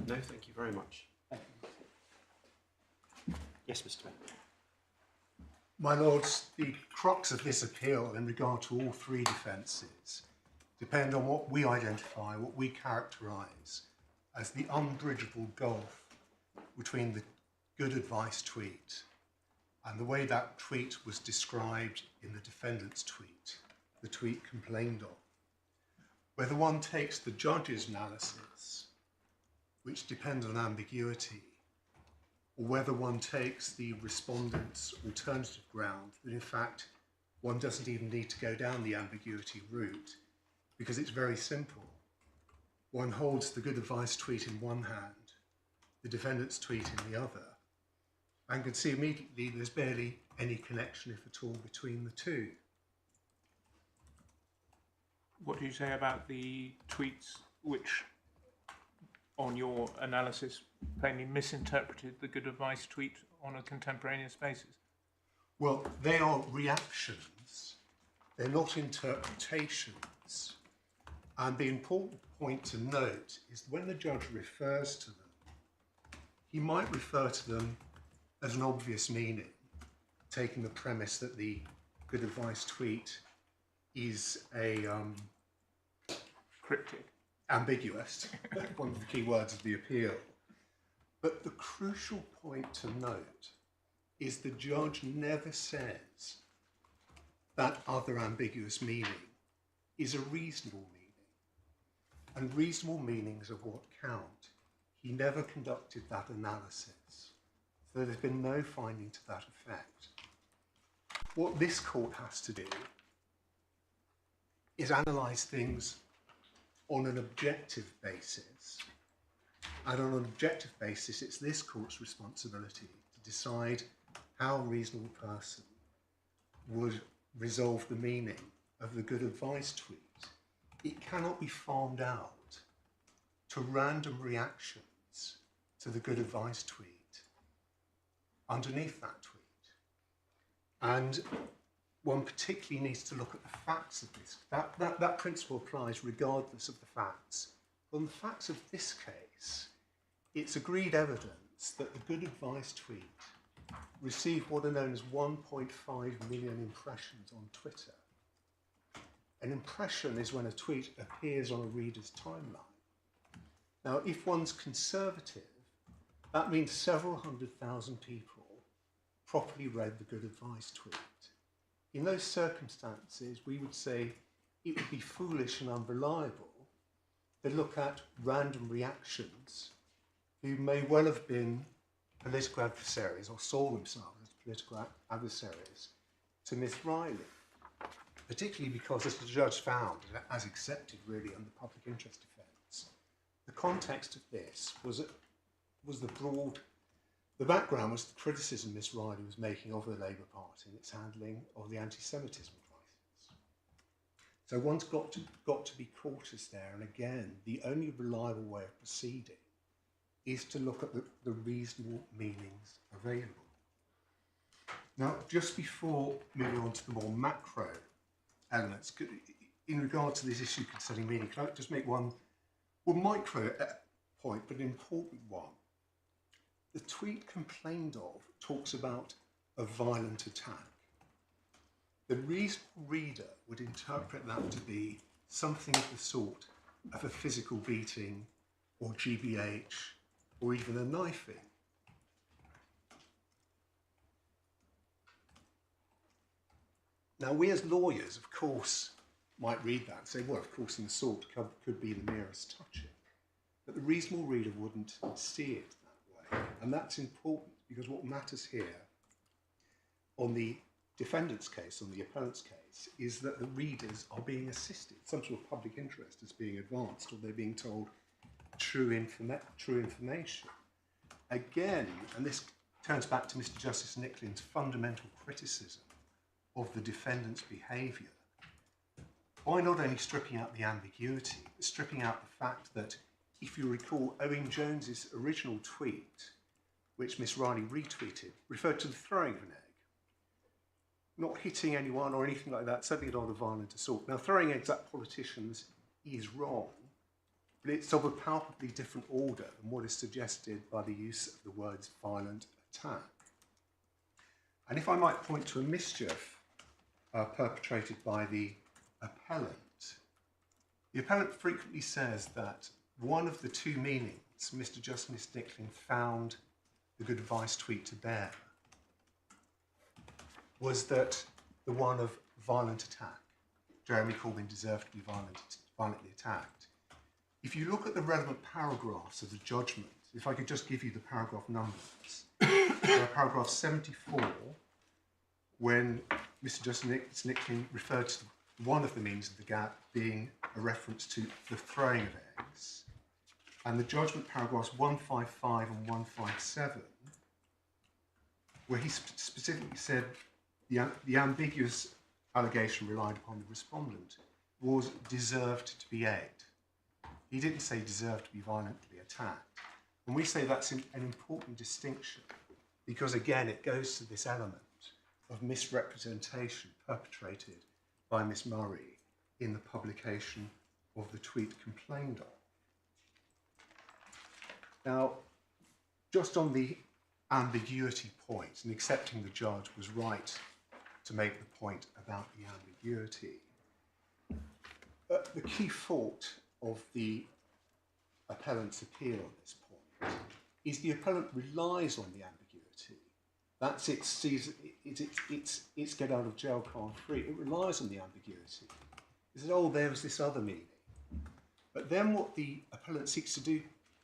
No, thank you very much. Thank you. Yes, Mr. Bennett. My lords, the crux of this appeal in regard to all three defences depend on what we identify, what we characterise as the unbridgeable gulf between the good advice tweet and the way that tweet was described in the defendant's tweet, the tweet complained of. Whether one takes the judge's analysis, which depends on ambiguity, or whether one takes the respondent's alternative ground, that in fact one doesn't even need to go down the ambiguity route, because it's very simple. One holds the good advice tweet in one hand, the defendant's tweet in the other, and can see immediately there's barely any connection, if at all, between the two. What do you say about the tweets which, on your analysis, plainly misinterpreted the good advice tweet on a contemporaneous basis? Well, they are reactions. They're not interpretations. And the important point to note is when the judge refers to them, he might refer to them as an obvious meaning, taking the premise that the good advice tweet is a Cryptic. ambiguous, one of the key words of the appeal. But the crucial point to note is the judge never says that other ambiguous meaning is a reasonable meaning. And reasonable meanings are what count. He never conducted that analysis. So there's been no finding to that effect. What this court has to do is analyse things on an objective basis. And on an objective basis, it's this court's responsibility to decide how a reasonable person would resolve the meaning of the good advice tweet. It cannot be farmed out to random reactions to the good advice tweet underneath that tweet. And one particularly needs to look at the facts of this. That principle applies regardless of the facts. On the facts of this case, it's agreed evidence that the good advice tweet received what are known as 1.5 million impressions on Twitter. An impression is when a tweet appears on a reader's timeline. Now, if one's conservative, that means several 100,000 people properly read the good advice tweet. In those circumstances, we would say it would be foolish and unreliable to look at random reactions who may well have been political adversaries or saw themselves as political adversaries to Miss Riley, particularly because, as the judge found, as accepted really under public interest defence, the context of this was the background was the criticism Miss Riley was making of the Labour Party and its handling of the anti-Semitism crisis. So one's got to be cautious there, and again, the only reliable way of proceeding is to look at the reasonable meanings available. Now, just before moving on to the more macro elements, in regard to this issue concerning meaning, can I just make one micro point, but an important one? The tweet complained of talks about a violent attack. The reasonable reader would interpret that to be something of the sort of a physical beating or GBH or even a knifing. Now, we as lawyers, of course, might read that and say, well, of course, an assault could be the merest touching. But the reasonable reader wouldn't see it that way. And that's important because what matters here on the defendant's case, on the appellant's case, it is that the readers are being assisted. Some sort of public interest is being advanced, or they're being told true information. Again, and this turns back to Mr Justice Nicklin's fundamental criticism of the defendant's behaviour, by not only stripping out the ambiguity, but stripping out the fact that, if you recall, Owen Jones's original tweet, which Miss Riley retweeted, referred to the throwing of an egg. Not hitting anyone or anything like that, certainly not a violent assault. Now, throwing eggs at politicians is wrong, but it's of a palpably different order than what is suggested by the use of the words violent attack. And if I might point to a mischief perpetrated by the appellant, the appellant frequently says that one of the two meanings Mr Justice Nicklin found the good advice tweet to bear was that the one of violent attack. Jeremy Corbyn deserved to be violently attacked. If you look at the relevant paragraphs of the judgment, if I could just give you the paragraph numbers, paragraph 74, when Mr Justice Nicklin referred to one of the meanings of the gap being a reference to the throwing of eggs, and the judgment paragraphs 155 and 157, where he specifically said the ambiguous allegation relied upon the respondent was deserved to be egged. He didn't say deserved to be violently attacked. And we say that's an important distinction because, again, it goes to this element of misrepresentation perpetrated by Miss Murray in the publication of the tweet complained of. Now, just on the ambiguity point, and accepting the judge was right to make the point about the ambiguity, the key fault of the appellant's appeal on this point is the appellant relies on the ambiguity. That's its get out of jail card free. It relies on the ambiguity. It says, oh, there was this other meaning. But then what the appellant seeks to do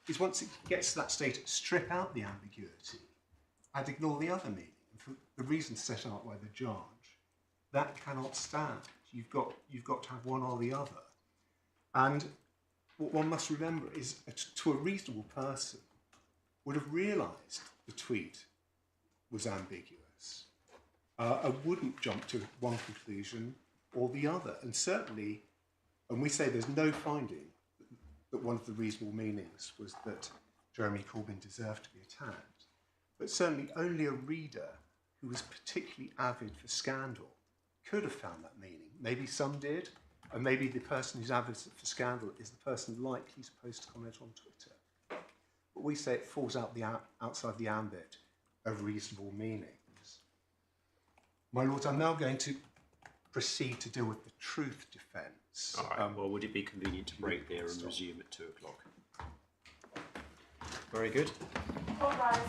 is, once it gets to that state, strip out the ambiguity and ignore the other meaning. And for the reasons set out by the judge, that cannot stand. You've got to have one or the other. And what one must remember is, to a reasonable person, would have realised the tweet was ambiguous and wouldn't jump to one conclusion or the other. And certainly, and we say there's no finding that one of the reasonable meanings was that Jeremy Corbyn deserved to be attacked, but certainly only a reader who was particularly avid for scandal could have found that meaning. Maybe some did, and maybe the person who's avid for scandal is the person likely to post a comment on Twitter. But we say it falls outside the ambit of reasonable meanings. My lords, I'm now going to proceed to deal with the truth defence. All right. Well, would it be convenient to break there and resume at 2 o'clock? Very good. All rise.